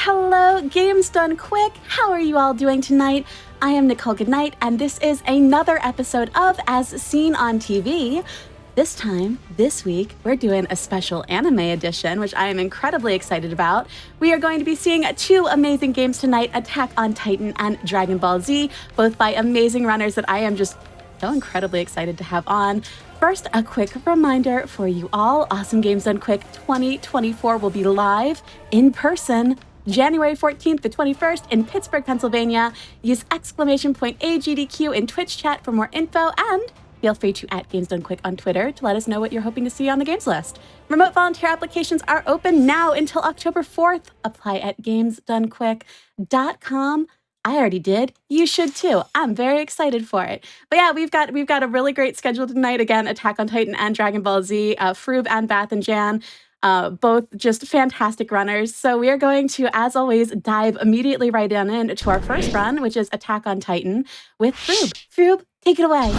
hello, Games Done Quick. How are you all doing tonight? I am Nichole Goodnight, and this is another episode of As Seen on TV. This time, this week, we're doing a special anime edition, which I am incredibly excited about. We are going to be seeing two amazing games tonight, Attack on Titan and Dragon Ball Z, both by amazing runners that I am just so incredibly excited to have on. First, a quick reminder for you all, Awesome Games Done Quick 2024 will be live in person January 14th to 21st in Pittsburgh, Pennsylvania. Use !AGDQ in Twitch chat for more info, and feel free to @GamesDoneQuick on Twitter to let us know what you're hoping to see on the games list. Remote volunteer applications are open now until October 4th. Apply at gamesdonequick.com. I already did. You should too. I'm very excited for it. But yeah, we've got a really great schedule tonight. Again, Attack on Titan and Dragon Ball Z. Froob and Bath and Jan, both just fantastic runners. So we are going to, as always, dive immediately right on into our first run, which is Attack on Titan with Froob. Froob, take it away.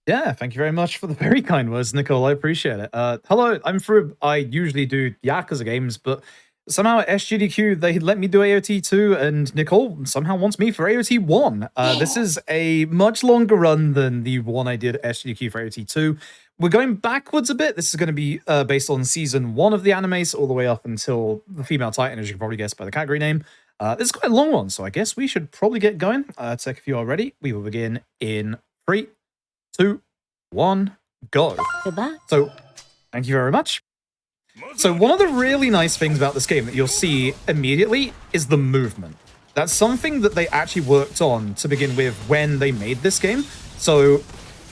Yeah, thank you very much for the very kind words, Nichole. I appreciate it. Hello, I'm Froob. I usually do Yakuza games, but somehow at SGDQ, they let me do AOT 2, and Nichole somehow wants me for AOT 1. This is a much longer run than the one I did at SGDQ for AOT 2. We're going backwards a bit. This is going to be based on Season 1 of the animes, all the way up until the female Titan, as you can probably guess by the category name. This is quite a long one, so I guess we should probably get going. Tech, if you are ready, we will begin in 3, 2, 1, go. Good luck. So, thank you very much. So one of the really nice things about this game that you'll see immediately is the movement. That's something that they actually worked on to begin with when they made this game. So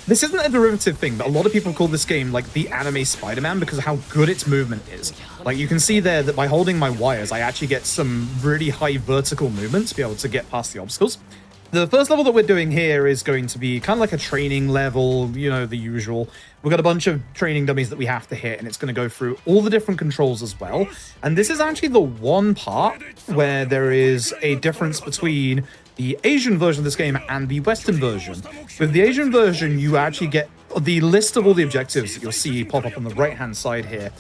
this isn't a derivative thing, but a lot of people call this game like the anime Spider-Man because of how good its movement is. Like you can see there that by holding my wires, I actually get some really high vertical movement to be able to get past the obstacles. The first level that we're doing here is going to be kind of like a training level, you know, the usual. We've got a bunch of training dummies that we have to hit, and it's going to go through all the different controls as well. And this is actually the one part where there is a difference between the Asian version of this game and the Western version. With the Asian version, you actually get the list of all the objectives that you'll see pop up on the right-hand side here.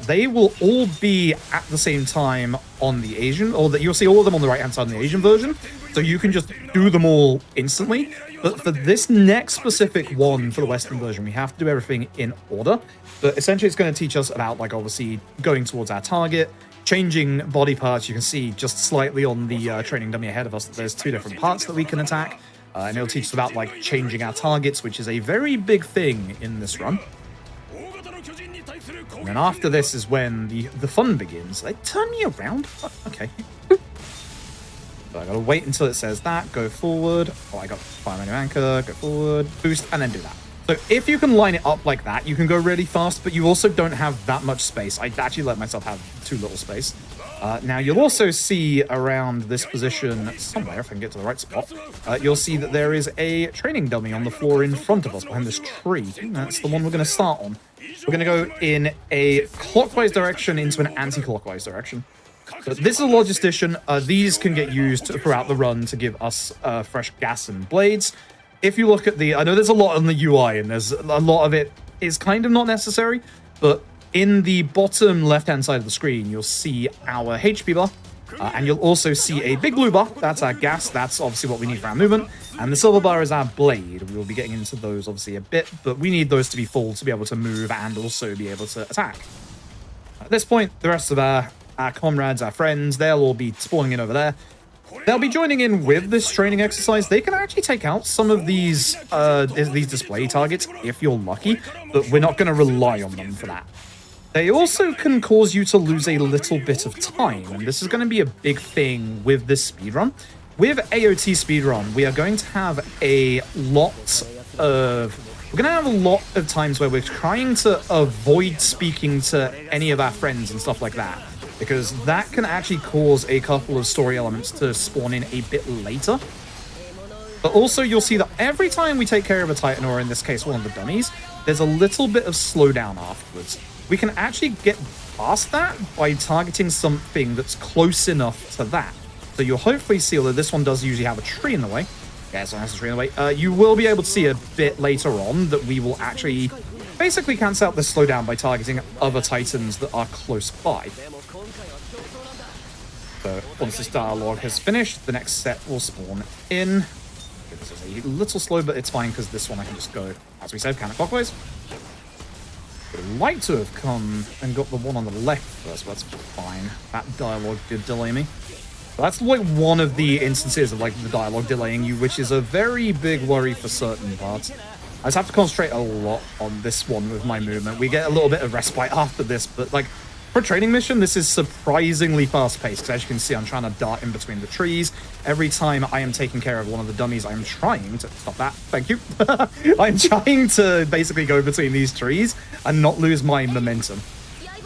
They will all be at the same time on the Asian, or that you'll see all of them on the right-hand side on the Asian version. So you can just do them all instantly. But for this next specific one for the Western version, we have to do everything in order. But essentially, it's going to teach us about, like, obviously going towards our target, changing body parts. You can see just slightly on the training dummy ahead of us that there's two different parts that we can attack. And it'll teach us about, like, changing our targets, which is a very big thing in this run. And then after this is when the fun begins. They turn me around? Okay. So I gotta wait until it says that, go forward. Oh, I got fire menu anchor, go forward, boost, and then do that. So if you can line it up like that, you can go really fast, but you also don't have that much space. I actually let myself have too little space. Now you'll also see around this position somewhere, if I can get to the right spot, you'll see that there is a training dummy on the floor in front of us behind this tree. That's the one we're gonna start on. We're going to go in a clockwise direction into an anti-clockwise direction. So this is a logistician. These can get used throughout the run to give us fresh gas and blades. If you look at I know there's a lot on the UI, and there's a lot of it is kind of not necessary, but in the bottom left-hand side of the screen, you'll see our HP bar. And you'll also see a big blue bar. That's our gas. That's obviously what we need for our movement. And the silver bar is our blade. We will be getting into those obviously a bit, but we need those to be full to be able to move and also be able to attack. At this point, the rest of our comrades, our friends, they'll all be spawning in over there. They'll be joining in with this training exercise. They can actually take out some of these display targets if you're lucky, but we're not going to rely on them for that. They also can cause you to lose a little bit of time, and this is going to be a big thing with this speedrun. With AOT speedrun, we are going to have a lot of times where we're trying to avoid speaking to any of our friends and stuff like that, because that can actually cause a couple of story elements to spawn in a bit later. But also, you'll see that every time we take care of a Titan, or in this case, one of the dummies, there's a little bit of slowdown afterwards. We can actually get past that by targeting something that's close enough to that. So you'll hopefully see, although this one does usually have a tree in the way. Yeah, this one has a tree in the way. You will be able to see a bit later on that we will actually basically cancel out the slowdown by targeting other Titans that are close by. So once this dialogue has finished, the next set will spawn in. This is a little slow, but it's fine because this one I can just go, as we said, counterclockwise. Would like to have come and got the one on the left first, but that's fine. That dialogue did delay me. But that's like one of the instances of like the dialogue delaying you, which is a very big worry for certain parts. I just have to concentrate a lot on this one with my movement. We get a little bit of respite after this, but like for a training mission, this is surprisingly fast-paced, because as you can see, I'm trying to dart in between the trees. Every time I am taking care of one of the dummies, I am trying to... Stop that. Thank you. I'm trying to basically go between these trees and not lose my momentum.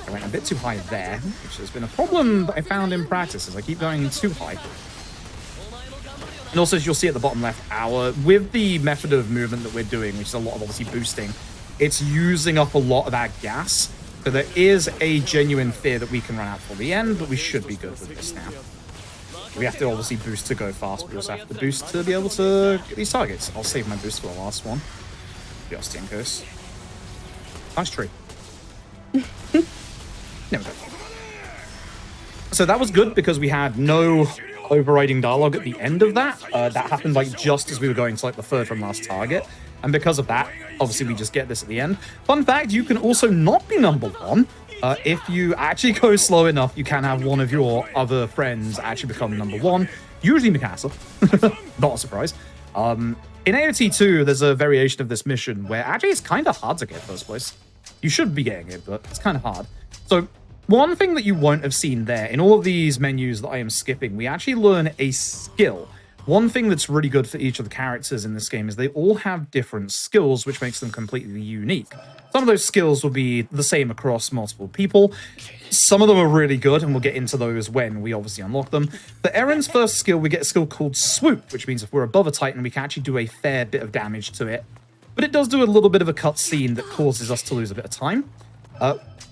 I went a bit too high there, which has been a problem that I found in practice, as I keep going too high. And also, as you'll see at the bottom left, with the method of movement that we're doing, which is a lot of obviously boosting, it's using up a lot of our gas. So there is a genuine fear that we can run out for the end, but we should be good with this now. We have to obviously boost to go fast, but we also have to boost to be able to get these targets. I'll save my boost for the last one. Just in case. Nice tree. There we go. So that was good because we had no overriding dialogue at the end of that. That happened like just as we were going to like the third from last target. And because of that, obviously we just get this at the end. Fun fact, you can also not be number one. If you actually go slow enough, you can have one of your other friends actually become number one. Usually Mikasa. Not a surprise. In AOT 2, there's a variation of this mission where actually it's kind of hard to get first place. You should be getting it, but it's kind of hard. So one thing that you won't have seen there, in all of these menus that I am skipping, we actually learn a skill. One thing that's really good for each of the characters in this game is they all have different skills, which makes them completely unique. Some of those skills will be the same across multiple people. Some of them are really good, and we'll get into those when we obviously unlock them. For Eren's first skill, we get a skill called Swoop, which means if we're above a Titan, we can actually do a fair bit of damage to it. But it does do a little bit of a cutscene that causes us to lose a bit of time.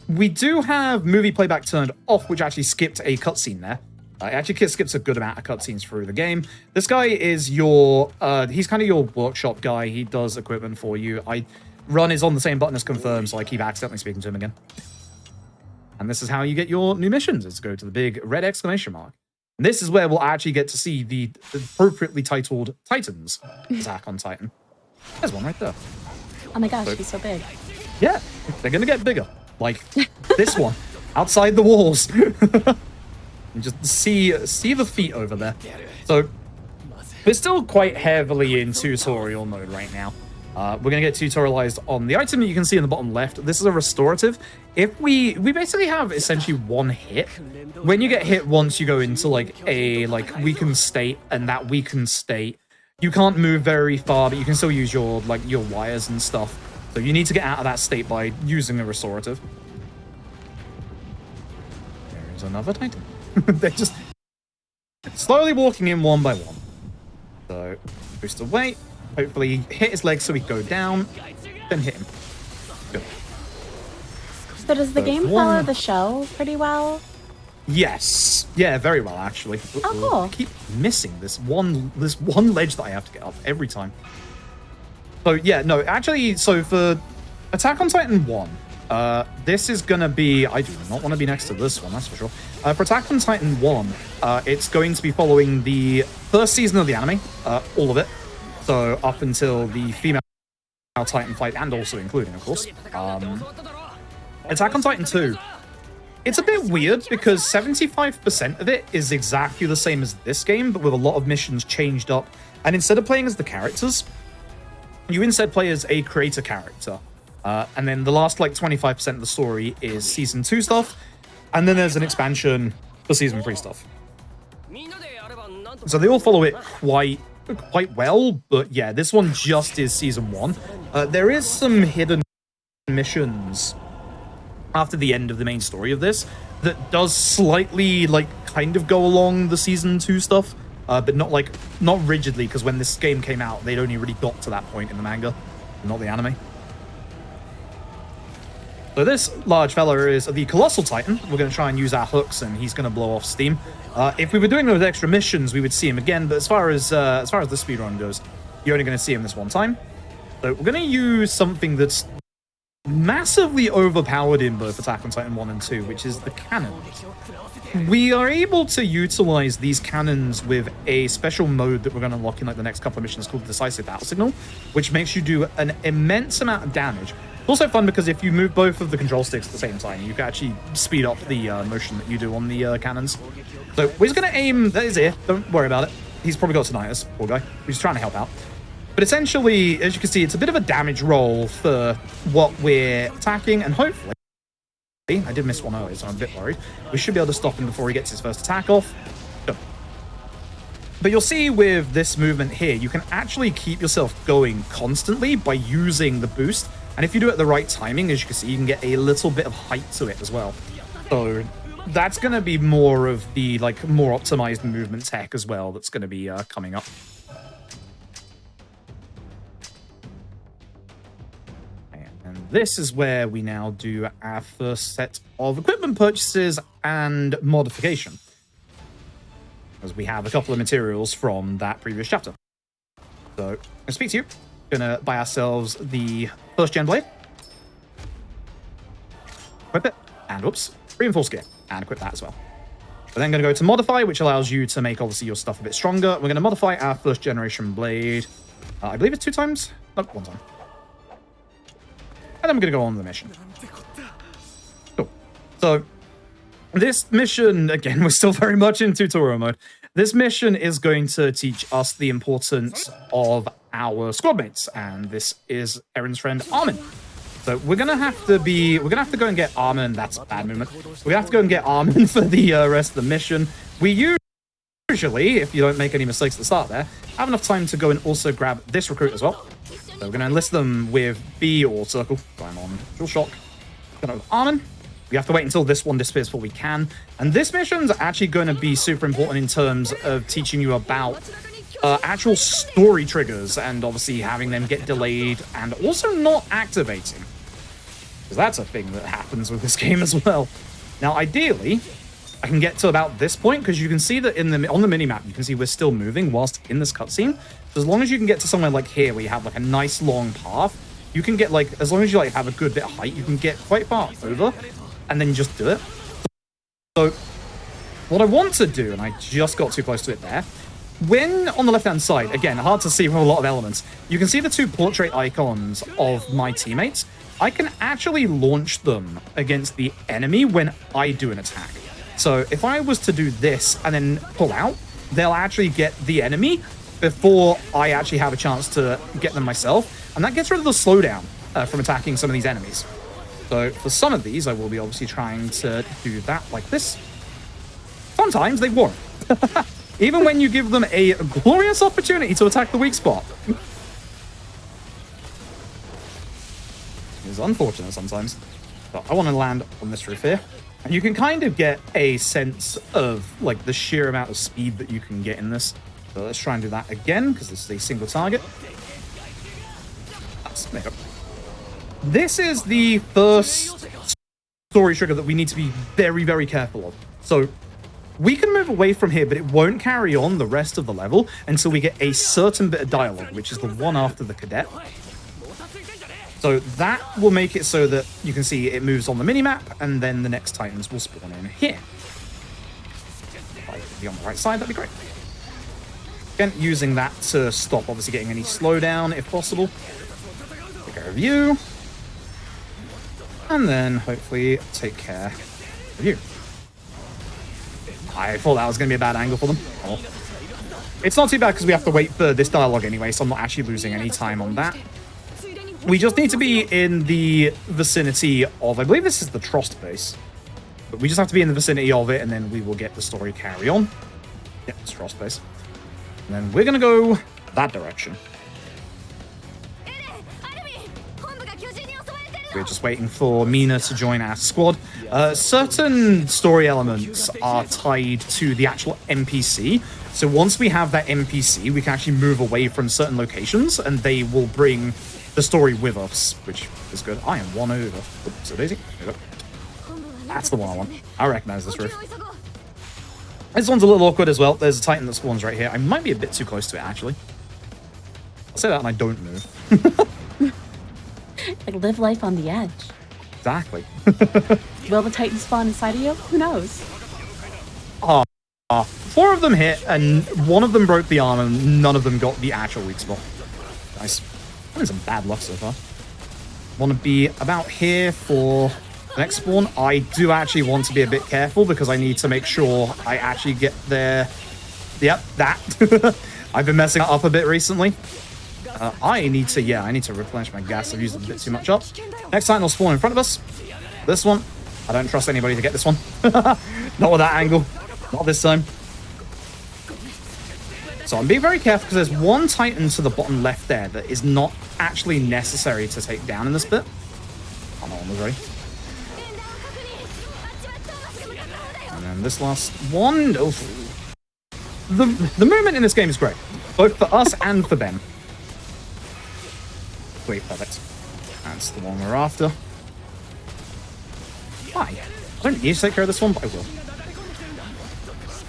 We do have movie playback turned off, which actually skipped a cutscene there. It actually skips a good amount of cutscenes through the game. This guy is your, he's kind of your workshop guy. He does equipment for you. Run is on the same button as confirm, so I keep accidentally speaking to him again. And this is how you get your new missions, is go to the big red exclamation mark. And this is where we'll actually get to see the appropriately titled Titans Attack on Titan. There's one right there. Oh my gosh, he's so big. Yeah, they're going to get bigger. Like this one, outside the walls. And just see the feet over there. So we're still quite heavily in tutorial mode right now. We're going to get tutorialized on the item that you can see in the bottom left. This is a restorative. If we basically have essentially one hit. When you get hit once, you go into like a weakened state, and that weakened state, you can't move very far, but you can still use your wires and stuff. So you need to get out of that state by using a restorative. There's another Titan. They're just slowly walking in one by one. So, boost away. Hopefully hit his legs so we go down. Then hit him. Good. So does the game follow the show pretty well? Yes. Yeah, very well, actually. Oh, cool. I keep missing this one ledge that I have to get up every time. So, yeah, no, actually, so for Attack on Titan 1, this is going to be... I do not want to be next to this one, that's for sure. For Attack on Titan 1, it's going to be following the first season of the anime, all of it. So up until the female Titan fight, and also including, of course. Attack on Titan 2, it's a bit weird because 75% of it is exactly the same as this game, but with a lot of missions changed up. And instead of playing as the characters, you instead play as a creator character. And then the last, 25% of the story is Season 2 stuff. And then there's an expansion for Season 3 stuff. So they all follow it quite well. But yeah, this one just is Season 1. There is some hidden missions after the end of the main story of this that does slightly, kind of go along the Season 2 stuff. But not rigidly, because when this game came out, they'd only really got to that point in the manga, not the anime. So this large fella is the Colossal Titan. We're going to try and use our hooks, and he's going to blow off steam. If we were doing those extra missions, we would see him again. But as far as the speedrun goes, you're only going to see him this one time. So we're going to use something that's massively overpowered in both Attack on Titan 1 and 2, which is the cannon. We are able to utilize these cannons with a special mode that we're going to unlock in like the next couple of missions called Decisive Battle Signal, which makes you do an immense amount of damage. It's also fun because if you move both of the control sticks at the same time, you can actually speed up the motion that you do on the cannons. So we're just going to aim that is here. Don't worry about it. He's probably got tinnitus, poor guy. He's trying to help out. But essentially, as you can see, it's a bit of a damage roll for what we're attacking, and hopefully, I did miss one earlier, so I'm a bit worried. We should be able to stop him before he gets his first attack off. Go. But you'll see with this movement here, you can actually keep yourself going constantly by using the boost. And if you do it at the right timing, as you can see, you can get a little bit of height to it as well. So that's going to be more of the like more optimized movement tech as well that's going to be coming up. And this is where we now do our first set of equipment purchases and modification, as we have a couple of materials from that previous chapter. So I'm going to speak to you. Gonna buy ourselves the first gen blade, equip it, and whoops, reinforce gear, and equip that as well. We're then gonna go to modify, which allows you to make obviously your stuff a bit stronger. We're gonna modify our first generation blade. I believe it's 2 times, no, 1 time. And then we're gonna go on the mission. Cool. So this mission, again, we're still very much in tutorial mode. This mission is going to teach us the importance of our squad mates, and this is Erin's friend Armin. So we're gonna have to go and get Armin. That's a bad movement. We're gonna have to go and get Armin for the rest of the mission. We usually, if you don't make any mistakes at the start there, have enough time to go and also grab this recruit as well. So we're gonna enlist them with B or Circle. Going on Dual Shock. Gonna go with Armin. We have to wait until this one disappears before we can. And this mission's actually going to be super important in terms of teaching you about actual story triggers and obviously having them get delayed and also not activating. Because that's a thing that happens with this game as well. Now, ideally, I can get to about this point because you can see that on the minimap, you can see we're still moving whilst in this cutscene. So as long as you can get to somewhere like here where you have like a nice long path, you can get like, as long as you like have a good bit of height, you can get quite far over and then just do it. So what I want to do, and I just got too close to it there, when on the left-hand side, again, hard to see from a lot of elements, you can see the 2 portrait icons of my teammates. I can actually launch them against the enemy when I do an attack. So if I was to do this and then pull out, they'll actually get the enemy before I actually have a chance to get them myself. And that gets rid of the slowdown from attacking some of these enemies. So for some of these, I will be obviously trying to do that like this. Sometimes they won't. Even when you give them a glorious opportunity to attack the weak spot. It's unfortunate sometimes. But I want to land on this roof here. And you can kind of get a sense of like the sheer amount of speed that you can get in this. So let's try and do that again, because this is a single target. That's made up. This is the first story trigger that we need to be very, very careful of. So we can move away from here, but it won't carry on the rest of the level until we get a certain bit of dialogue, which is the one after the cadet. So that will make it so that you can see it moves on the minimap, and then the next Titans will spawn in here. If I could be on the right side, that'd be great. Again, using that to stop obviously getting any slowdown if possible. Take care of you. And then hopefully take care of you. I thought that was going to be a bad angle for them. Oh. It's not too bad because we have to wait for this dialogue anyway, so I'm not actually losing any time on that. We just need to be in the vicinity of, I believe this is the Trost base. But we just have to be in the vicinity of it, and then we will get the story carry on. Yeah, it's Trost base. And then we're going to go that direction. We're just waiting for Mina to join our squad. Certain story elements are tied to the actual NPC. So once we have that NPC, we can actually move away from certain locations, and they will bring the story with us, which is good. I am 1 over. Oops, so Daisy. There we go. That's the one I want. I recognize this roof. This one's a little awkward as well. There's a Titan that spawns right here. I might be a bit too close to it, actually. I'll say that and I don't move. Like, live life on the edge. Exactly. Will the Titan spawn inside of you? Who knows? Oh, 4 of them hit, and 1 of them broke the arm, and none of them got the actual weak spot. Nice. Having some bad luck so far. Want to be about here for the next spawn. I do actually want to be a bit careful because I need to make sure I actually get there. Yep, that. I've been messing up a bit recently. I need to replenish my gas. I've used a bit too much up. Next time they'll spawn in front of us. This one. I don't trust anybody to get this one. Not with that angle. Not this time. So I'm being very careful because there's 1 Titan to the bottom left there that is not actually necessary to take down in this bit. Oh, no one was ready. And then this last one. Oh. The movement in this game is great. Both for us and for them. Sweet, perfect. That's the one we're after. Why? I don't need to take care of this one, but I will.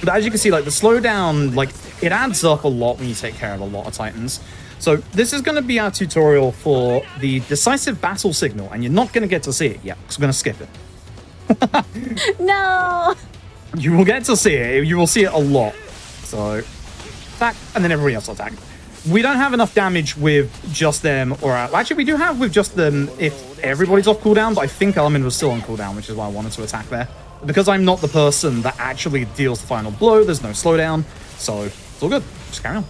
But as you can see, like, the slowdown, like, it adds up a lot when you take care of a lot of Titans. So this is going to be our tutorial for the decisive battle signal, and you're not going to get to see it yet, because we're going to skip it. No! You will get to see it. You will see it a lot. So, attack, and then everybody else will attack. We don't have enough damage with just them, or actually we do have with just them if everybody's off cooldown, but I think Armin was still on cooldown, which is why I wanted to attack there. Because I'm not the person that actually deals the final blow, there's no slowdown, so it's all good. Just carry on.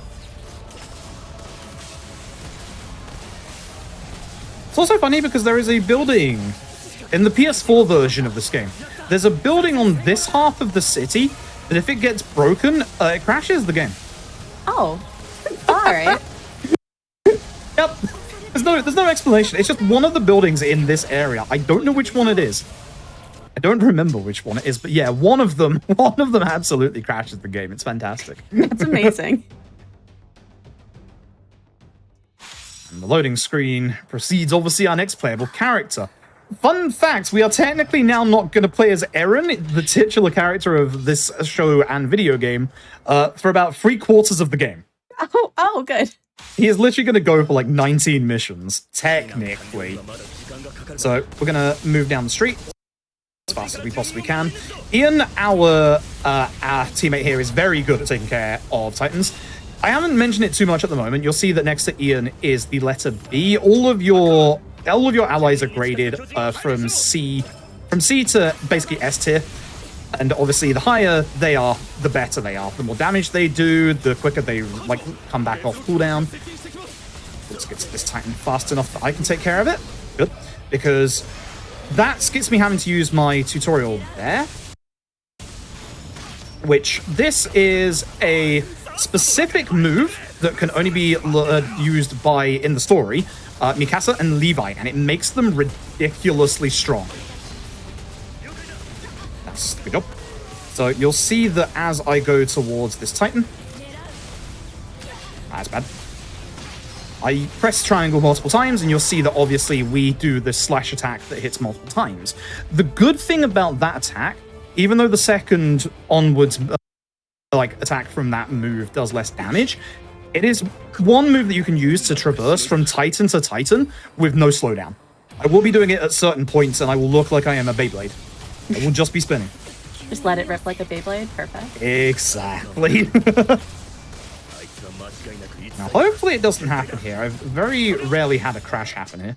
It's also funny because there is a building in the PS4 version of this game. There's a building on this half of the city that if it gets broken, it crashes the game. Oh, all right. Yep. There's no explanation. It's just one of the buildings in this area. I don't know which one it is. I don't remember which one it is, but yeah, one of them absolutely crashes the game. It's fantastic. That's amazing. And the loading screen proceeds, obviously, our next playable character. Fun fact, we are technically now not going to play as Eren, the titular character of this show and video game, for about 3/4 of the game. Oh, good. He is literally going to go for like 19 missions, technically. So we're going to move down the street as fast as we possibly can. Ian, our teammate here, is very good at taking care of Titans. I haven't mentioned it too much at the moment. You'll see that next to Ian is the letter B. All of your allies are graded from C to basically S tier. And obviously, the higher they are, the better they are. The more damage they do, the quicker they like come back off cooldown. Let's get to this Titan fast enough that I can take care of it. Good, because that skips me having to use my tutorial there. Which this is a specific move that can only be used by in the story Mikasa and Levi, and it makes them ridiculously strong. That's good job. So you'll see that as I go towards this Titan, that's bad. I press triangle multiple times, and you'll see that obviously we do this slash attack that hits multiple times. The good thing about that attack, even though the second onwards attack from that move does less damage, it is one move that you can use to traverse from Titan to Titan with no slowdown. I will be doing it at certain points, and I will look like I am a Beyblade. I will just be spinning. Just let it rip like a Beyblade. Perfect. Exactly. Now, hopefully it doesn't happen here. I've very rarely had a crash happen here.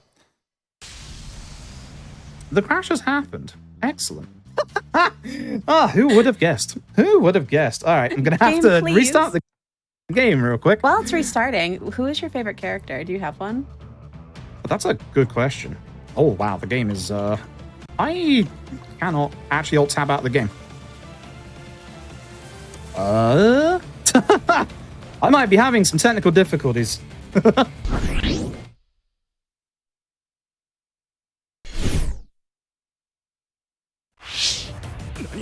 The crash has happened. Excellent. Who would have guessed? Who would have guessed? All right, I'm going to have to restart the game real quick. While it's restarting, who is your favorite character? Do you have one? That's a good question. Oh, wow, the game is... I cannot actually alt-tab out the game. I might be having some technical difficulties.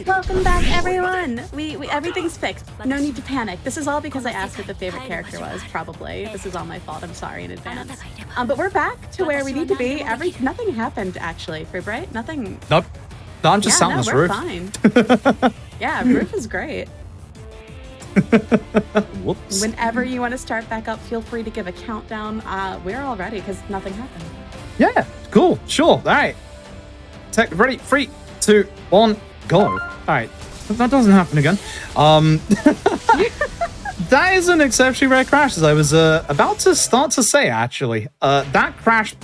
Welcome back, everyone! We everything's fixed. No need to panic. This is all because I asked what the favorite character was, probably. This is all my fault. I'm sorry in advance. But we're back to where we need to be. Nothing happened, actually, Freebright. Nothing... Nope. No, I'm just sat on this roof. Fine. Yeah, roof is great. Whoops. Whenever you want to start back up, feel free to give a countdown. We're all ready because nothing happened. Yeah, cool, sure. All right. Tech, ready, 3, 2, 1, go. All right, that doesn't happen again. That is an exceptionally rare crash, as I was about to start to say, actually. That crash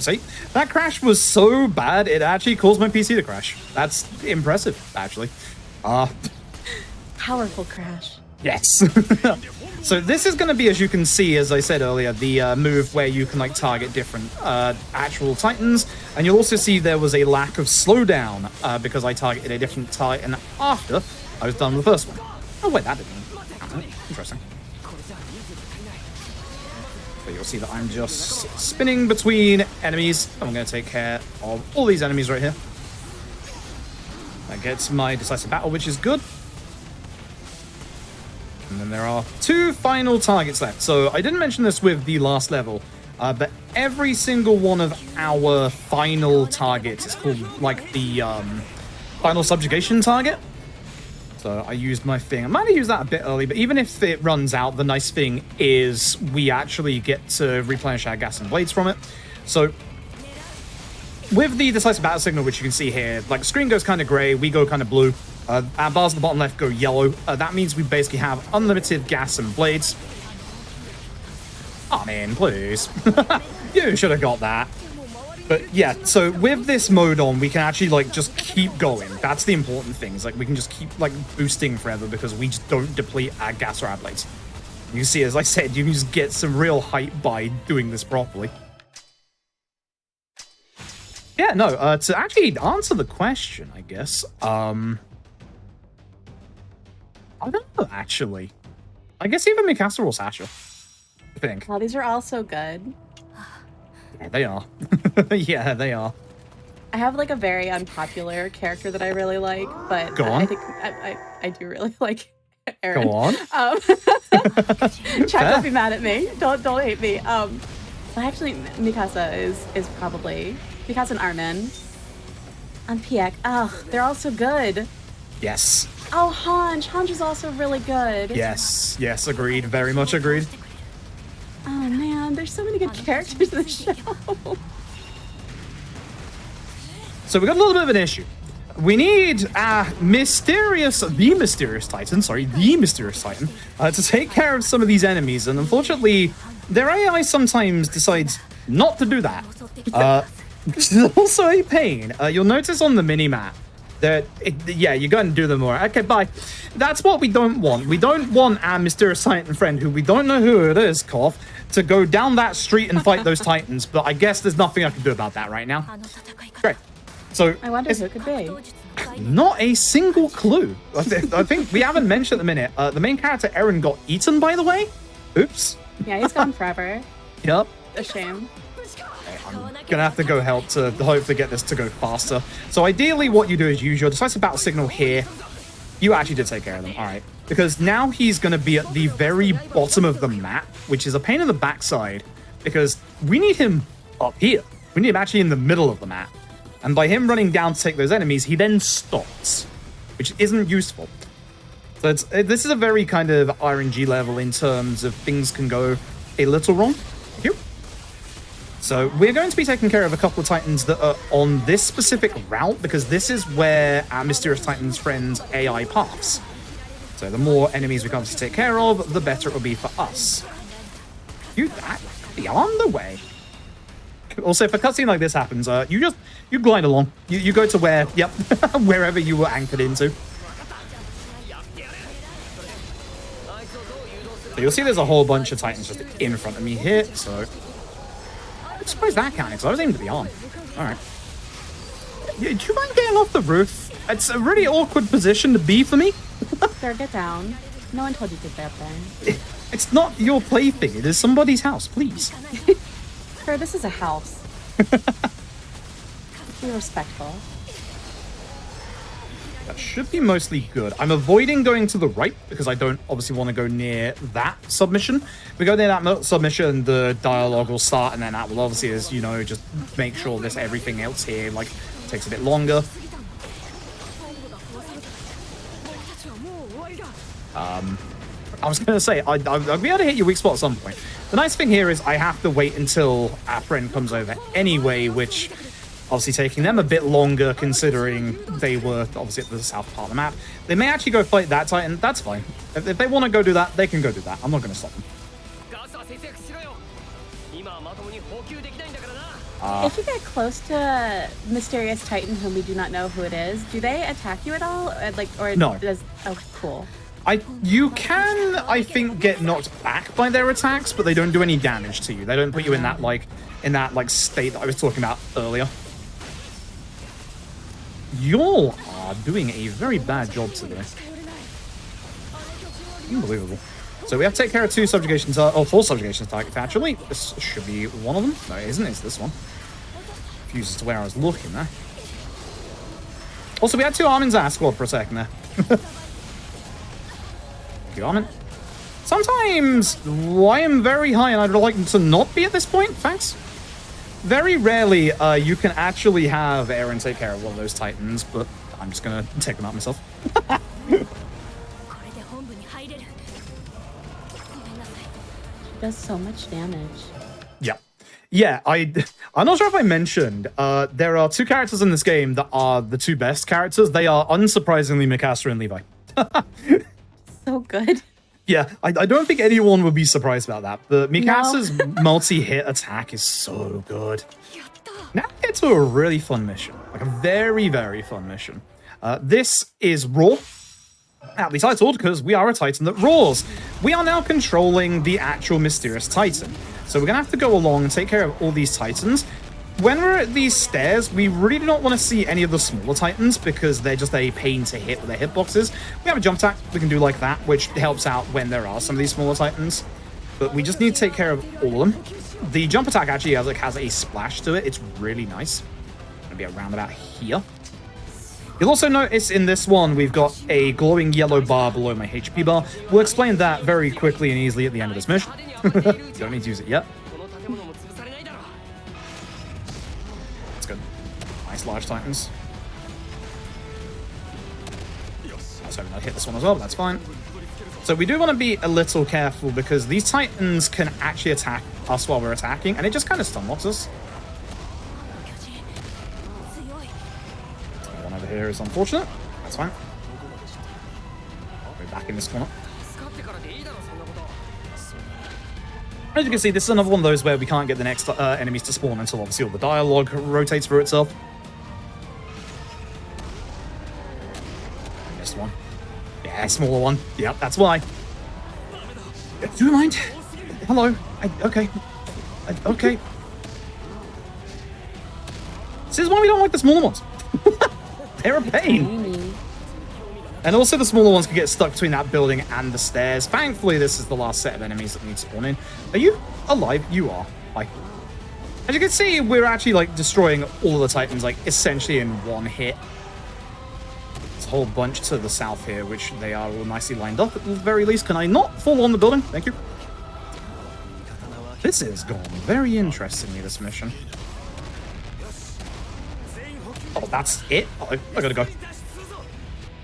was so bad, it actually caused my PC to crash. That's impressive, actually. Powerful crash. Yes. So this is going to be, as you can see, as I said earlier, the move where you can like target different actual titans, and you'll also see there was a lack of slowdown because I targeted a different titan after I was done with the first one. Oh wait, that didn't happen. Interesting. So you'll see that I'm just spinning between enemies. I'm going to take care of all these enemies right here. That gets my decisive battle, which is good. And then there are 2 final targets left. So I didn't mention this with the last level, but every single one of our final targets is called like the final subjugation target. So I used my thing. I might have used that a bit early, but even if it runs out, the nice thing is we actually get to replenish our gas and blades from it. So with the decisive battle signal, which you can see here, like the screen goes kind of gray, we go kind of blue. Our bars at the bottom left go yellow. That means we basically have unlimited gas and blades. Oh man, please. You should have got that. But yeah, so with this mode on, we can actually like just keep going. That's the important thing. Is like we can just keep like boosting forever because we just don't deplete our gas or our blades. You can see, as I said, you can just get some real hype by doing this properly. Yeah, no, to actually answer the question, I guess, I don't know, actually. I guess even Mikasa or Sasha, I think. Well, these are all so good. Yeah, they are. Yeah, they are. I have like a very unpopular character that I really like, but Go on. I think I do really like Eren. Go on. Chat, don't be mad at me. Don't hate me. But actually, Mikasa is probably Mikasa and Armin. And Piek. Oh, they're all so good. Yes. Oh, Hanj is also really good. Yes. Yes, agreed. Very much agreed. Oh man, there's so many good characters in the show. So we got a little bit of an issue. We need the mysterious Titan, to take care of some of these enemies, and unfortunately, their AI sometimes decides not to do that. Which is also a pain. You'll notice on the mini-map that, yeah, you're going to do them more. Okay, bye. That's what we don't want. We don't want our mysterious Titan friend, who we don't know who it is, cough, to go down that street and fight those Titans, but I guess there's nothing I can do about that right now. Great. So I wonder who it could be. Not a single clue. I think we haven't mentioned at the minute. The main character, Eren, got eaten, by the way. Oops. Yeah, he's gone forever. Yep. A shame. I'm gonna have to go help to hopefully get this to go faster. So ideally what you do is use your decisive battle signal here. You actually did take care of them, all right. Because now he's gonna be at the very bottom of the map, which is a pain in the backside, because we need him up here. We need him actually in the middle of the map. And by him running down to take those enemies, he then stops, which isn't useful. So this is a very kind of RNG level in terms of things can go a little wrong. Thank you. So we're going to be taking care of a couple of Titans that are on this specific route, because this is where our Mysterious Titan's friend's AI paths. So the more enemies we come to take care of, the better it will be for us. You actually on the way. Also, if a cutscene like this happens, you glide along. You go to where, yep, wherever you were anchored into. So you'll see there's a whole bunch of Titans just in front of me here, so I'm surprised that counted, because I was aiming to be on. Alright. Do you mind getting off the roof? It's a really awkward position to be for me. Sir, get down. No one told you to get that thing. It's not your plaything, it is somebody's house, please. Sir, this is a house. Be respectful. That should be mostly good. I'm avoiding going to the right because I don't obviously want to go near that submission. If we go near that submission, the dialogue will start, and then that will obviously, as you know, just make sure this everything else here like takes a bit longer. I was going to say, I'll be able to hit your weak spot at some point. The nice thing here is I have to wait until our friend comes over anyway, which obviously taking them a bit longer considering they were obviously at the south part of the map. They may actually go fight that Titan. That's fine. If they want to go do that, they can go do that. I'm not going to stop them. If you get close to a mysterious Titan whom we do not know who it is, do they attack you at all? Or no. Does, okay, cool. You can, I think, get knocked back by their attacks, but they don't do any damage to you. They don't put you in that state that I was talking about earlier. Y'all are doing a very bad job today. Unbelievable. So we have to take care of 4 subjugations targets, actually. This should be one of them. No, it isn't. It's this one. Confused as to where I was looking there. Also, we had 2 Armin's ass squad for a second there. Thank you, Armin. Sometimes I am very high and I'd like to not be at this point. Thanks. Very rarely you can actually have Aaron take care of one of those Titans, but I'm just going to take them out myself. Does so much damage. Yeah, I'm not sure if I mentioned, there are 2 characters in this game that are the 2 best characters. They are, unsurprisingly, Mikasa and Levi. So good. Yeah, I don't think anyone would be surprised about that, but Mikasa's multi-hit attack is so good. Now it's a really fun mission. Like a very, very fun mission. This is Roar. Aptly titled because we are a Titan that roars. We are now controlling the actual mysterious Titan. So we're going to have to go along and take care of all these Titans. When we're at these stairs, we really do not want to see any of the smaller Titans because they're just a pain to hit with their hitboxes. We have a jump attack we can do like that, which helps out when there are some of these smaller Titans. But we just need to take care of all of them. The jump attack actually has a splash to it. It's really nice. Going to be around about here. You'll also notice in this one, we've got a glowing yellow bar below my HP bar. We'll explain that very quickly and easily at the end of this mission. Don't need to use it yet. That's good. Nice large Titans. I was hoping I'd hit this one as well, but that's fine. So we do want to be a little careful because these Titans can actually attack us while we're attacking, and it just kind of stun locks us. Here is unfortunate. That's fine. We're back in this corner. As you can see, this is another one of those where we can't get the next enemies to spawn until obviously all the dialogue rotates for itself. Missed one. Yeah, smaller one. Yep, that's why. Do you mind? Hello. Okay. Okay. This is why we don't like the smaller ones. They're a pain. And also the smaller ones can get stuck between that building and the stairs. Thankfully, this is the last set of enemies that need to spawn in. Are you alive? You are. Hi. As you can see, we're actually like destroying all of the Titans like essentially in one hit. There's a whole bunch to the south here, which they are all nicely lined up at the very least. Can I not fall on the building? Thank you. This has gone very interestingly, this mission. Oh, that's it? Oh, I gotta go.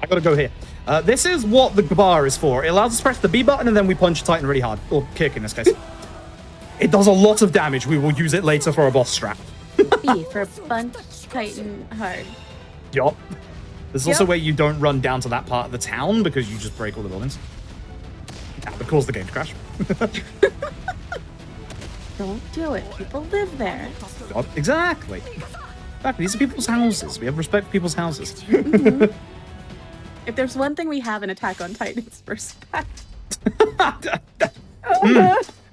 I gotta go here. This is what the bar is for. It allows us to press the B button and then we punch Titan really hard. Or kick in this case. It does a lot of damage. We will use it later for a boss strat. B for punch Titan hard. Yup. This is also where you don't run down to that part of the town because you just break all the buildings. That would cause the game to crash. Don't do it. People live there. God, exactly. Exactly. These are people's houses. We have respect for people's houses. Mm-hmm. If there's one thing we have in Attack on Titan, it's respect.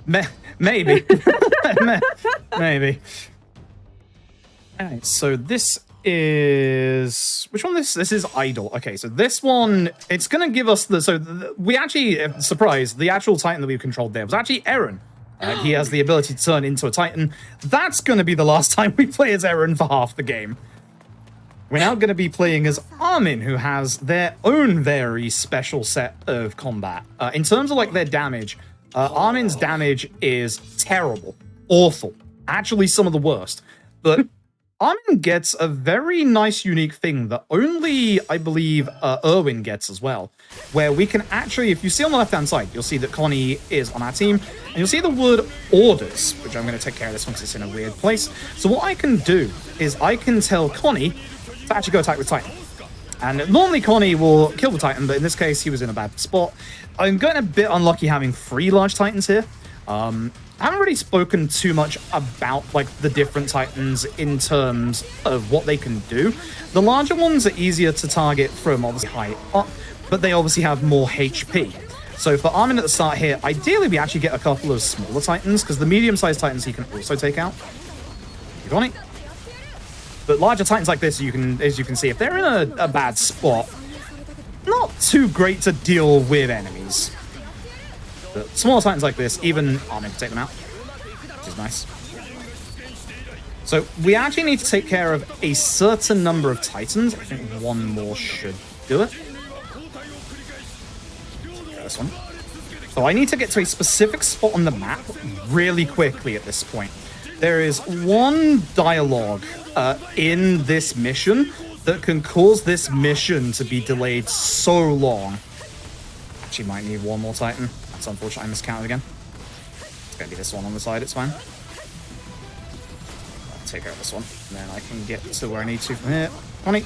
Maybe. Maybe. Alright, so this is... Which one is this? This is Idol. Okay, so this one, it's going to give us the... So we actually, surprised, the actual Titan that we've controlled there was actually Eren. He has the ability to turn into a Titan. That's going to be the last time we play as Eren for half the game. We're now going to be playing as Armin, who has their own very special set of combat. In terms of like their damage, Armin's damage is terrible, awful, actually some of the worst. But Armin gets a very nice, unique thing that only, I believe, Erwin gets as well, where we can actually, if you see on the left-hand side, you'll see that Connie is on our team, and you'll see the word orders, which I'm going to take care of this one because it's in a weird place. So what I can do is I can tell Connie to actually go attack with Titan. And normally Connie will kill the Titan, but in this case, he was in a bad spot. I'm getting a bit unlucky having 3 large Titans here. I haven't really spoken too much about like the different Titans in terms of what they can do. The larger ones are easier to target from obviously high up, but they obviously have more HP. So for Armin at the start here, ideally we actually get a couple of smaller Titans, because the medium-sized Titans he can also take out. You got it? But larger Titans like this, as you can see, if they're in a bad spot, not too great to deal with enemies. But smaller Titans like this, even Armin can take them out, which is nice. So we actually need to take care of a certain number of Titans. I think one more should do it. This one. So I need to get to a specific spot on the map really quickly at this point. There is one dialogue in this mission that can cause this mission to be delayed so long. Actually might need one more Titan. That's unfortunate, I miscounted again. It's gonna be this one on the side, it's fine. I'll take care of this one. And then I can get to where I need to from here. Connie.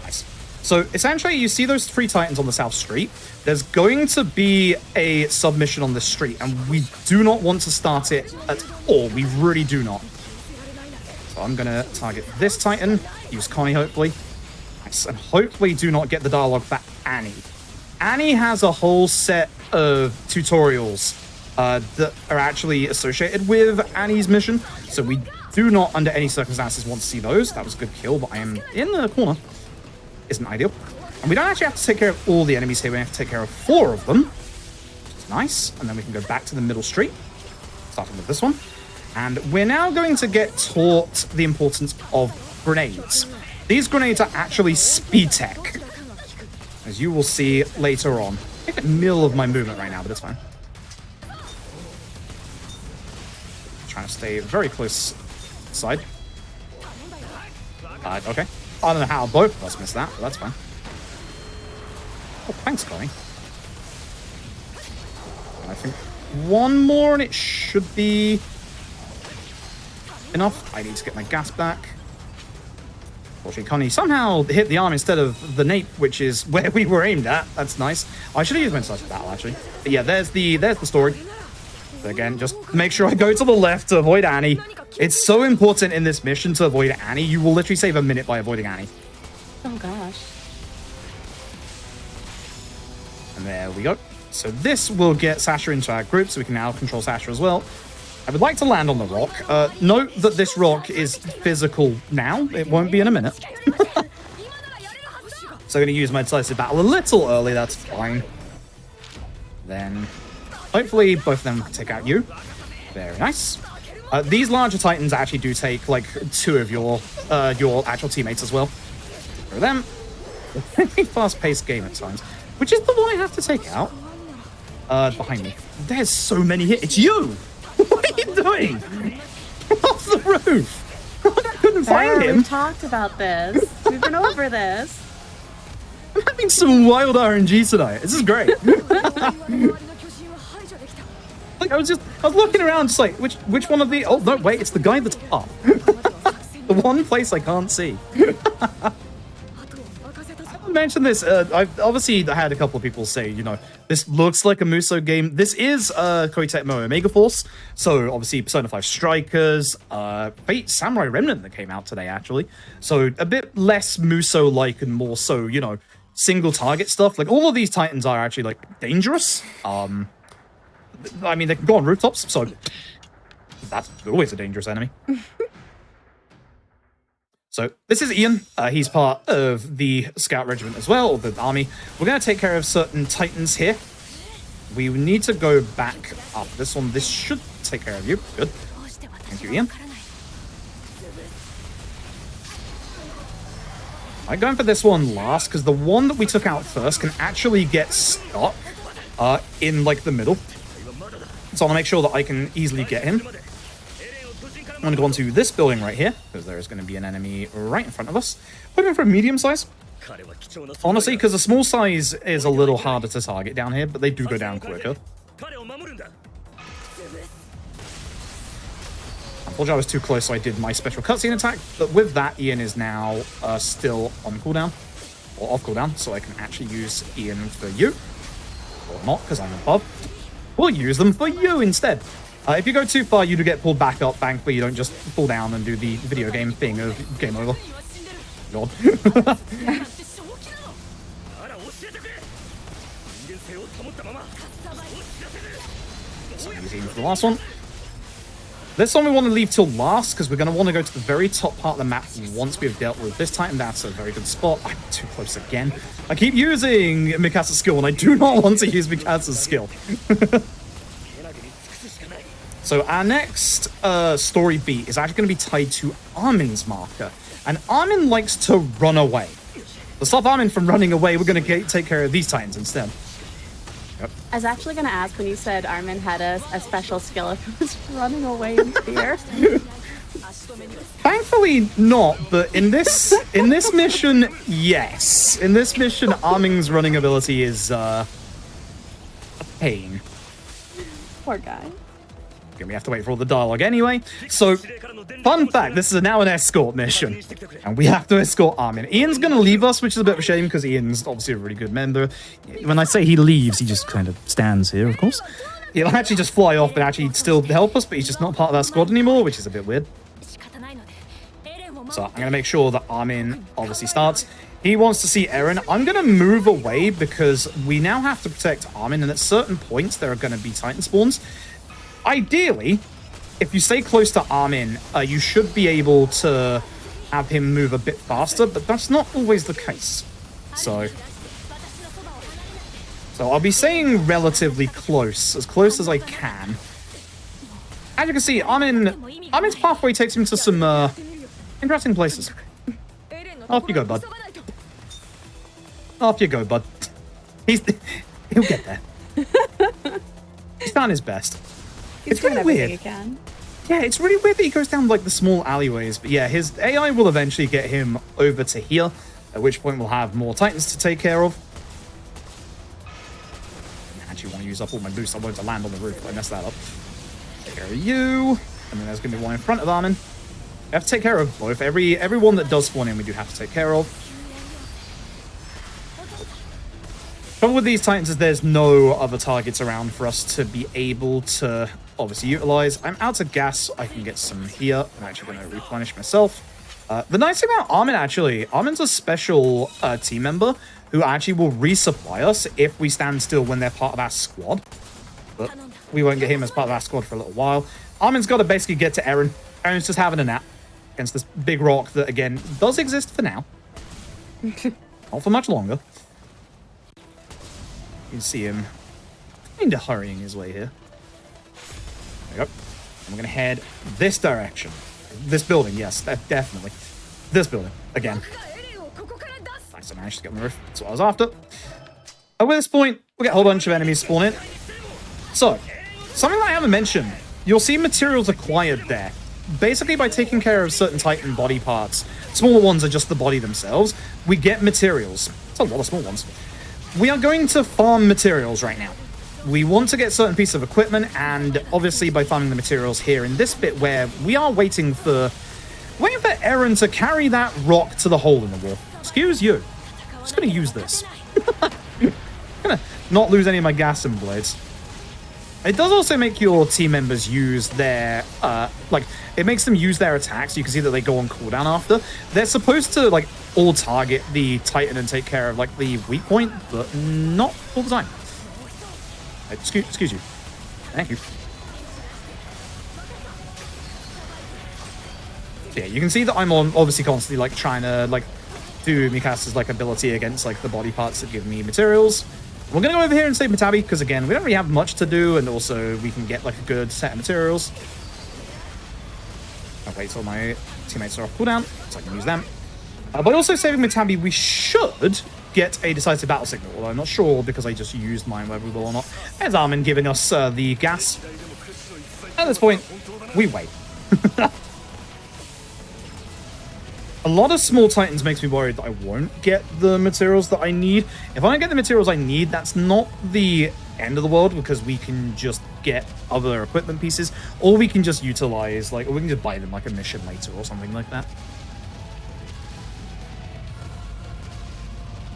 Nice. So essentially you see those 3 Titans on the south street. There's going to be a submission on this street, and we do not want to start it at all. We really do not. So I'm gonna target this Titan, use Connie hopefully. Nice. And hopefully do not get the dialogue for Annie. Annie has a whole set of tutorials that are actually associated with Annie's mission, so we do not under any circumstances want to see those. That was a good kill, but I am in the corner. Isn't ideal. And we don't actually have to take care of all the enemies here. We have to take care of 4 of them, which is nice. And then we can go back to the middle street, starting with this one. And we're now going to get taught the importance of grenades. These grenades are actually speed tech, as you will see later on. I think a mill of my movement right now, but it's fine. Trying to stay very close side. Okay. I don't know how both of us missed that, but that's fine. Oh, thanks, Connie. I think one more and it should be enough. I need to get my gas back. Unfortunately, Connie somehow hit the arm instead of the nape, which is where we were aimed at. That's nice. I should have used my decisive battle, actually. But yeah, there's the story. But again, just make sure I go to the left to avoid Annie. It's so important in this mission to avoid Annie. You will literally save a minute by avoiding Annie. Oh, gosh. And there we go. So this will get Sasha into our group, so we can now control Sasha as well. I would like to land on the rock. Note that this rock is physical now. It won't be in a minute. So I'm going to use my decisive battle a little early. That's fine. Then hopefully both of them can take out you. Very nice. These larger Titans actually do take like 2 of your actual teammates as well. For them, very fast-paced game at times. Which is the one I have to take out. Behind me. There's so many here. It's you! What are you doing? Off the roof! I couldn't find him. We've talked about this. We've been over this. I'm having some wild RNG tonight. This is great. Like I was looking around, just like which one of the? Oh no, wait, it's the guy that's up. The one place I can't see. I mentioned this. I've obviously had a couple of people say, you know, this looks like a Muso game. This is Koei Tecmo Omega Force, so obviously Persona 5 Strikers, Fate Samurai Remnant that came out today actually. So a bit less Muso-like and more so, you know, single target stuff. Like all of these Titans are actually like dangerous. I mean, they can go on rooftops, so that's always a dangerous enemy. So this is Ian. He's part of the Scout Regiment as well, or the army. We're going to take care of certain Titans here. We need to go back up. This one, this should take care of you. Good. Thank you, Ian. I'm going for this one last, because the one that we took out first can actually get stuck in, like, the middle. So I want to make sure that I can easily get him. I'm going to go onto this building right here, because there is going to be an enemy right in front of us. Hoping for a medium size. Honestly, because the small size is a little harder to target down here, but they do go down quicker. Unfortunately, I was too close, so I did my special cutscene attack. But with that, Ian is now still on cooldown, or off cooldown, so I can actually use Ian for you. Or not, because I'm above. We'll use them for you instead. If you go too far, you do get pulled back up. Thankfully, you don't just fall down and do the video game thing of game over. God. So easy for the last one. This one we want to leave till last, because we're going to want to go to the very top part of the map once we've dealt with this Titan. That's a very good spot. I'm too close again. I keep using Mikasa's skill, and I do not want to use Mikasa's skill. So our next story beat is actually going to be tied to Armin's marker. And Armin likes to run away. To stop Armin from running away, we're going to take care of these Titans instead. Yep. I was actually going to ask when you said Armin had a special skill if it was running away in fear. Thankfully not, but in this mission, yes. In this mission, Armin's running ability is a pain. Poor guy. We have to wait for all the dialogue anyway. So, fun fact, this is now an escort mission. And we have to escort Armin. Ian's going to leave us, which is a bit of a shame, because Ian's obviously a really good member. When I say he leaves, he just kind of stands here, of course. He'll actually just fly off and actually still help us, but he's just not part of that squad anymore, which is a bit weird. So, I'm going to make sure that Armin obviously starts. He wants to see Eren. I'm going to move away, because we now have to protect Armin, and at certain points, there are going to be Titan spawns. Ideally, if you stay close to Armin, you should be able to have him move a bit faster, but that's not always the case. So I'll be saying relatively close as I can. As you can see, Armin's pathway takes him to some interesting places. Off you go, bud. Off you go, bud. He'll get there. He's done his best. It's really weird. Yeah, it's really weird that he goes down like the small alleyways. But yeah, his AI will eventually get him over to here, at which point we'll have more Titans to take care of. I actually want to use up all my boosts. I wanted to land on the roof, but I messed that up. Take care of you. And then there's going to be one in front of Armin. We have to take care of both. Everyone that does spawn in, we do have to take care of. The problem with these Titans is there's no other targets around for us to be able to obviously utilize. I'm out of gas. I can get some here. I'm actually going to replenish myself. The nice thing about Armin, actually, Armin's a special team member who actually will resupply us if we stand still when they're part of our squad. But we won't get him as part of our squad for a little while. Armin's got to basically get to Eren. Eren's just having a nap against this big rock that, again, does exist for now. Not for much longer. You can see him kind of hurrying his way here. There we go. I'm going to head this direction. This building, yes, definitely. This building, again. Nice, I managed to get on the roof. That's what I was after. At this point, we'll get a whole bunch of enemies spawn in. So, something that I haven't mentioned. You'll see materials acquired there. Basically, by taking care of certain Titan body parts, smaller ones are just the body themselves, we get materials. It's a lot of small ones. We are going to farm materials right now. We want to get certain pieces of equipment, and obviously by farming the materials here in this bit where we are waiting for Eren to carry that rock to the hole in the wall. Excuse you. I'm just going to use this. I'm going to not lose any of my gas and blades. It does also make your team members use their, it makes them use their attacks. You can see that they go on cooldown after. They're supposed to, all target the Titan and take care of, the weak point, but not all the time. Excuse you. Thank you. So yeah, you can see that I'm obviously constantly, trying to, do Mikasa's, ability against, the body parts that give me materials. We're going to go over here and save Mitabi, because, again, we don't really have much to do, and also we can get, a good set of materials. I'll wait till my teammates are off cooldown, so I can use them. By also saving Mitabi, we should get a decisive battle signal, although I'm not sure, because I just used mine, whether we will or not. There's Armin giving us the gas. At this point, we wait. A lot of small titans makes me worried that I won't get the materials that I need. If I don't get the materials I need, that's not the end of the world, because we can just get other equipment pieces, or we can just utilize, like, or we can just buy them like a mission later or something like that.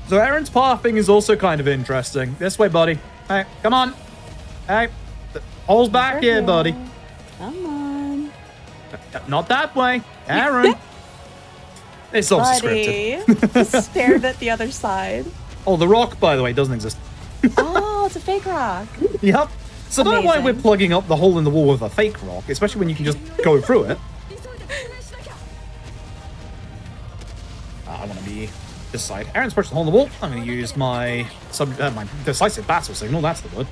So Aaron's pathing is also kind of interesting. This way, buddy. Hey, come on. Hey, the hole's back here, buddy. Come on. Not that way, Aaron. It's also scripted. Just stared at the other side. Oh, the rock, by the way, doesn't exist. Oh, it's a fake rock. Yep. So I don't know why we're plugging up the hole in the wall with a fake rock, especially when you can just go through it. I want to be this side. Aaron's pushed the hole in the wall. I'm going to use my decisive battle signal. That's the word.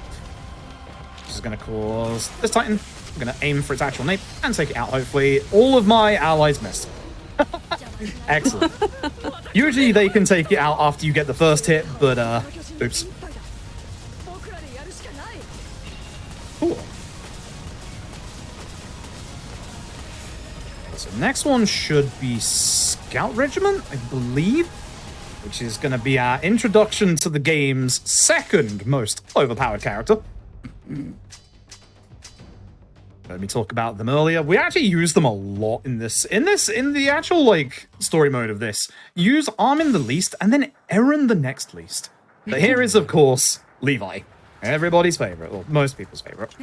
This is going to cause this Titan. I'm going to aim for its actual nape and take it out, hopefully. All of my allies missed. Excellent. Usually they can take it out after you get the first hit, but, oops. Cool. So next one should be Scout Regiment, I believe, which is going to be our introduction to the game's second most overpowered character. Let me talk about them earlier. We actually use them a lot in the actual, like, story mode of this. Use Armin the least, and then Eren the next least. But here is, of course, Levi. Everybody's favorite, or most people's favorite.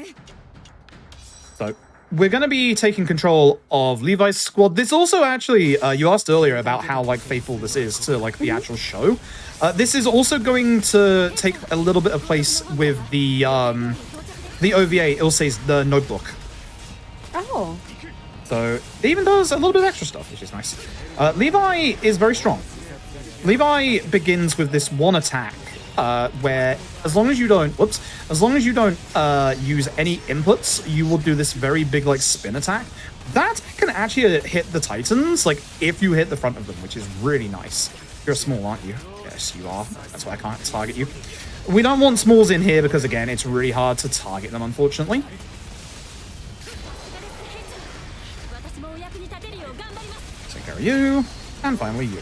So, we're going to be taking control of Levi's squad. This also actually, you asked earlier about how, like, faithful this is to, like, the actual show. This is also going to take a little bit of place with the OVA, Ilse's The Notebook. Oh. So, it even does a little bit of extra stuff, which is nice. Levi is very strong. Levi begins with this one attack, where as long as you don't use any inputs, you will do this very big, like, spin attack. That can actually hit the Titans, like, if you hit the front of them, which is really nice. You're small, aren't you? Yes, you are. That's why I can't target you. We don't want smalls in here because, again, it's really hard to target them, unfortunately. Take care of you, and finally you.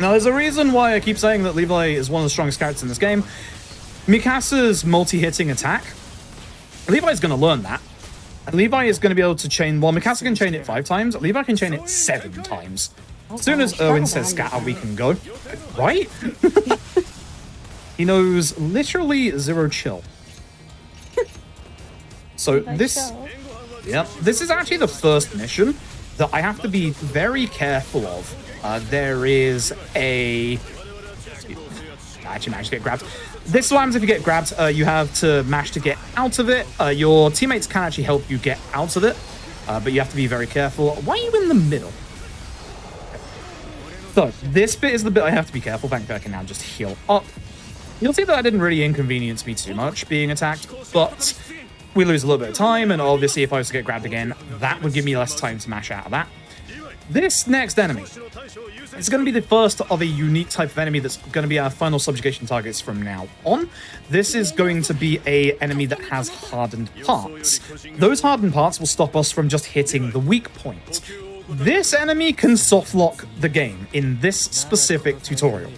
Now, there's a reason why I keep saying that Levi is one of the strongest characters in this game. Mikasa's multi-hitting attack, Levi's going to learn that. And Levi is going to be able to chain, well, Mikasa can chain it 5 times, Levi can chain it 7 times. As soon as Erwin says scatter, we can go. Right? He knows literally zero chill. So this is actually the first mission that I have to be very careful of. There is a... I actually managed to get grabbed. This is what happens if you get grabbed. You have to mash to get out of it. Your teammates can actually help you get out of it, but you have to be very careful. Why are you in the middle? So, this bit is the bit I have to be careful. Thankfully, I can now just heal up. You'll see that didn't really inconvenience me too much being attacked, but we lose a little bit of time, and obviously if I was to get grabbed again, that would give me less time to mash out of that. This next enemy is going to be the first of a unique type of enemy that's going to be our final subjugation targets from now on. This is going to be an enemy that has hardened parts. Those hardened parts will stop us from just hitting the weak point. This enemy can softlock the game in this specific tutorial.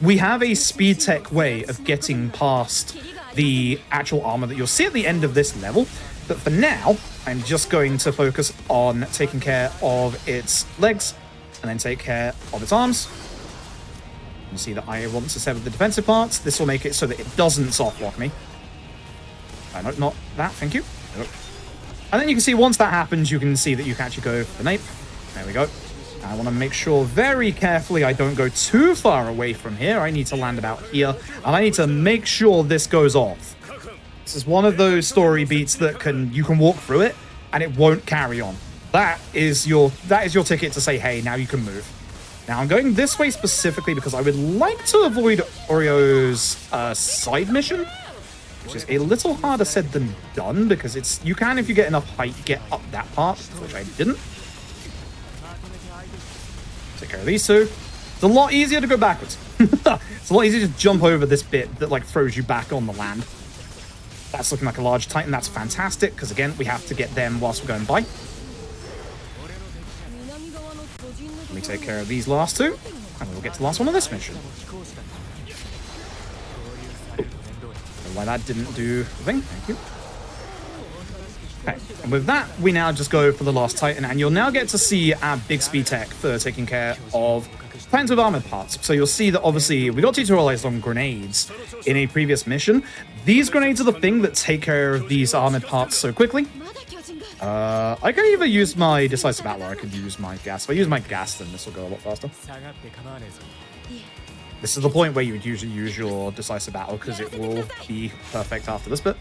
We have a speed tech way of getting past the actual armor that you'll see at the end of this level, but for now, I'm just going to focus on taking care of its legs and then take care of its arms. You see that I want to sever the defensive parts. This will make it so that it doesn't softlock me. No, not that, thank you. And then you can see once that happens, you can see that you can actually go for the nape. There we go. I want to make sure very carefully I don't go too far away from here. I need to land about here, and I need to make sure this goes off. This is one of those story beats that you can walk through it, and it won't carry on. That is your ticket to say, hey, now you can move. Now, I'm going this way specifically because I would like to avoid Orio's side mission, which is a little harder said than done, because you can, if you get enough height, get up that part, which I didn't. Take care of these two. It's a lot easier to go backwards. It's a lot easier to jump over this bit that, like, throws you back on the land. That's looking like a large Titan. That's fantastic, because, again, we have to get them whilst we're going by. take care of these last two, and we'll get to the last one of this mission. Why that didn't do the thing. Thank you. Okay, and with that, we now just go for the last Titan, and you'll now get to see our big speed tech for taking care of Titans with armored parts. So you'll see that obviously we got tutorialized on grenades in a previous mission. These grenades are the thing that take care of these armored parts so quickly. I can either use my decisive battle or I could use my gas. If I use my gas, then this will go a lot faster. This is the point where you would usually use your decisive battle because it will be perfect after this bit.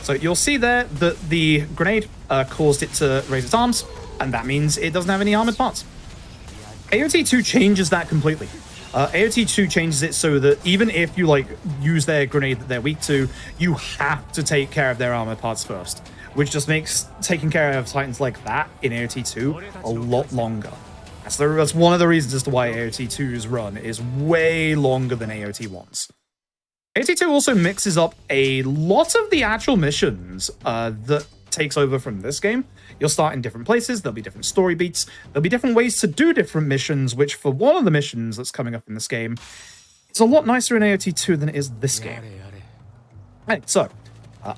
So you'll see there that the grenade caused it to raise its arms, and that means it doesn't have any armored parts. AOT 2 changes that completely. AOT 2 changes it so that even if you like use their grenade that they're weak to, you have to take care of their armored parts first, which just makes taking care of Titans like that in AOT 2 a lot longer. That's one of the reasons as to why AOT 2's run is way longer than AOT 1's. AOT 2 also mixes up a lot of the actual missions that takes over from this game. You'll start in different places, there'll be different story beats, there'll be different ways to do different missions, which for one of the missions that's coming up in this game, it's a lot nicer in AOT 2 than it is this game. Right, so,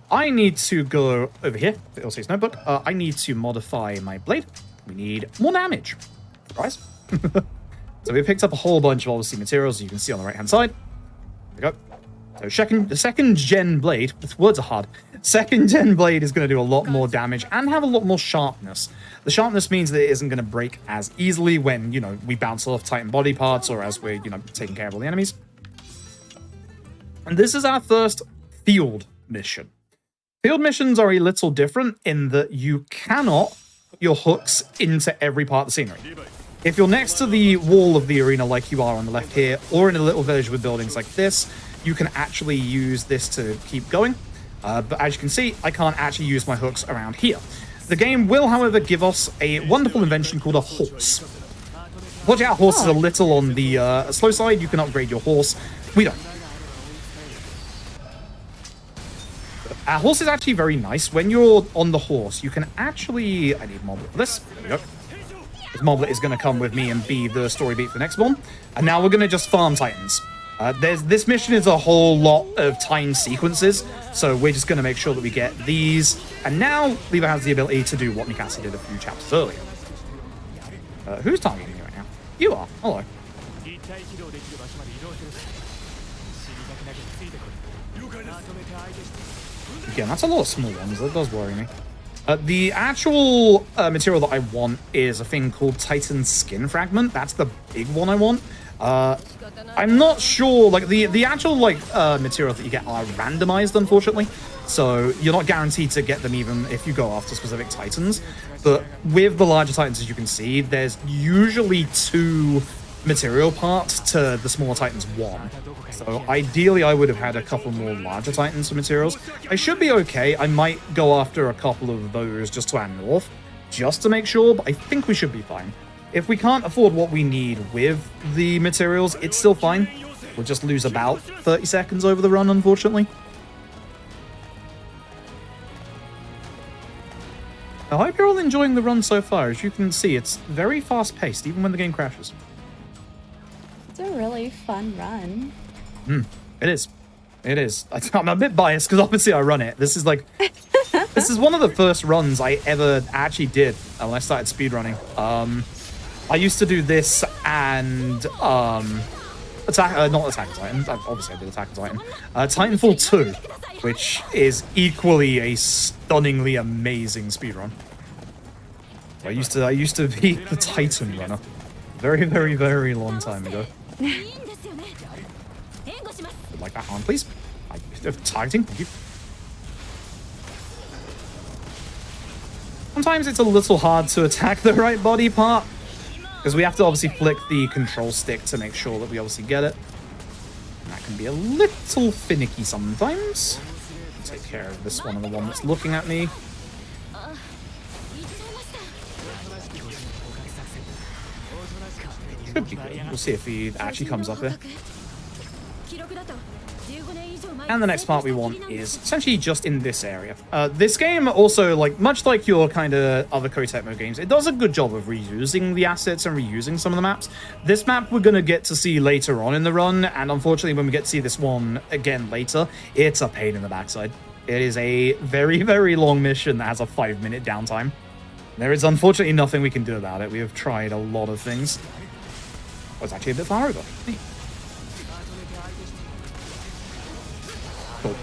I need to go over here, to Ilse's notebook. I need to modify my blade. We need more damage. Surprise. So we picked up a whole bunch of obviously materials, as you can see on the right-hand side. There we go. So the second gen blade, words are hard. Second gen blade is going to do a lot more damage and have a lot more sharpness. The sharpness means that it isn't going to break as easily when, you know, we bounce off Titan body parts or as we're, you know, taking care of all the enemies. And this is our first field mission. Field missions are a little different in that you cannot put your hooks into every part of the scenery. If you're next to the wall of the arena like you are on the left here, or in a little village with buildings like this, you can actually use this to keep going. But as you can see, I can't actually use my hooks around here. The game will, however, give us a wonderful invention called a horse. Watch out, horse is a little on the slow side. You can upgrade your horse. We don't. Our horse is actually very nice. When you're on the horse, you can actually... I need Moblet for this. There we go. This Moblet is going to come with me and be the story beat for the next one. And now we're going to just farm Titans. This mission is a whole lot of time sequences, so we're just going to make sure that we get these. And now Lever has the ability to do what Mikasa did a few chapters earlier. Who's targeting me right now? You are. Hello. Again, that's a lot of small ones. That does worry me. The actual material that I want is a thing called Titan Skin Fragment. That's the big one I want. I'm not sure, like, the actual, like, materials that you get are randomized, unfortunately. So you're not guaranteed to get them even if you go after specific Titans. But with the larger Titans, as you can see, there's usually 2 material parts to the smaller Titans 1. So ideally, I would have had a couple more larger Titans for materials. I should be okay. I might go after a couple of those just to our north, just to make sure, but I think we should be fine. If we can't afford what we need with the materials, it's still fine. We'll just lose about 30 seconds over the run, unfortunately. I hope you're all enjoying the run so far. As you can see, it's very fast-paced, even when the game crashes. It's a really fun run. It is. It is. I'm a bit biased because obviously I run it. This is like... this is one of the first runs I ever actually did when I started speedrunning. I used to do this and not Attack on Titan. Obviously, I did Attack on Titan. Titanfall 2, which is equally a stunningly amazing speedrun. I used to be the Titan runner, very, very, very long time ago. Like that on, please. Targeting, thank you. Sometimes it's a little hard to attack the right body part, because we have to obviously flick the control stick to make sure that we obviously get it. And that can be a little finicky sometimes. Take care of this one and the one that's looking at me. Should be good. We'll see if he actually comes up here. And the next part we want is essentially just in this area. This game also, like much like your kind of other Koei Tecmo games, it does a good job of reusing the assets and reusing some of the maps. This map we're going to get to see later on in the run, and unfortunately when we get to see this one again later, it's a pain in the backside. It is a very, very long mission that has a 5-minute downtime. There is unfortunately nothing we can do about it. We have tried a lot of things. Oh, it's actually a bit far over. Cool.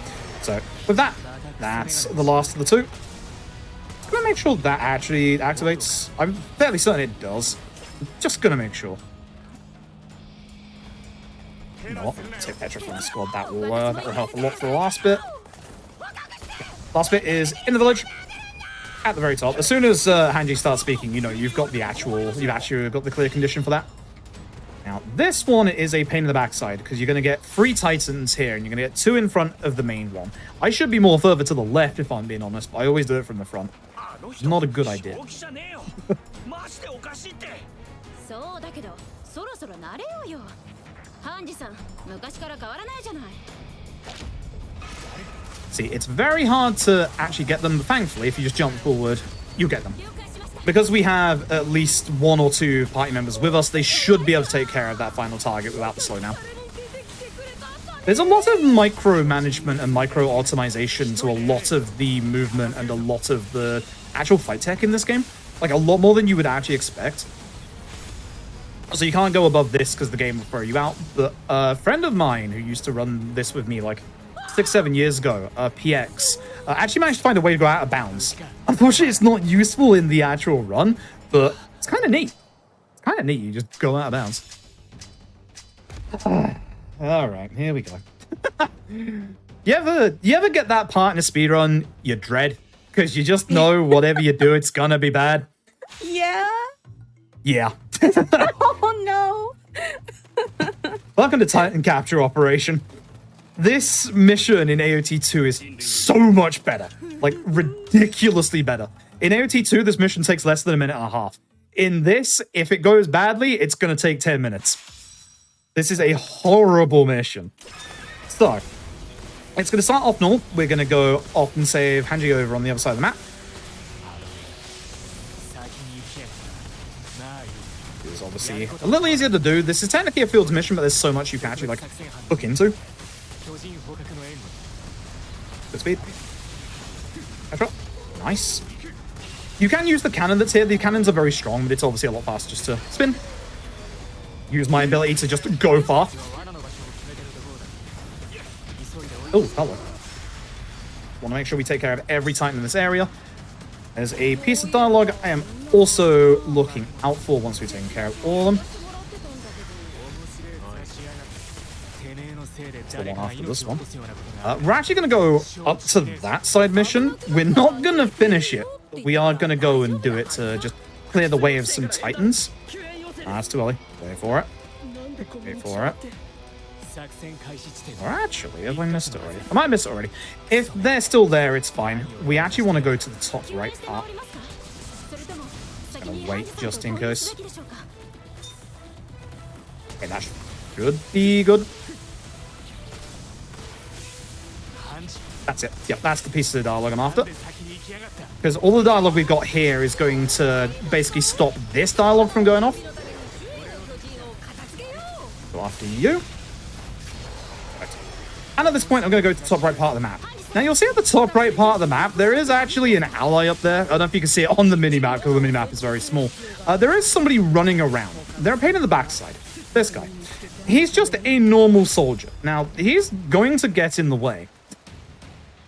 So, with that, that's the last of the two. I'm going to make sure that actually activates. I'm fairly certain it does. I'm just going to make sure. You know what? Take Petra from the squad. That will help a lot for the last bit. Last bit is in the village. At the very top. As soon as Hanji starts speaking, you know, you've actually got the clear condition for that. Now, this one is a pain in the backside because you're going to get 3 Titans here and you're going to get 2 in front of the main one. I should be more further to the left if I'm being honest, but I always do it from the front. Not a good idea. See, it's very hard to actually get them, but thankfully, if you just jump forward, you get them. Because we have at least 1 or 2 party members with us, they should be able to take care of that final target without the slowdown. There's a lot of micromanagement and micro-optimization to a lot of the movement and a lot of the actual fight tech in this game. Like, a lot more than you would actually expect. So you can't go above this because the game will throw you out. But a friend of mine who used to run this with me, like, 6-7 years ago, PX, actually managed to find a way to go out of bounds. Unfortunately, it's not useful in the actual run, but it's kind of neat. It's kind of neat. You just go out of bounds. All right, here we go. You ever get that part in a speedrun you dread? Because you just know whatever you do, it's gonna be bad. Yeah. Yeah. Oh, no. Welcome to Titan Capture Operation. This mission in AOT 2 is so much better. Like, ridiculously better. In AOT 2, this mission takes less than a minute and a half. In this, if it goes badly, it's going to take 10 minutes. This is a horrible mission. So, it's going to start off north. We're going to go off and save Hanji over on the other side of the map. It's obviously a little easier to do. This is technically a fields mission, but there's so much you can actually, like, hook into. Good speed. Nice. You can use the cannon that's here. The cannons are very strong, but it's obviously a lot faster just to spin. Use my ability to just go far. Oh, hello. Want to make sure we take care of every Titan in this area. There's a piece of dialogue I am also looking out for once we've taken care of all of them. The one after this one. We're actually going to go up to that side mission. We're not going to finish it, but we are going to go and do it to just clear the way of some Titans. That's too early. Wait for it. Wait for it. Or actually, have I missed it already? I might have missed it already. If they're still there, it's fine. We actually want to go to the top right part. Just going to wait just in case. Okay, that should be good. That's it. Yep, that's the piece of the dialogue I'm after. Because all the dialogue we've got here is going to basically stop this dialogue from going off. Go after you. Right. And at this point, I'm going to go to the top right part of the map. Now, you'll see at the top right part of the map, there is actually an ally up there. I don't know if you can see it on the minimap, because the minimap is very small. There is somebody running around. They're a pain in the backside. This guy. He's just a normal soldier. Now, he's going to get in the way.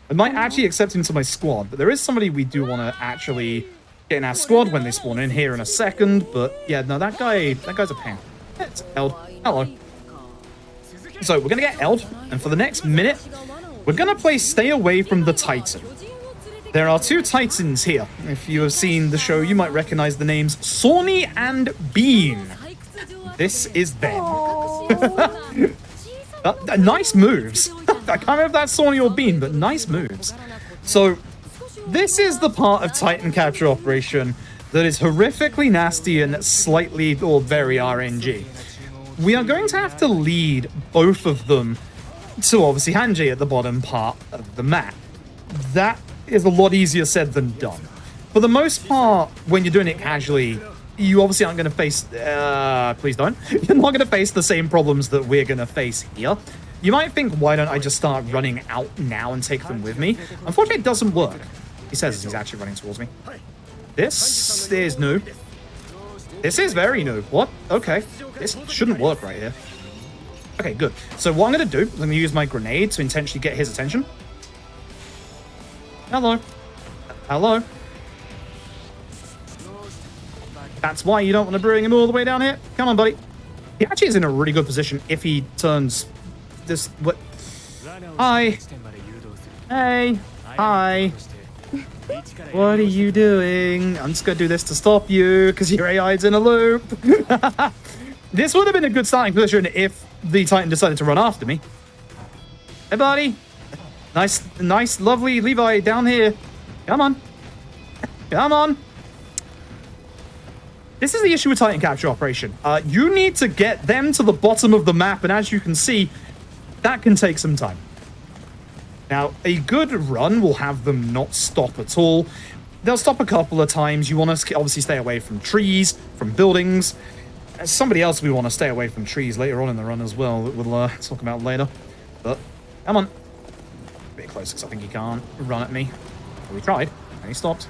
I might actually accept him to my squad, but there is somebody we do want to actually get in our squad when they spawn in here in a second. But yeah, no, that guy's a pain. It's Eld. Hello. So we're going to get Eld, and for the next minute, we're going to play Stay Away from the Titan. There are 2 Titans here. If you have seen the show, you might recognize the names Sawney and Bean. This is them. Nice moves. I can't remember if that's Sawney or Bean, but nice moves. So, this is the part of Titan Capture Operation that is horrifically nasty and slightly or very RNG. We are going to have to lead both of them to obviously Hanji at the bottom part of the map. That is a lot easier said than done. For the most part, when you're doing it casually, you obviously aren't going to face... please don't. You're not going to face the same problems that we're going to face here. You might think, why don't I just start running out now and take them with me? Unfortunately, it doesn't work. He says he's actually running towards me. This is new. This is very new. What? Okay. This shouldn't work right here. Okay, good. So what I'm going to do, I'm going to use my grenade to intentionally get his attention. Hello. Hello. That's why you don't want to bring him all the way down here. Come on, buddy. He actually is in a really good position if he turns this... What? Hi. Hey. Hi. What are you doing? I'm just going to do this to stop you because your AI's in a loop. This would have been a good starting position if the Titan decided to run after me. Hey, buddy. Nice, lovely Levi down here. Come on. Come on. This is the issue with Titan Capture Operation. You need to get them to the bottom of the map, and as you can see, that can take some time. Now, a good run will have them not stop at all. They'll stop a couple of times. You want to obviously stay away from trees, from buildings. As somebody else we want to stay away from trees later on in the run as well that we'll talk about later. But, come on. A bit close because I think he can't run at me. Well, we tried, and he stopped.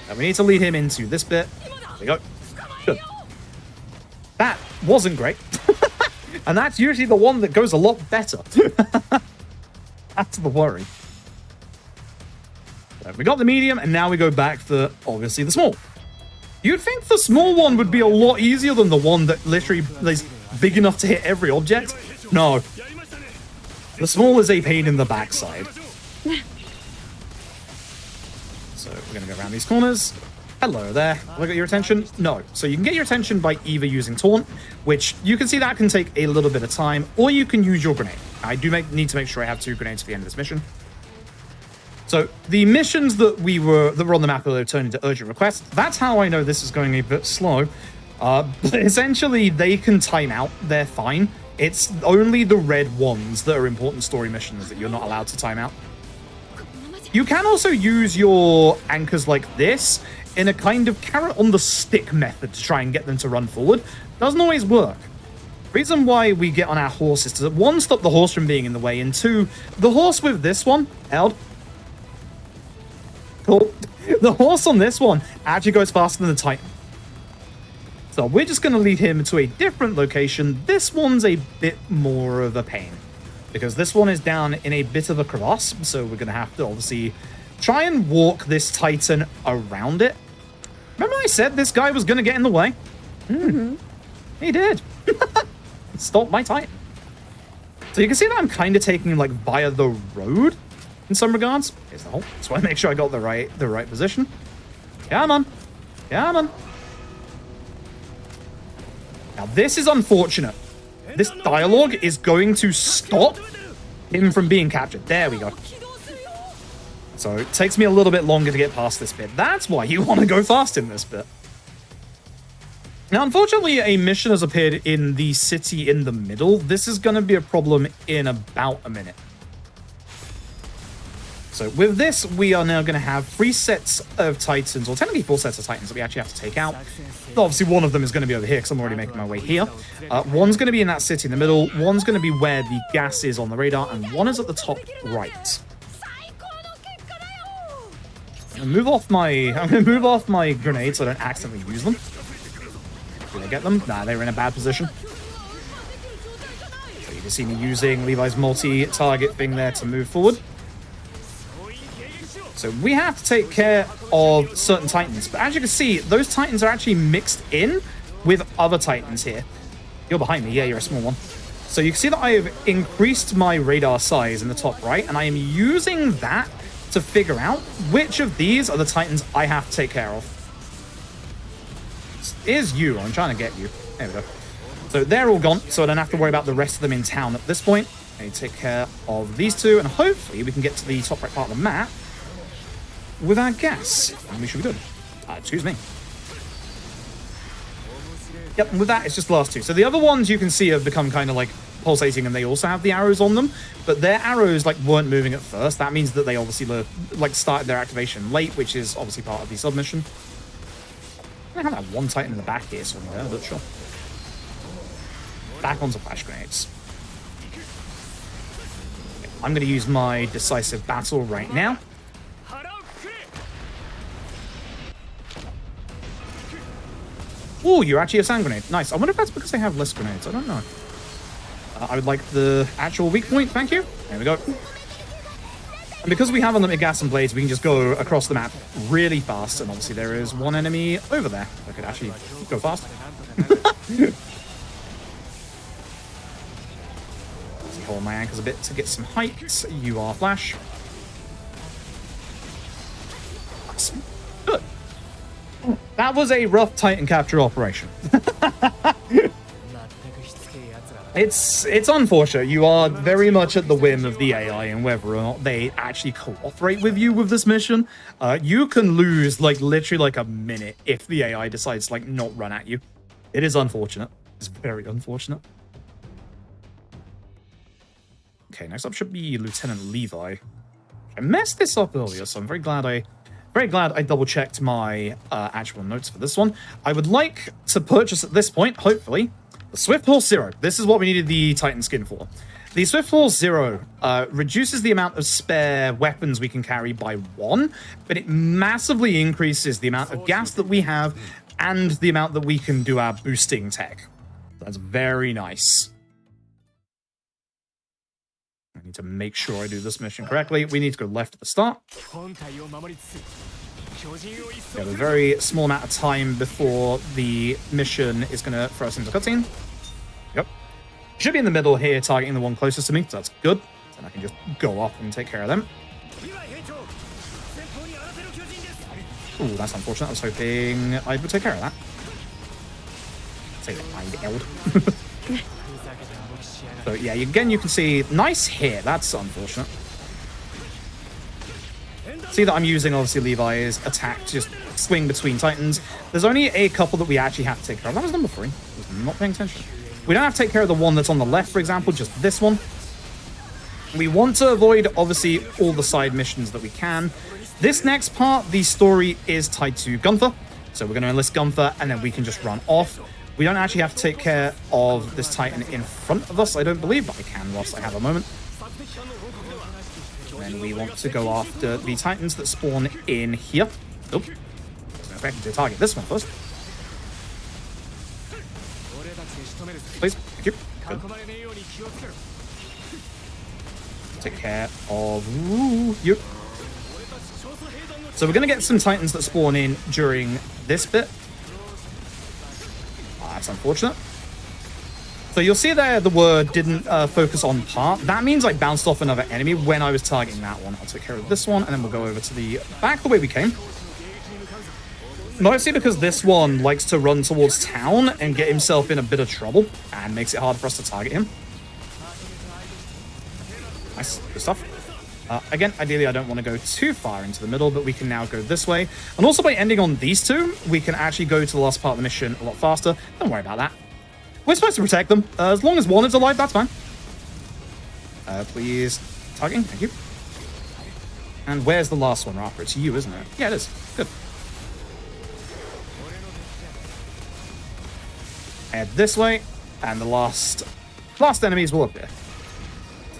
Now we need to lead him into this bit. There we go. Good. That wasn't great. And that's usually the one that goes a lot better. That's the worry. So we got the medium, and now we go back for, obviously, the small. You'd think the small one would be a lot easier than the one that literally is big enough to hit every object. No. The small is a pain in the backside. So we're going to go around these corners. Hello there. Have I got your attention? No. So you can get your attention by either using Taunt, which you can see that can take a little bit of time, or you can use your grenade. I do need to make sure I have 2 grenades at the end of this mission. So the missions that were on the map that turned into urgent requests, that's how I know this is going a bit slow. But essentially, they can time out. They're fine. It's only the red ones that are important story missions that you're not allowed to time out. You can also use your anchors like this in a kind of carrot on the stick method to try and get them to run forward. Doesn't always work. Reason why we get on our horse is to, 1, stop the horse from being in the way, and 2, the horse with this one, held. Cool. The horse on this one actually goes faster than the Titan. So we're just going to lead him to a different location. This one's a bit more of a pain, because this one is down in a bit of a crevasse, so we're going to have to obviously try and walk this Titan around it. Remember I said this guy was going to get in the way? He did. Stop my Titan. So you can see that I'm kind of taking him like via the road in some regards. Here's the hole. So I make sure I got the right position. Come on. Come on. Now this is unfortunate. This dialogue is going to stop him from being captured. There we go. So it takes me a little bit longer to get past this bit. That's why you want to go fast in this bit. Now, unfortunately, a mission has appeared in the city in the middle. This is going to be a problem in about a minute. So with this, we are now going to have 3 sets of Titans, or technically 4 sets of Titans that we actually have to take out. Obviously, one of them is going to be over here because I'm already making my way here. One's going to be in that city in the middle. One's going to be where the gas is on the radar, and one is at the top right. I'm going to move off my grenades so I don't accidentally use them. Did I get them? Nah, they were in a bad position. So you can see me using Levi's multi-target thing there to move forward. So we have to take care of certain Titans. But as you can see, those Titans are actually mixed in with other Titans here. You're behind me. Yeah, you're a small one. So you can see that I have increased my radar size in the top right, and I am using that to figure out which of these are the Titans I have to take care of. Is you. I'm trying to get you. There we go. So they're all gone, so I don't have to worry about the rest of them in town at this point. I need to take care of these 2, and hopefully we can get to the top right part of the map with our gas. And we should be good. Excuse me. Yep, and with that, it's just the last 2. So the other ones you can see have become kind of like pulsating and they also have the arrows on them, but their arrows like weren't moving at first. That means that they obviously like started their activation late, which is obviously part of the submission. I have that one Titan in the back here somewhere, but sure. Back onto flash grenades. I'm going to use my decisive battle right now. Oh, you're actually a sand grenade. Nice. I wonder if that's because they have less grenades. I don't know. I would like the actual weak point. Thank you. There we go. And because we have unlimited gas and blades, we can just go across the map really fast. And obviously there is one enemy over there that could actually go fast. Hold my ankles a bit to get some height. You are flash. That's good. That was a rough Titan capture operation. It's unfortunate. You are very much at the whim of the AI and whether or not they actually cooperate with you with this mission. You can lose like literally like a minute if the AI decides to like not run at you. It is unfortunate. It's very unfortunate. Okay, next up should be Lieutenant Levi. I messed this up earlier, so I'm very glad I double-checked my actual notes for this one. I would like to purchase at this point, hopefully, the Swift Horse Zero. This is what we needed the Titan skin for. The Swift Horse Zero reduces the amount of spare weapons we can carry by 1, but it massively increases the amount of gas that we have and the amount that we can do our boosting tech. That's very nice. I need to make sure I do this mission correctly. We need to go left at the start. We have a very small amount of time before the mission is going to throw us into cutscene. Yep. Should be in the middle here, targeting the one closest to me, so that's good. Then I can just go up and take care of them. Ooh, that's unfortunate. I was hoping I would take care of that. Say that I yelled. So yeah, again, you can see nice hit. That's unfortunate. See that I'm using obviously Levi's attack to just swing between Titans. There's only a couple that we actually have to take care of. That was number 3. I was not paying attention. We don't have to take care of the one that's on the left, for example, just this one. We want to avoid obviously all the side missions that we can. This next part, the story is tied to Gunther. So we're going to enlist Gunther and then we can just run off. We don't actually have to take care of this Titan in front of us, I don't believe, but I can whilst I have a moment. And then we want to go after the Titans that spawn in here. Nope. So I have to target this one first. Please. Thank you. Good. Take care of you. So we're going to get some Titans that spawn in during this bit. That's unfortunate. So you'll see there the word didn't focus on part. That means I bounced off another enemy when I was targeting that one. I'll take care of this one, and then we'll go over to the back the way we came. Mostly because this one likes to run towards town and get himself in a bit of trouble, and makes it hard for us to target him. Nice, good stuff. Again, ideally I don't want to go too far into the middle, but we can now go this way. And also by ending on these two, we can actually go to the last part of the mission a lot faster. Don't worry about that. We're supposed to protect them. As long as one is alive, that's fine. Please. Targeting, thank you. And where's the last one, Rapper? It's you, isn't it? Yeah, it is. Good. Head this way, and the last enemies will appear.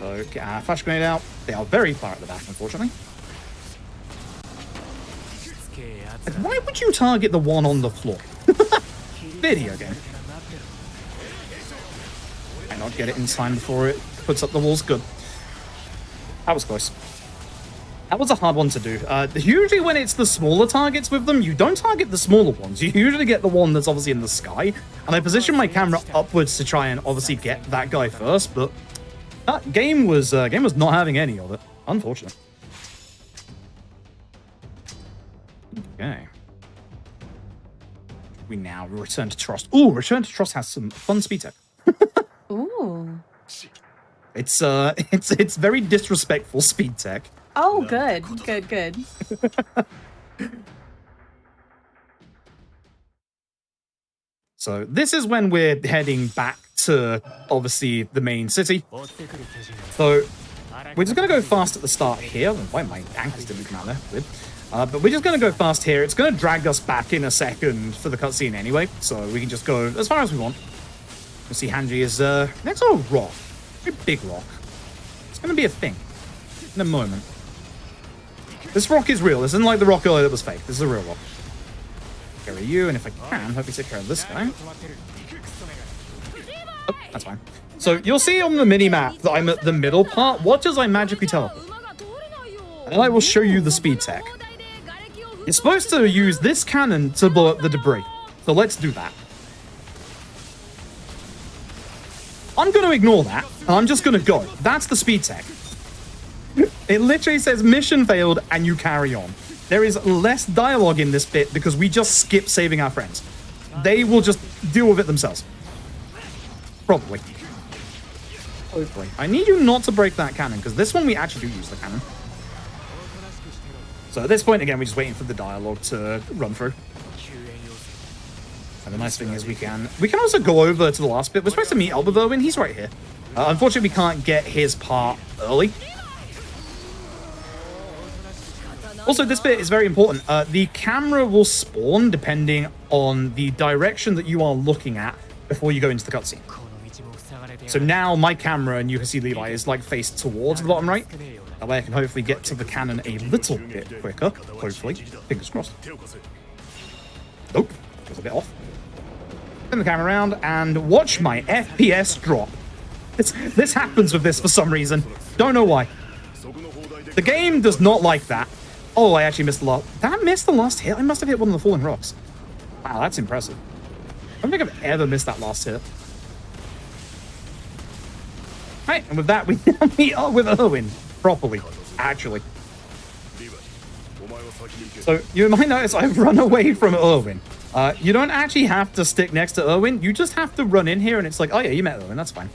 So get our flash grenade out. They are very far at the back, unfortunately. Why would you target the one on the floor? Video game. I not get it in time before it puts up the walls. Good. That was close. That was a hard one to do. Usually when it's the smaller targets with them, you don't target the smaller ones. You usually get the one that's obviously in the sky. And I position my camera upwards to try and obviously get that guy first, but that game was not having any of it. Unfortunate. Okay. We now return to Trust. Ooh, Return to Trust has some fun speed tech. Ooh. It's very disrespectful speed tech. Oh, good. Good, good. So this is when we're heading back to, obviously, the main city. So we're just going to go fast at the start here. Why my anchors didn't come out there? Weird. But we're just going to go fast here. It's going to drag us back in a second for the cutscene anyway, so we can just go as far as we want. You see Hanji is next to a rock. A big rock. It's going to be a thing in a moment. This rock is real. This isn't like the rock earlier that was fake. This is a real rock. Carry you, and if I can, hope you take care of this guy. Oh, that's fine. So you'll see on the mini-map that I'm at the middle part. Watch as I magically teleport. And then I will show you the speed tech. You're supposed to use this cannon to blow up the debris. So let's do that. I'm going to ignore that, and I'm just going to go. That's the speed tech. It literally says mission failed, and you carry on. There is less dialogue in this bit because we just skip saving our friends. They will just deal with it themselves. Probably. Hopefully. I need you not to break that cannon, because this one we actually do use the cannon. So at this point, again, we're just waiting for the dialogue to run through. And the nice thing is we can also go over to the last bit. We're supposed to meet up with Erwin. He's right here. Unfortunately, we can't get his part early. Also, this bit is very important. The camera will spawn depending on the direction that you are looking at before you go into the cutscene. So now my camera, and you can see Levi, is like faced towards the bottom right. That way I can hopefully get to the cannon a little bit quicker. Hopefully. Fingers crossed. Nope. Was a bit off. Turn the camera around and watch my FPS drop. This happens with this for some reason. Don't know why. The game does not like that. Oh, I actually missed the last... That missed the last hit? I must have hit one of the falling rocks. Wow, that's impressive. I don't think I've ever missed that last hit. Right, and with that, we meet up with Erwin. Properly, actually. So, you might notice I've run away from Erwin. You don't actually have to stick next to Erwin. You just have to run in here, and it's like, oh yeah, you met Erwin, that's fine.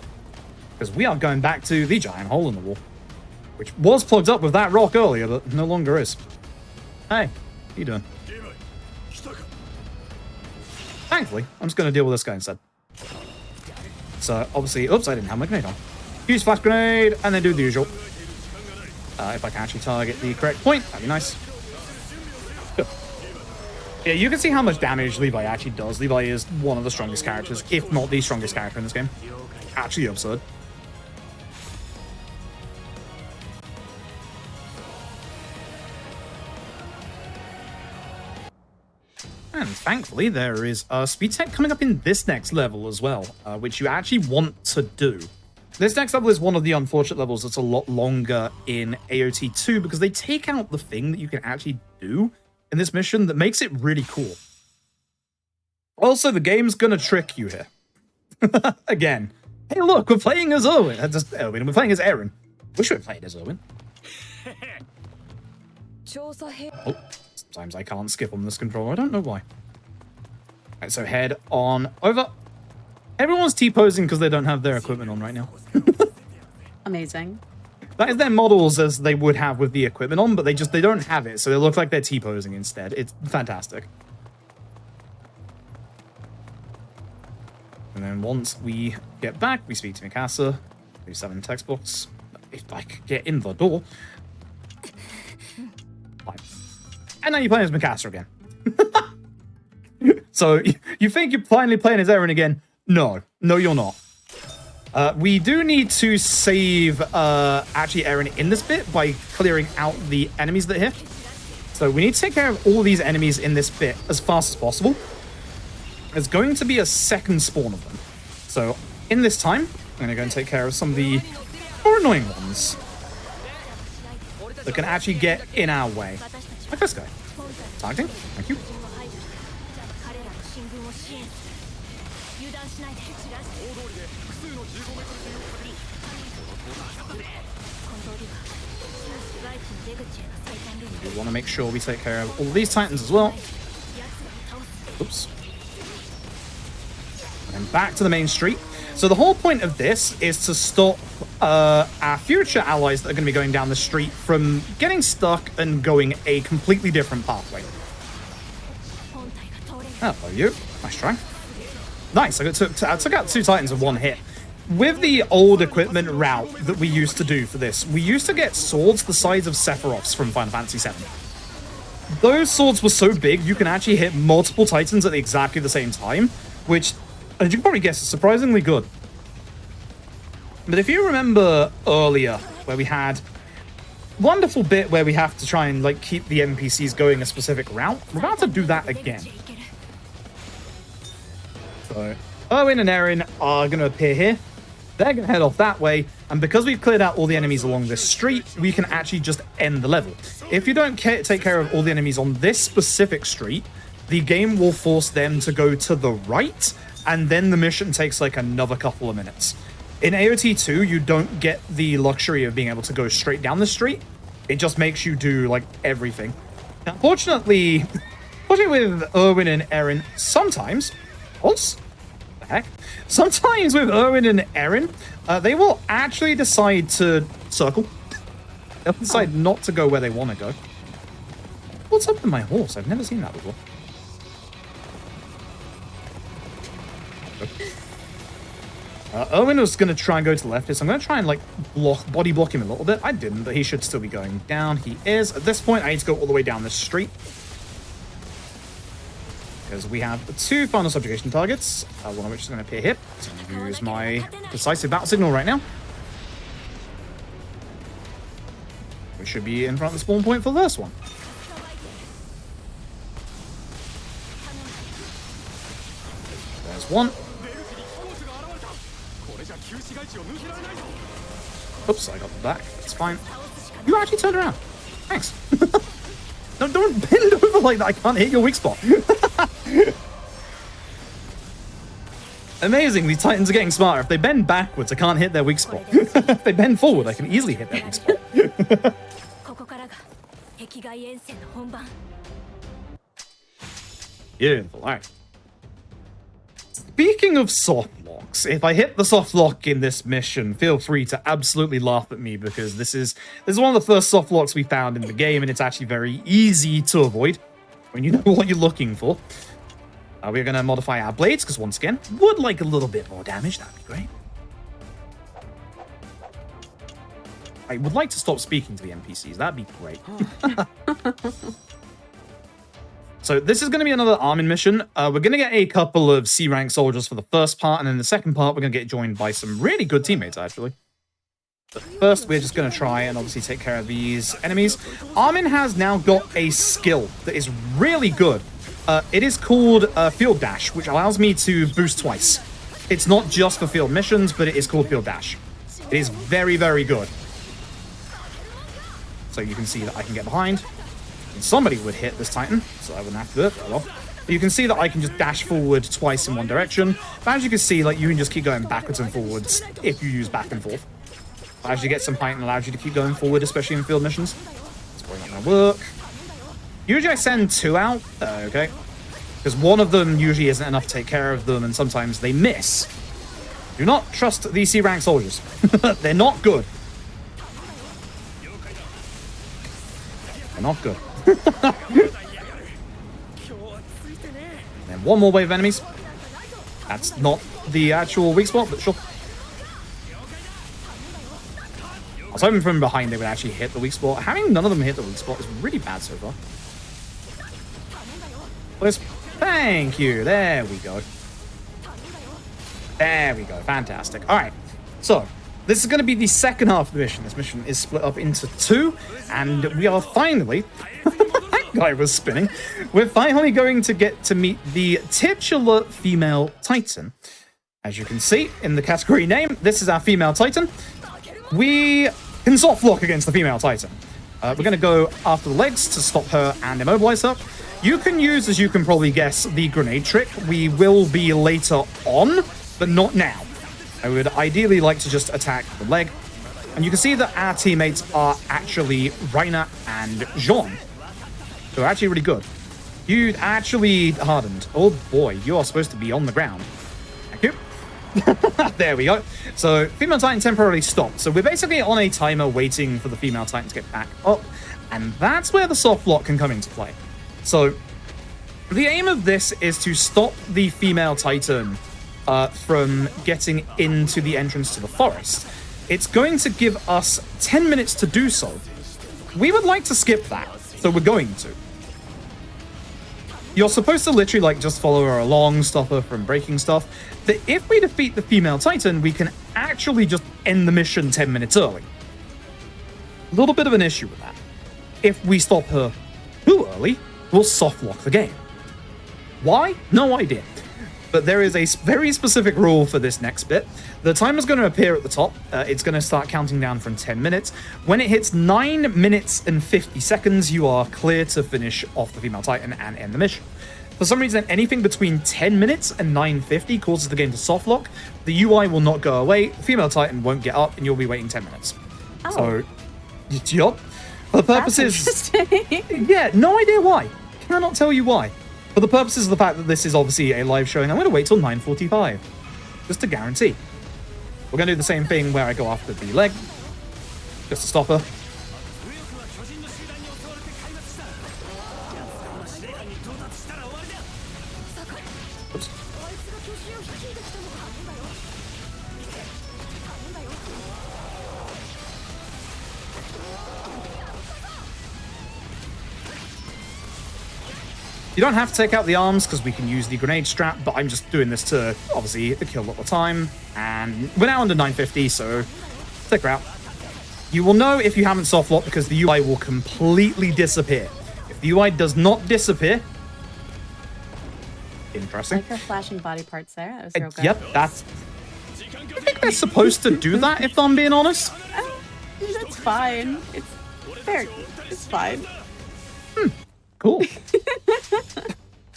Because we are going back to the giant hole in the wall. Which was plugged up with that rock earlier, but no longer is. Hey, how you doing? Thankfully, I'm just going to deal with this guy instead. So, obviously, oops, I didn't have my grenade on. Use flash grenade, and then do the usual. If I can actually target the correct point, that'd be nice. Good. Yeah, you can see how much damage Levi actually does. Levi is one of the strongest characters, if not the strongest character in this game. Actually absurd. And thankfully, there is a speed tech coming up in this next level as well, which you actually want to do. This next level is one of the unfortunate levels that's a lot longer in AOT 2 because they take out the thing that you can actually do in this mission that makes it really cool. Also, the game's gonna trick you here. Again. Hey, look, we're playing as Erwin. We're playing as Eren. Wish we were playing as Erwin. Oh, sometimes I can't skip on this controller. I don't know why. Alright, so head on over. Everyone's T-posing because they don't have their equipment on right now. Amazing. That is their models as they would have with the equipment on, but they don't have it, so they look like they're T-posing instead. It's fantastic. And then once we get back, we speak to Mikasa. Do 7 textbooks. If I could get in the door. Fine. And now you're playing as Mikasa again. So you think you're finally playing as Eren again? No. No, you're not. We do need to save actually Eren in this bit by clearing out the enemies that are here. So we need to take care of all these enemies in this bit as fast as possible. There's going to be a second spawn of them. So in this time, I'm going to go and take care of some of the more annoying ones that can actually get in our way. Like this guy. Targeting. Thank you. We want to make sure we take care of all these titans as well. Oops. And back to the main street. So the whole point of this is to stop our future allies that are going to be going down the street from getting stuck and going a completely different pathway. Hello, you. Nice try. Nice. I took out 2 Titans in 1 hit. With the old equipment route that we used to do for this, we used to get swords the size of Sephiroths from Final Fantasy VII. Those swords were so big, you can actually hit multiple Titans at exactly the same time, which, as you can probably guess, is surprisingly good. But if you remember earlier, where we had wonderful bit where we have to try and like keep the NPCs going a specific route, we're about to do that again. So Erwin and Erin are going to appear here. They're going to head off that way, and because we've cleared out all the enemies along this street, we can actually just end the level. If you don't take care of all the enemies on this specific street, the game will force them to go to the right, and then the mission takes like another couple of minutes. In AOT 2, you don't get the luxury of being able to go straight down the street. It just makes you do like everything. Now, fortunately with Erwin and Erin, sometimes with Erwin and Erin, they will actually decide to circle. They'll decide not to go where they want to go. What's up with my horse? I've never seen that before. Erwin was going to try and go to the left, so I'm going to try and like body block him a little bit. I didn't, but he should still be going down. He is. At this point, I need to go all the way down the street, because we have 2 final subjugation targets, one of which is going to appear here. So I'm going to use my decisive battle signal right now. We should be in front of the spawn point for the first one. There's one. Oops, I got the back. It's fine. You actually turned around. Thanks. No, don't bend over like that. I can't hit your weak spot. Amazing, these Titans are getting smarter. If they bend backwards, I can't hit their weak spot. If they bend forward, I can easily hit their weak spot. Beautiful. All right. Speaking of soft locks, if I hit the soft lock in this mission, feel free to absolutely laugh at me, because this is one of the first soft locks we found in the game, and it's actually very easy to avoid when you know what you're looking for. We're going to modify our blades, because once again, would like a little bit more damage. That'd be great. I would like to stop speaking to the NPCs. That'd be great. So this is going to be another arming mission. We're going to get a couple of C-rank soldiers for the first part, and in the second part, we're going to get joined by some really good teammates, actually. But first, we're just going to try and obviously take care of these enemies. Armin has now got a skill that is really good. It is called Field Dash, which allows me to boost twice. It's not just for field missions, but it is called Field Dash. It is very, very good. So you can see that I can get behind. And somebody would hit this Titan, so I wouldn't have to do it. Oh well. But you can see that I can just dash forward twice in one direction. But as you can see, like, you can just keep going backwards and forwards if you use back and forth. But as you get some height, and allows you to keep going forward, especially in field missions. It's probably not going to work. Usually I send 2 out, okay? Because one of them usually isn't enough to take care of them, and sometimes they miss. Do not trust these C-rank soldiers. They're not good. They're not good. And then one more wave of enemies. That's not the actual weak spot, but sure. I was hoping from behind they would actually hit the weak spot. Having none of them hit the weak spot is really bad so far. Please. Thank you. There we go. There we go. Fantastic. All right. So this is going to be the second half of the mission. This mission is split up into 2, and we are finally... that guy was spinning. We're finally going to get to meet the titular female Titan. As you can see in the category name, this is our female Titan. We can soft lock against the female Titan. We're going to go after the legs to stop her and immobilize her. You can use, as you can probably guess, the grenade trick. We will be later on, but not now. I would ideally like to just attack the leg. And you can see that our teammates are actually Rainer and Jean. Who are actually really good. You actually hardened. Oh boy, you are supposed to be on the ground. Thank you. There we go. So, female Titan temporarily stopped. So we're basically on a timer waiting for the female Titan to get back up. And that's where the soft lock can come into play. So, the aim of this is to stop the female Titan from getting into the entrance to the forest. It's going to give us 10 minutes to do so. We would like to skip that, so we're going to. You're supposed to literally like just follow her along, stop her from breaking stuff. But if we defeat the female Titan, we can actually just end the mission 10 minutes early. A little bit of an issue with that. If we stop her too early, we'll soft lock the game. Why? No idea. But there is a very specific rule for this next bit. The timer's going to appear at the top. It's going to start counting down from 10 minutes. When it hits 9 minutes and 50 seconds, you are clear to finish off the female Titan and end the mission. For some reason, anything between 10 minutes and 9:50 causes the game to soft lock. The UI will not go away, the female Titan won't get up, and you'll be waiting 10 minutes. Oh. So, yup. For the purposes... That's interesting. Yeah, no idea why. Cannot tell you why. For the purposes of the fact that this is obviously a live showing, I'm going to wait till 9:45. Just to guarantee. We're going to do the same thing where I go after the leg. Just to stop her. Oops. You don't have to take out the arms because we can use the grenade strap, but I'm just doing this to obviously hit the kill at the time. And we're now under 950, so take her out. You will know if you haven't soft locked because the UI will completely disappear. If the UI does not disappear, interesting. I like her flashing body parts there. That was real good. Yep, that's... I think they're supposed to do that, if I'm being honest. That's fine. It's fair. It's fine. Cool.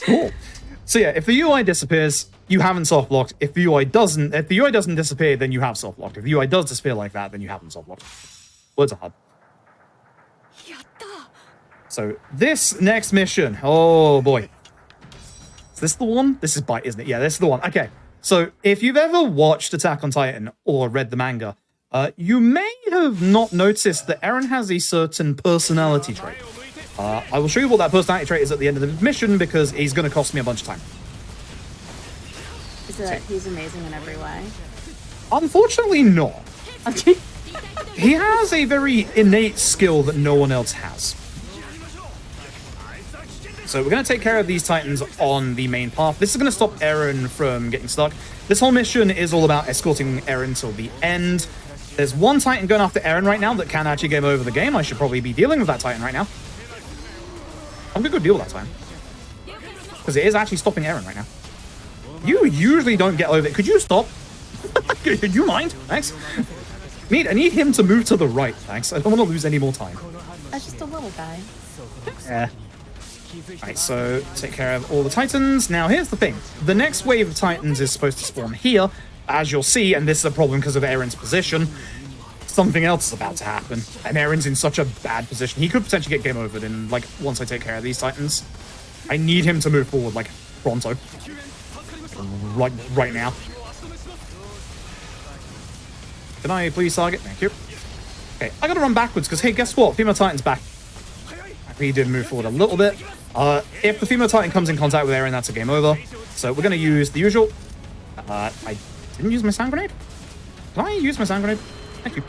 Cool. So yeah, if the UI disappears, you haven't soft locked. If the UI doesn't disappear, then you have soft locked. If the UI does disappear like that, then you haven't soft locked. Words are hard. So this next mission, oh boy. Is this the one? This is Bite, isn't it? Yeah, this is the one. Okay. So if you've ever watched Attack on Titan or read the manga, you may have not noticed that Eren has a certain personality trait. I will show you what that personality trait is at the end of the mission because he's going to cost me a bunch of time. Is it that he's amazing in every way? Unfortunately not. Okay. He has a very innate skill that no one else has. So we're going to take care of these Titans on the main path. This is going to stop Eren from getting stuck. This whole mission is all about escorting Eren till the end. There's one Titan going after Eren right now that can actually game over the game. I should probably be dealing with that Titan right now. I'm going to go deal with that Titan. Because it is actually stopping Eren right now. You usually don't get over it. Could you stop? Could you mind? Thanks. I need him to move to the right, thanks. I don't want to lose any more time. That's just a little guy. Yeah. Right, so take care of all the Titans. Now, here's the thing. The next wave of Titans is supposed to spawn here, as you'll see, and this is a problem because of Eren's position. Something else is about to happen, and Eren's in such a bad position. He could potentially get game overed in, like, once I take care of these Titans. I need him to move forward, like, pronto. Right now. Can I please target? Thank you. Okay, I gotta run backwards, because, hey, guess what? Female Titan's back. He did move forward a little bit. If the female Titan comes in contact with Eren, that's a game over. So we're going to use the usual. I didn't use my sound grenade. Can I use my sound grenade? Thank you.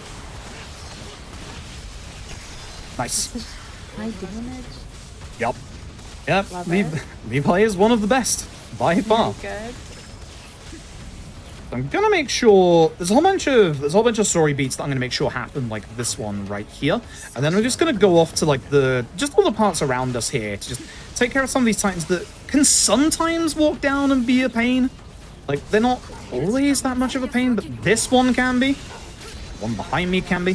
Nice. High damage. Yep. Yep. Levi is one of the best by far. Good. I'm gonna make sure there's a whole bunch of story beats that I'm gonna make sure happen, like this one right here, and then I'm just gonna go off to like just all the parts around us here to just take care of some of these Titans that can sometimes walk down and be a pain. Like they're not always that much of a pain, but this one can be. The one behind me can be.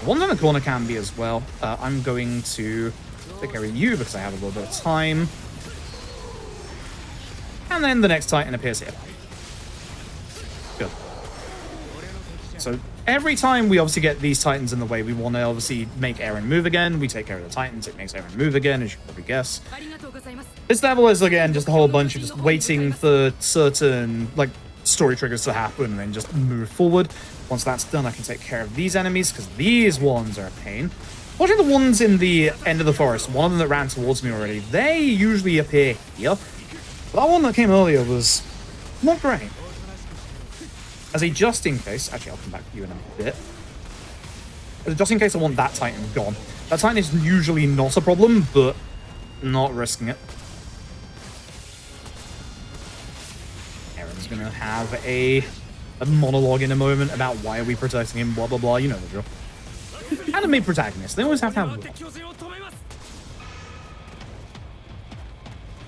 The one in the corner can be as well. I'm going to take care of you because I have a little bit of time. And then the next Titan appears here. Good. So every time we obviously get these Titans in the way, we want to obviously make Eren move again. We take care of the Titans, it makes Eren move again, as you can probably guess. This level is, again, just a whole bunch of just waiting for certain, like, story triggers to happen and then just move forward. Once that's done, I can take care of these enemies, because these ones are a pain. Watching the ones in the end of the forest, one of them that ran towards me already, they usually appear here. That one that came earlier was not great. As a just in case, actually I'll come back to you in a bit. Just in case I want that Titan gone. That Titan is usually not a problem, but not risking it. Aaron's gonna have a monologue in a moment about why are we protecting him, blah blah blah, you know the drill. Anime protagonists, they always have to have one.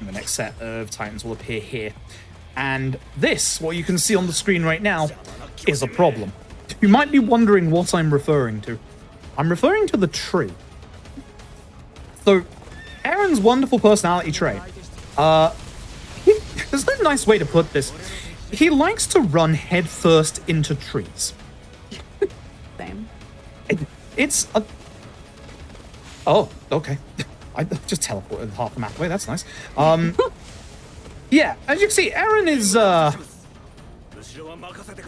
And the next set of Titans will appear here. And this, what you can see on the screen right now, is a problem. You might be wondering what I'm referring to. I'm referring to the tree. So, Aaron's wonderful personality trait. There's no nice way to put this. He likes to run headfirst into trees. Same. It's a... Oh, okay. I just teleported half the map away. That's nice. Yeah, as you can see, Aaron is...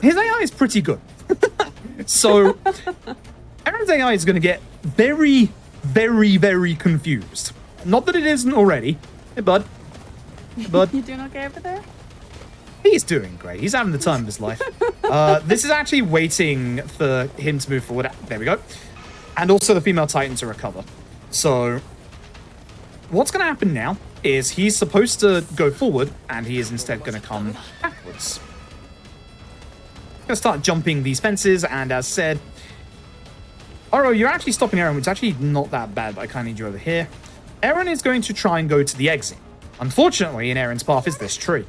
His AI is pretty good. So, Aaron's AI is going to get very, very, very confused. Not that it isn't already. Hey, bud. Hey, bud. You doing okay over there? He's doing great. He's having the time of his life. This is actually waiting for him to move forward. There we go. And also the female Titan to recover. So, what's going to happen now is he's supposed to go forward, and he is instead going to come backwards. Going to start jumping these fences, and as said... Oro, you're actually stopping Aaron, which is actually not that bad, but I kind of need you over here. Aaron is going to try and go to the exit. Unfortunately, in Aaron's path is this tree.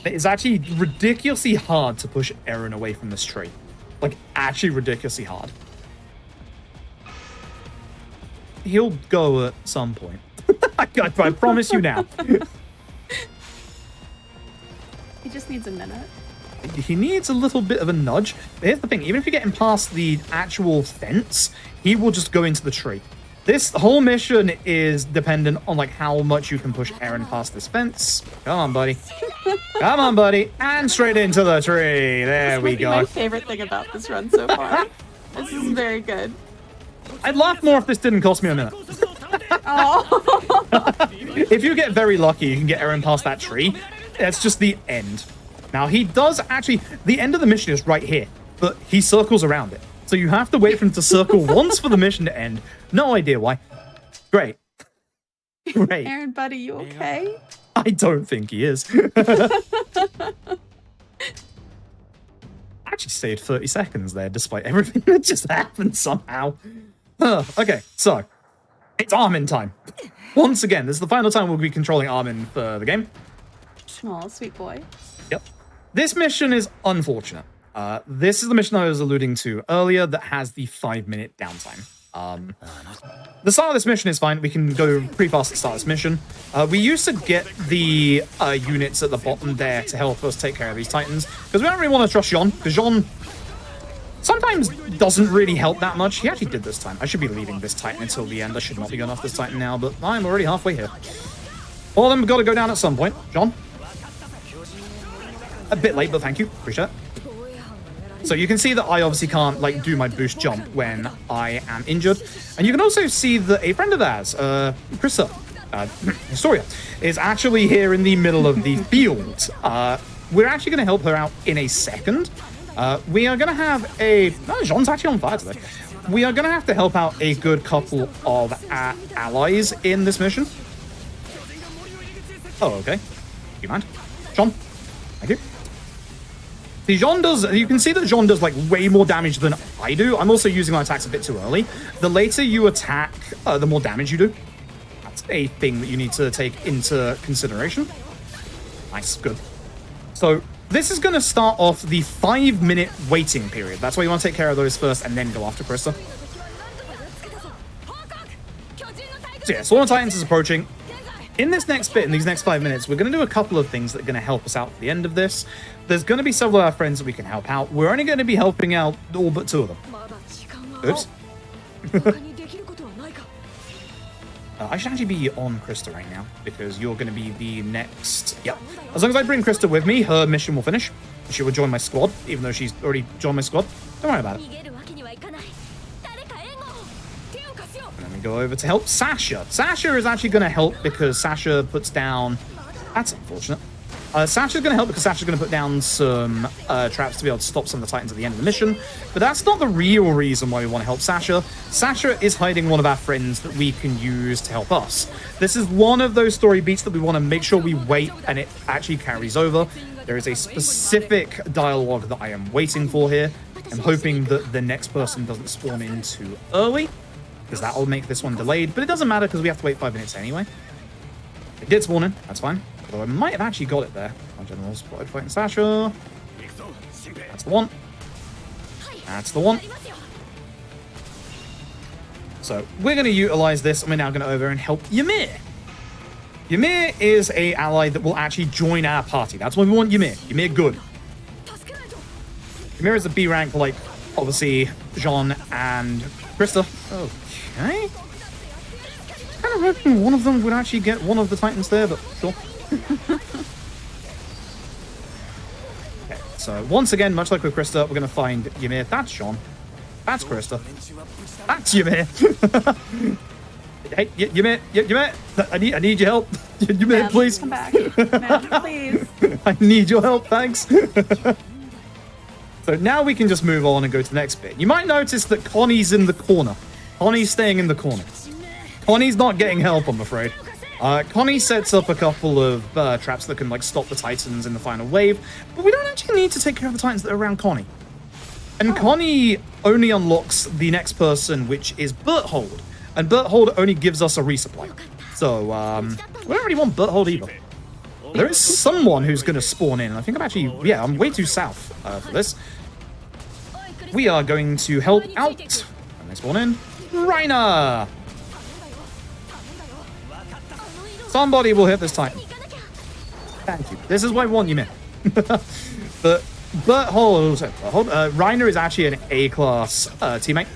It is actually ridiculously hard to push Aaron away from this tree. Like, actually ridiculously hard. He'll go at some point. I promise you now. He just needs a minute. He needs a little bit of a nudge. But here's the thing, even if you get him past the actual fence, he will just go into the tree. This whole mission is dependent on like how much you can push Aaron past this fence. Come on, buddy. Come on, buddy. And straight into the tree. There we go. My favorite thing about this run so far. This is very good. I'd laugh more if this didn't cost me a minute. Oh. If you get very lucky, you can get Aaron past that tree. That's just the end. Now, he does actually... The end of the mission is right here, but he circles around it. So you have to wait for him to circle once for the mission to end. No idea why. Great. Great. Aaron, buddy, you okay? I don't think he is. Actually stayed 30 seconds there, despite everything that just happened somehow. Okay, so... It's Armin time. Once again, this is the final time we'll be controlling Armin for the game. Oh, sweet boy. Yep. This mission is unfortunate. This is the mission I was alluding to earlier that has the 5-minute downtime. The start of this mission is fine. We can go pretty fast to start this mission. We used to get the units at the bottom there to help us take care of these Titans, because we don't really want to trust Jean, because Jean sometimes doesn't really help that much. He actually did this time. I should be leaving this Titan until the end. I should not be going off this Titan now, but I'm already halfway here. All of them have got to go down at some point. John? A bit late, but thank you. Appreciate it. So you can see that I obviously can't like do my boost jump when I am injured. And you can also see that a friend of ours, Krista, Historia, is actually here in the middle of the field. We're actually going to help her out in a second. We are going to have a... Oh, Jean's actually on fire today. We are going to have to help out a good couple of allies in this mission. Oh, okay. Do you mind? Jean? Thank you. See, Jean does... You can see that Jean does, like, way more damage than I do. I'm also using my attacks a bit too early. The later you attack, the more damage you do. That's a thing that you need to take into consideration. Nice. Good. So... This is going to start off the 5-minute waiting period. That's why you want to take care of those first and then go after Krista. So yeah, Swarm of Titans is approaching. In this next bit, in these next 5 minutes, we're going to do a couple of things that are going to help us out at the end of this. There's going to be several of our friends that we can help out. We're only going to be helping out all but 2 of them. Oops. I should actually be on Krista right now, because you're going to be the next... Yep. As long as I bring Krista with me, her mission will finish. She will join my squad, even though she's already joined my squad. Don't worry about it. And then we go over to help Sasha. Sasha is actually going to help because Sasha puts down... That's unfortunate. Sasha's going to help because Sasha's going to put down some traps to be able to stop some of the Titans at the end of the mission. But that's not the real reason why we want to help Sasha. Sasha is hiding one of our friends that we can use to help us. This is one of those story beats that we want to make sure we wait and it actually carries over. There is a specific dialogue that I am waiting for here. I'm hoping that the next person doesn't spawn in too early, because that will make this one delayed. But it doesn't matter because we have to wait 5 minutes anyway. It did spawn in, that's fine. Although I might have actually got it there. My general spotted fighting Sasha. That's the one. That's the one. So we're going to utilize this, and we're now going to go over and help Ymir. Ymir is a ally that will actually join our party. That's why we want Ymir. Ymir good. Ymir is a B rank like, obviously, Jean and Krista. Okay. Kind of hoping one of them would actually get one of the Titans there, but sure. Okay, so once again, much like with Krista, we're going to find Ymir. That's Jean. That's Krista. That's Ymir. Hey, Ymir, Ymir, I need your help. Ymir, please. Come back. Man, please. I need your help, thanks. So now we can just move on and go to the next bit. You might notice that Connie's in the corner. Connie's staying in the corner. Connie's not getting help, I'm afraid. Connie sets up a couple of traps that can like stop the Titans in the final wave, but we don't actually need to take care of the Titans that are around Connie. And Connie only unlocks the next person, which is Berthold. And Berthold only gives us a resupply. So, we don't really want Berthold either. There is someone who's going to spawn in. I think I'm actually, yeah, I'm way too south for this. We are going to help out. And they spawn in. Reiner! Somebody will hit this time. Thank you. This is why I want you, man. But Reiner is actually an A-class teammate.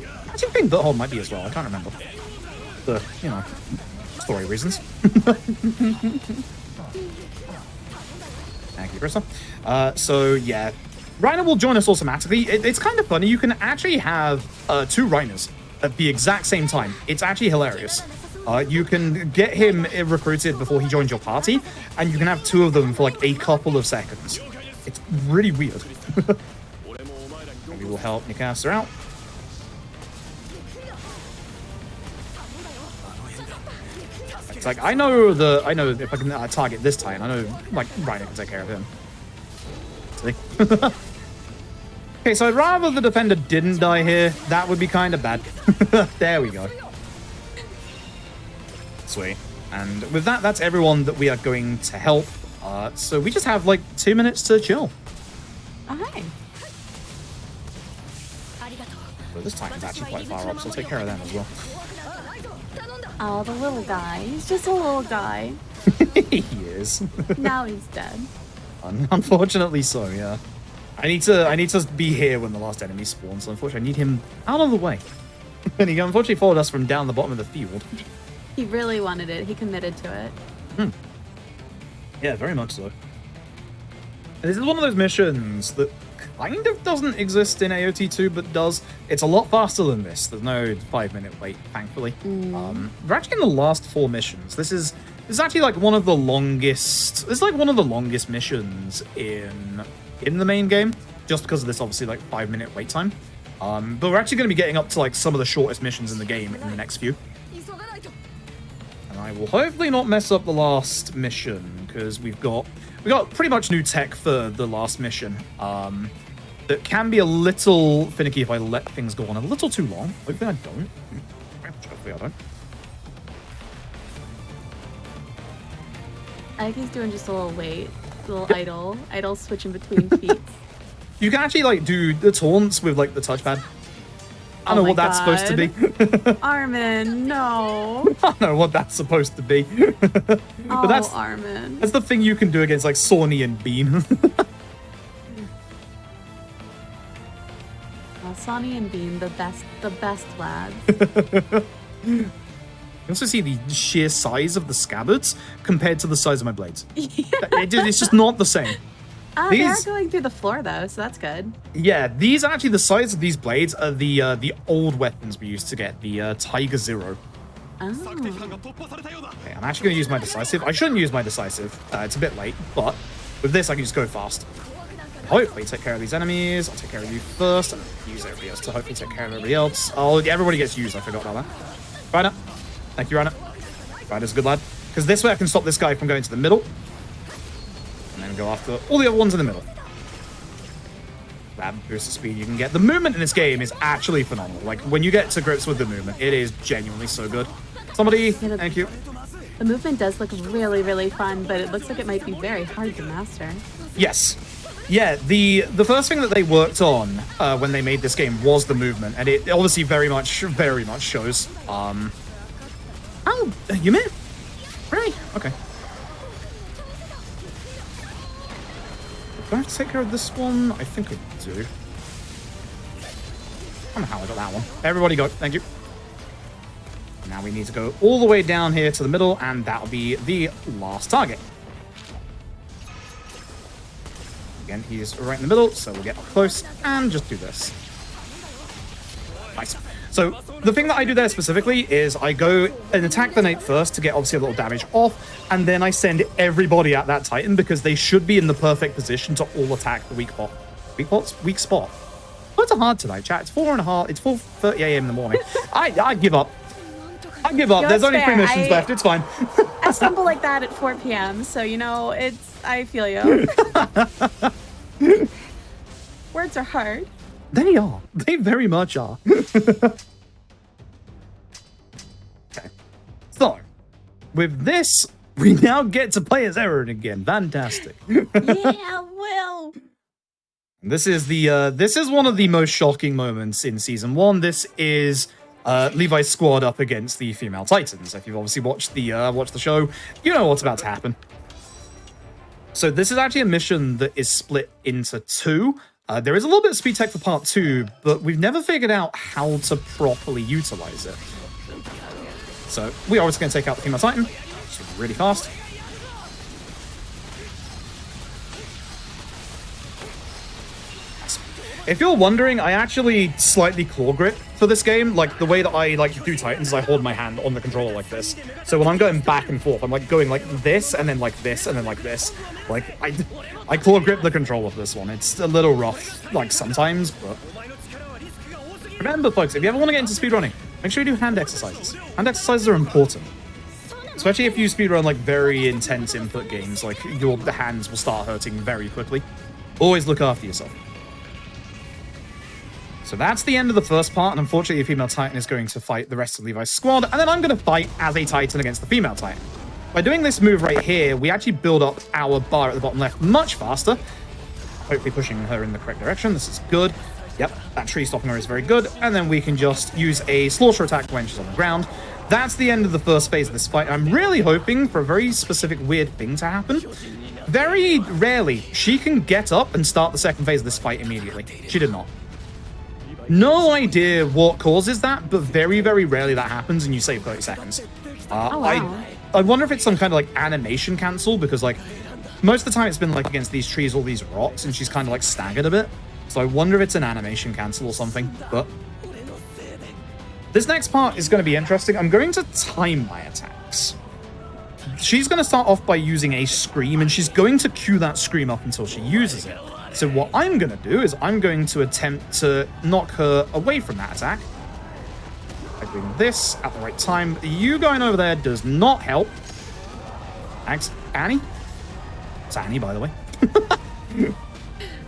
I actually think Berthold might be as well. I can't remember. The, you know, story reasons. Thank you, Krista. So, yeah. Reiner will join us automatically. It's kind of funny. You can actually have 2 Reiners at the exact same time. It's actually hilarious. You can get him recruited before he joins your party, and you can have 2 of them for like a couple of seconds. It's really weird. Maybe we'll help Nicaster out. It's like, I know if I can target this Titan, I know like Reiner can take care of him. See? Okay, so I'd rather the defender didn't die here. That would be kind of bad. There we go. Sweet. And with that, that's everyone that we are going to help. So we just have like 2 minutes to chill. Okay. But this Titan's actually quite far up, so I'll take care of them as well. Oh, the little guy. He's just a little guy. He is. Now he's dead. Unfortunately so, yeah. I need to be here when the last enemy spawns, so unfortunately I need him out of the way. And he unfortunately followed us from down the bottom of the field. He really wanted it. He committed to it. Yeah, very much so. And this is one of those missions that kind of doesn't exist in AOT 2, but does. It's a lot faster than this. There's no 5-minute wait, thankfully. We're actually in the last 4 missions. This is actually like one of the longest. It's like one of the longest missions in the main game, just because of this obviously like 5-minute wait time. But we're actually going to be getting up to like some of the shortest missions in the game in the next few. And I will hopefully not mess up the last mission, because we got pretty much new tech for the last mission. That can be a little finicky if I let things go on a little too long. Hopefully I don't. Hopefully I don't. I think he's doing just a little wait, a little idle switching between feet. You can actually like do the taunts with like the touchpad. I don't know what that's supposed to be. Armin, no. I don't know what that's supposed to be. But that's Armin. That's the thing you can do against like Sawney and Bean. Sonny and Bean, the best lads. You also see the sheer size of the scabbards compared to the size of my blades. It's just not the same. They are going through the floor though, so that's good. Yeah, these actually, the sides of these blades are the old weapons we used to get, the Tiger Zero. Oh. Okay, I'm actually going to use my decisive. I shouldn't use my decisive. It's a bit late, but with this I can just go fast. Hopefully take care of these enemies. I'll take care of you first, and use everybody else to hopefully take care of everybody else. Oh, everybody gets used. I forgot about that. Ryder. Thank you, Ryder. Ryder's a good lad. Because this way I can stop this guy from going to the middle. And then go after all the other ones in the middle. That boost of speed you can get. The movement in this game is actually phenomenal. Like, when you get to grips with the movement, it is genuinely so good. Somebody, thank you. The movement does look really, really fun, but it looks like it might be very hard to master. Yes. Yeah, the first thing that they worked on when they made this game was the movement, and it obviously very much shows. Oh, you mean? Really? Okay. Do I have to take care of this one? I think I do. Somehow I got that one. Everybody go. Thank you. Now we need to go all the way down here to the middle, and that'll be the last target. Again, he's right in the middle, so we'll get up close and just do this. Nice. So the thing that I do there specifically is I go and attack the knight first to get obviously a little damage off, and then I send everybody at that titan because they should be in the perfect position to all attack the weak spot. Weak spot. What's hard tonight, chat? It's 4:30. It's 4:30 a.m. in the morning. I give up. I give up. There's only 3 missions left. It's fine. I stumble like that at 4 p.m. So I feel you. Words are hard. They are. They very much are. Okay. So, with this, we now get to play as Eren again. Fantastic. Yeah, Will. This is one of the most shocking moments in season 1. This is Levi's squad up against the female Titans. If you've obviously watched the show, you know what's about to happen. So this is actually a mission that is split into 2. There is a little bit of speed tech for part 2, but we've never figured out how to properly utilize it. So we are just going to take out the female Titan, just really fast. If you're wondering, I actually slightly claw grip for this game. Like, the way that I do Titans is I hold my hand on the controller like this. So when I'm going back and forth, I'm like going like this, and then like this, and then like this. Like, I claw grip the controller for this one. It's a little rough, like, sometimes, but... Remember, folks, if you ever want to get into speedrunning, make sure you do hand exercises. Hand exercises are important. Especially if you speedrun, like, very intense input games. Like, your hands will start hurting very quickly. Always look after yourself. So that's the end of the first part, and unfortunately the female Titan is going to fight the rest of Levi's squad, and then I'm going to fight as a Titan against the female Titan. By doing this move right here, we actually build up our bar at the bottom left much faster, hopefully pushing her in the correct direction. This is good. Yep, that tree stopping her is very good, and then we can just use a slaughter attack when she's on the ground. That's the end of the first phase of this fight. I'm really hoping for a very specific weird thing to happen. Very rarely, she can get up and start the second phase of this fight immediately. She did not. No idea what causes that, but very, very rarely that happens and you save 30 seconds. Oh, wow. I wonder if it's some kind of, like, animation cancel, because, like, most of the time it's been, like, against these trees, all these rocks, and she's kind of, like, staggered a bit. So I wonder if it's an animation cancel or something, but... This next part is going to be interesting. I'm going to time my attacks. She's going to start off by using a scream, and she's going to cue that scream up until she uses it. So what I'm going to do is I'm going to attempt to knock her away from that attack by doing this at the right time. You going over there does not help. Thanks, Annie. It's Annie, by the way. Oh,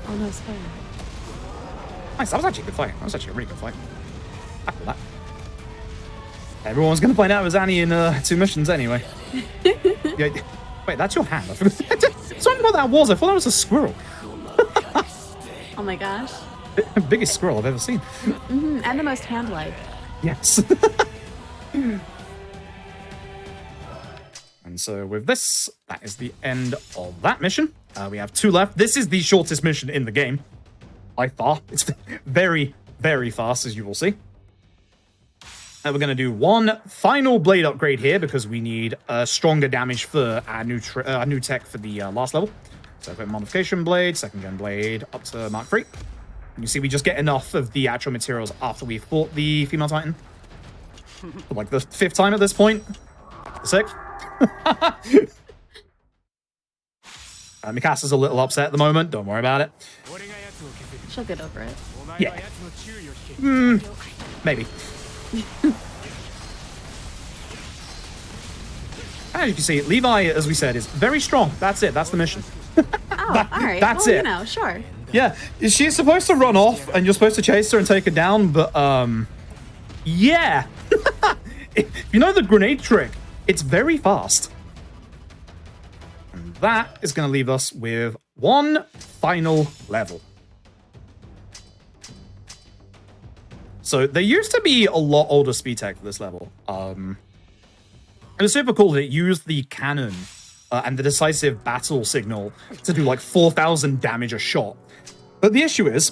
no, sorry. Nice, that was actually a good fight. That was actually a really good fight. After that. Everyone's going to find out it was Annie in 2 missions anyway. Yeah, wait, that's your hand. I don't know what that was. I thought that was a squirrel. Oh my gosh. Biggest squirrel I've ever seen. Mm-hmm. And the most hand-like. Yes. And so with this, that is the end of that mission. We have 2 left. This is the shortest mission in the game. By far. It's very, very fast, as you will see. And we're going to do one final blade upgrade here because we need stronger damage for our new tech for the last level. So I've got modification blade, second gen blade, up to Mark 3. And you see we just get enough of the actual materials after we fought the female titan. For like the 5th time at this point. The 6th. Mikasa's a little upset at the moment. Don't worry about it. She'll get over it. Yeah. Maybe. As you can see, Levi, as we said, is very strong. That's it. That's the mission. Oh, all right. That's well, it. You know, sure. Yeah, she's supposed to run off, and you're supposed to chase her and take her down, but, yeah. If you know the grenade trick, it's very fast. And that is going to leave us with one final level. So there used to be a lot older speed tech for this level. It was super cool that it used the cannon and the decisive battle signal to do like 4,000 damage a shot. But the issue is,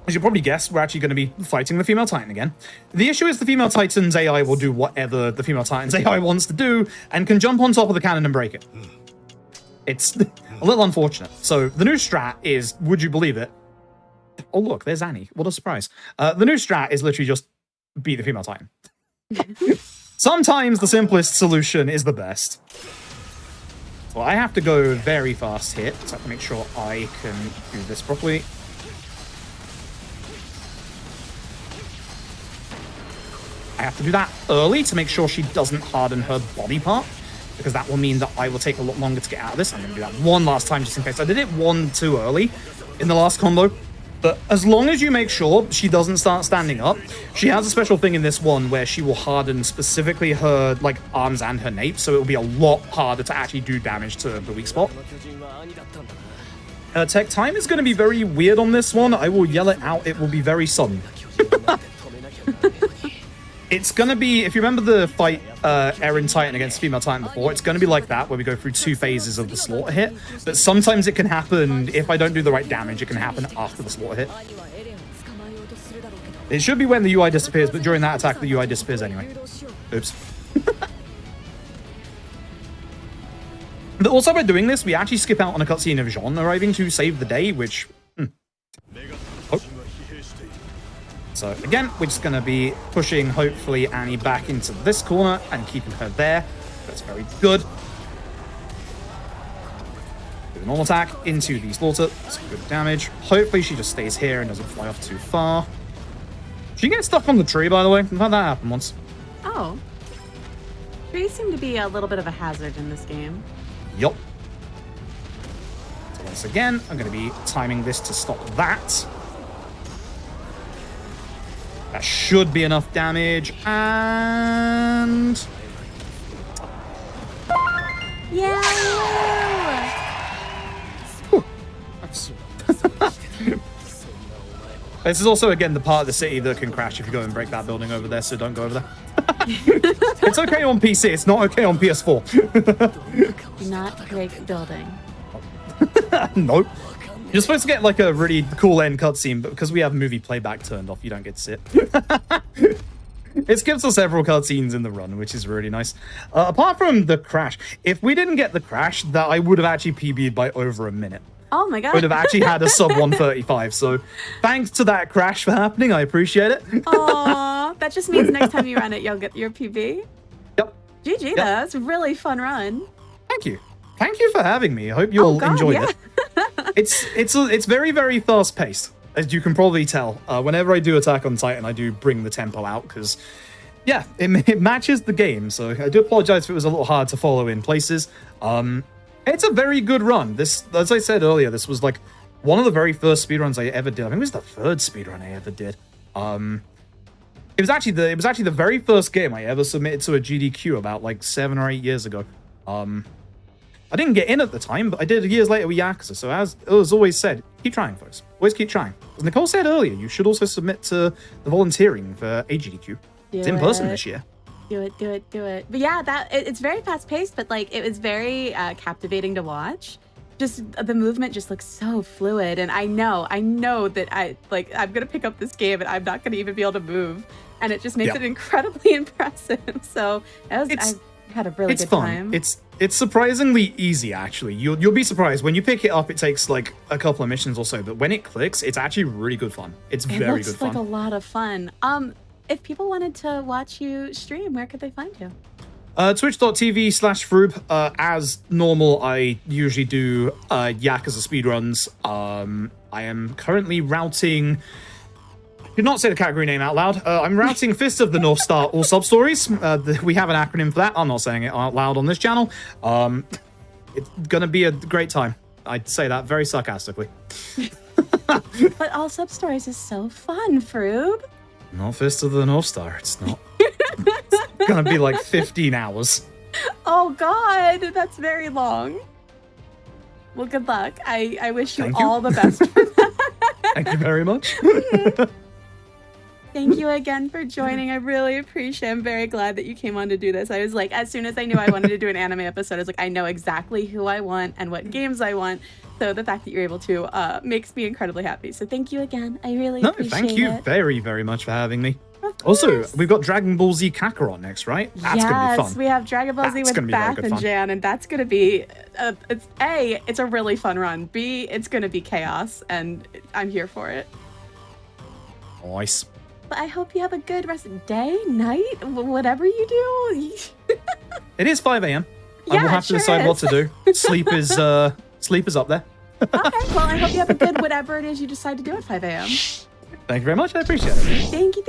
as you probably guessed, we're actually going to be fighting the female titan again. The issue is the female titan's AI will do whatever the female titan's AI wants to do and can jump on top of the cannon and break it. It's a little unfortunate. So the new strat is, would you believe it? Oh, look, there's Annie. What a surprise. The new strat is literally just beat the female titan. Sometimes the simplest solution is the best. So I have to go very fast here, so I have to make sure I can do this properly. I have to do that early to make sure she doesn't harden her body part, because that will mean that I will take a lot longer to get out of this. I'm going to do that one last time just in case. I did it one too early in the last combo. But as long as you make sure she doesn't start standing up, she has a special thing in this one where she will harden specifically her like arms and her nape, so it will be a lot harder to actually do damage to the weak spot. Tech time is going to be very weird on this one. I will yell it out. It will be very sudden. It's going to be, if you remember the fight Eren Titan against Female Titan before, it's going to be like that, where we go through 2 phases of the slaughter hit. But sometimes it can happen, if I don't do the right damage, it can happen after the slaughter hit. It should be when the UI disappears, but during that attack, the UI disappears anyway. Oops. But also by doing this, we actually skip out on a cutscene of Jean arriving to save the day, which... Oh. So again, we're just going to be pushing, hopefully, Annie back into this corner and keeping her there. That's very good. With a normal attack into the slaughter. That's good damage. Hopefully she just stays here and doesn't fly off too far. She gets stuck on the tree, by the way. I've had that happen once. Oh. Trees seem to be a little bit of a hazard in this game. Yup. So once again, I'm going to be timing this to stop that. That should be enough damage, and... Yeah! This is also, again, the part of the city that can crash if you go and break that building over there, so don't go over there. It's okay on PC, it's not okay on PS4. Do not break building. Nope. You're supposed to get like a really cool end cutscene, but because we have movie playback turned off, you don't get to see it. It skips us several cutscenes in the run, which is really nice. Apart from the crash, if we didn't get the crash, that I would have actually PB'd by over a minute. Oh my god. Would have actually had a sub 135. So thanks to that crash for happening. I appreciate it. Aww, that just means next time you run it, you'll get your PB. Yep. GG, yep. That's a really fun run. Thank you. Thank you for having me. I hope you all enjoyed it. It's very, very fast paced, as you can probably tell. Whenever I do Attack on Titan, I do bring the tempo out because, yeah, it matches the game. So I do apologize if it was a little hard to follow in places. It's a very good run. This, as I said earlier, this was like one of the very first speedruns I ever did. I think it was the 3rd speedrun I ever did. It was actually the very first game I ever submitted to a GDQ about like 7 or 8 years ago. I didn't get in at the time, but I did years later with Yakuza. So as it was always said, keep trying, folks. Always keep trying. As Nichole said earlier, you should also submit to the volunteering for AGDQ. It's in person this year. Do it. But yeah, it's very fast paced, but like it was very captivating to watch. Just the movement just looks so fluid, and I know that I'm gonna pick up this game and I'm not gonna even be able to move, and it just makes it incredibly impressive. So I had a really good time. It's surprisingly easy, actually. You'll be surprised. When you pick it up, it takes like a couple of missions or so, but when it clicks, it's actually really good fun. It's very good fun. It looks like a lot of fun. If people wanted to watch you stream, where could they find you? Twitch.tv/Froob. As normal, I usually do Yakuza speedruns. I am currently routing... I did not say the category name out loud. I'm routing Fist of the North Star all sub-stories. We have an acronym for that. I'm not saying it out loud on this channel. It's gonna be a great time. I'd say that very sarcastically. But all sub-stories is so fun, Froob. Not Fist of the North Star. It's not. It's gonna be like 15 hours. Oh God, that's very long. Well, good luck. I wish you all the best for that. Thank you very much. Thank you again for joining. I really appreciate it. I'm very glad that you came on to do this. I was like, as soon as I knew I wanted to do an anime episode, I was like, I know exactly who I want and what games I want. So the fact that you're able to makes me incredibly happy. So thank you again. I really appreciate it. Thank you very, very much for having me. Also, we've got Dragon Ball Z Kakarot next, right? That's gonna be fun. Yes, we have Dragon Ball Z with Bath and Jan, and that's gonna be it's a really fun run. B, it's gonna be chaos, and I'm here for it. Nice. But I hope you have a good rest of day, night, whatever you do. It is 5 a.m. Yeah, I will have to decide what to do. Sleep is up there. Okay, well, I hope you have a good whatever it is you decide to do at 5 a.m. Thank you very much. I appreciate it. Thank you.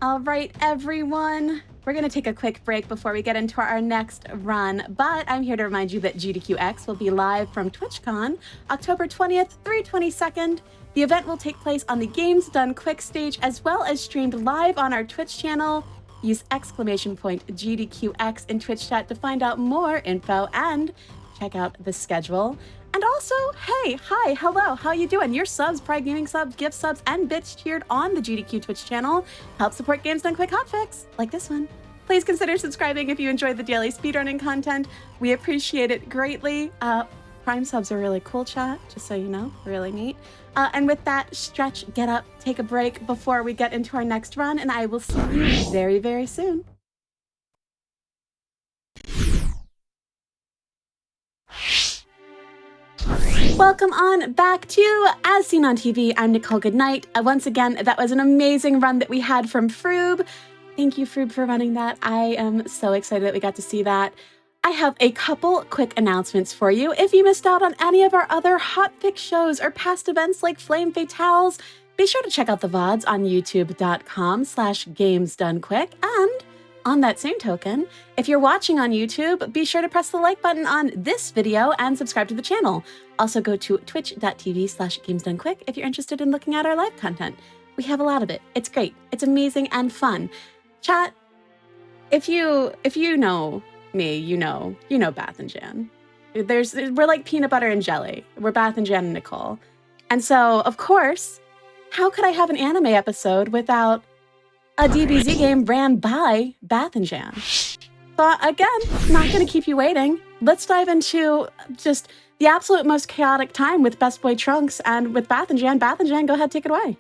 All right, everyone. We're going to take a quick break before we get into our next run, but I'm here to remind you that GDQX will be live from TwitchCon October 20th through 22nd. The event will take place on the Games Done Quick stage as well as streamed live on our Twitch channel. Use !GDQX in Twitch chat to find out more info and check out the schedule. And also, hey, hi, hello, how you doing? Your subs, Pride Gaming subs, gift subs, and bits cheered on the GDQ Twitch channel help support Games Done Quick Hotfix, like this one. Please consider subscribing if you enjoyed the daily speedrunning content. We appreciate it greatly. Prime subs are really cool, chat, just so you know, really neat. And with that, stretch, get up, take a break before we get into our next run, and I will see you very, very soon. Welcome on back to As Seen on TV. I'm Nichole Goodnight. Once again, that was an amazing run that we had from Froob. Thank you, Froob, for running that. I am so excited that we got to see that. I have a couple quick announcements for you. If you missed out on any of our other hotfix shows or past events like Flame Fatales, be sure to check out the VODs on youtube.com/gamesdonequick. And on that same token, if you're watching on YouTube, be sure to press the like button on this video and subscribe to the channel. Also go to twitch.tv/gamesdonequick if you're interested in looking at our live content. We have a lot of it. It's great. It's amazing and fun. Chat, if you know me, you know Bath and Jan. We're like peanut butter and jelly. We're Bath and Jan and Nichole. And so, of course, how could I have an anime episode without a DBZ game ran by Bath and Jan? So again, not going to keep you waiting. Let's dive into just the absolute most chaotic time with Best Boy Trunks and with Bath and Jan. Bath and Jan, go ahead, take it away.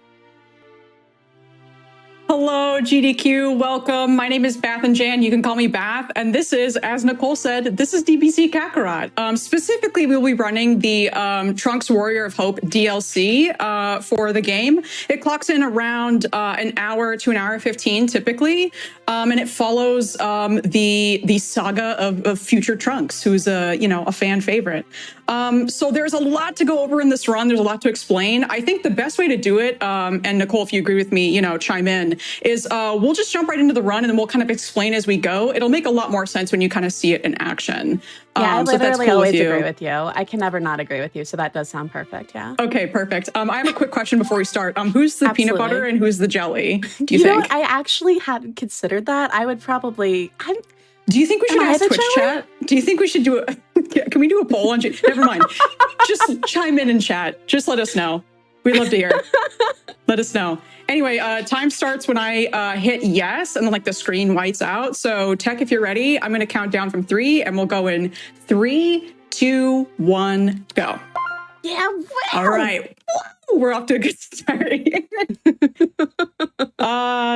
Hello, GDQ. Welcome. My name is Bath and Jan. You can call me Bath. And this is, as Nichole said, this is DBZ Kakarot. Specifically, we'll be running the Trunks Warrior of Hope DLC for the game. It clocks in around an hour to an hour 15, typically. And it follows the saga of future Trunks, who's a fan favorite. So there's a lot to go over in this run. There's a lot to explain. I think the best way to do it, and Nichole, if you agree with me, chime in, is we'll just jump right into the run and then we'll kind of explain as we go. It'll make a lot more sense when you kind of see it in action. Yeah, I so that's literally cool always with you. agree with you. I can never not agree with you, so that does sound perfect, yeah. Okay, perfect. I have a quick question before we start. Who's the peanut butter and who's the jelly, do you think? Know what? I actually hadn't considered that. I would probably... Do you think we should ask Twitch chat? Do you think we should do a... Can we do a poll on... Never mind. Just chime in chat. Just let us know. We'd love to hear. Let us know. Anyway, time starts when I hit yes, and then the screen whites out. So Tech, if you're ready, I'm going to count down from 3, and we'll go in 3, 2, 1, go. Yeah, wow. All right. We're off to a good start.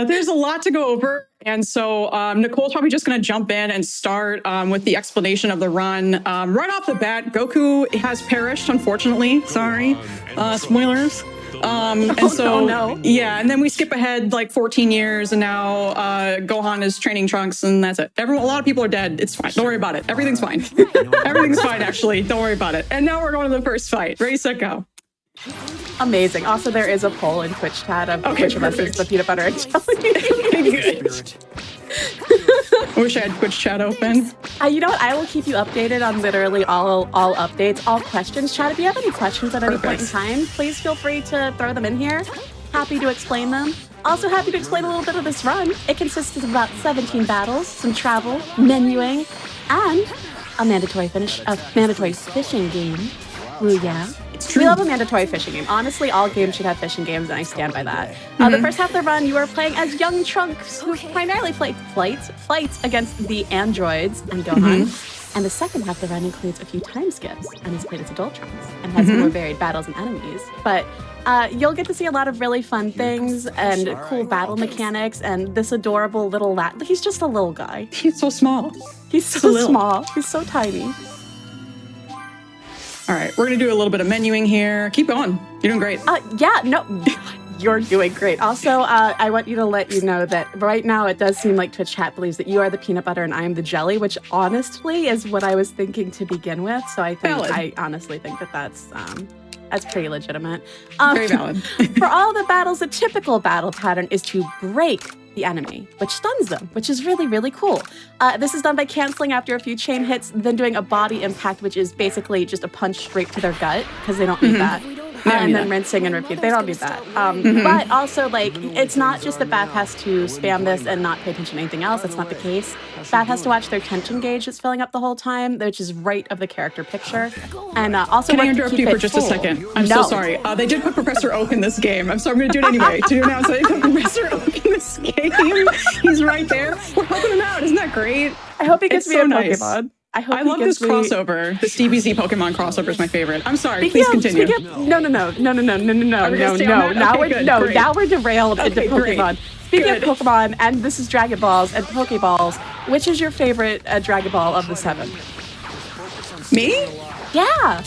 There's a lot to go over And so Nicole's probably just going to jump in and start with the explanation of the run. Right off the bat, Goku has perished, unfortunately. Sorry. Spoilers. Yeah, and then we skip ahead like 14 years, and now Gohan is training Trunks, and that's it. A lot of people are dead. It's fine. Don't worry about it. Everything's fine. Everything's fine, actually. Don't worry about it. And now we're going to the first fight. Ready, set, go. Amazing. Also, there is a poll in Twitch chat of which of us is the peanut butter and jelly. Good. I wish I had Twitch chat open. You know what? I will keep you updated on literally all updates, all questions. Chat, if you have any questions at any point in time, please feel free to throw them in here. Happy to explain them. Also happy to explain a little bit of this run. It consists of about 17 battles, some travel, menuing, and a mandatory fishing game. Ooh, yeah. We love a mandatory fishing game. Honestly, all games should have fishing games, and I stand by that. The first half of the run, you are playing as young Trunks, who primarily fights against the androids and Gohan. And the second half of the run includes a few time skips, and is played as adult Trunks, and has more varied battles and enemies. But you'll get to see a lot of really fun things, and cool battle mechanics, and this adorable little lad. He's just a little guy. He's so small. He's so small. He's so tiny. All right, we're going to do a little bit of menuing here. Keep going. You're doing great. Yeah, no, you're doing great. Also, I want you to let you know that right now it does seem like Twitch chat believes that you are the peanut butter and I am the jelly, which honestly is what I was thinking to begin with. So I honestly think that that's pretty legitimate. Very valid. For all the battles, a typical battle pattern is to break the enemy, which stuns them, which is really, really cool. This is done by canceling after a few chain hits, then doing a body impact, which is basically just a punch straight to their gut, because they don't need that. And then rinsing and repeat. They don't need that. But also, like, it's not just that Bath has to spam this and not pay attention to anything else. That's not the case. Bath has to watch their tension gauge that's filling up the whole time, which is right of the character picture. And also, can I interrupt you for just a second? I'm so sorry. They did put Professor Oak in this game. I'm sorry, I'm going to do it anyway. To announce they put Professor Oak in this game. He's right there. We're helping him out. Isn't that great? I hope he gets me a nice. Pokemon. I love this crossover. This DBZ Pokemon crossover is my favorite. I'm sorry. Please continue. No. Now we're derailed into Pokemon. Speaking of Pokemon, and this is Dragon Balls and Pokeballs, which is your favorite Dragon Ball of the 7? Me? Yeah.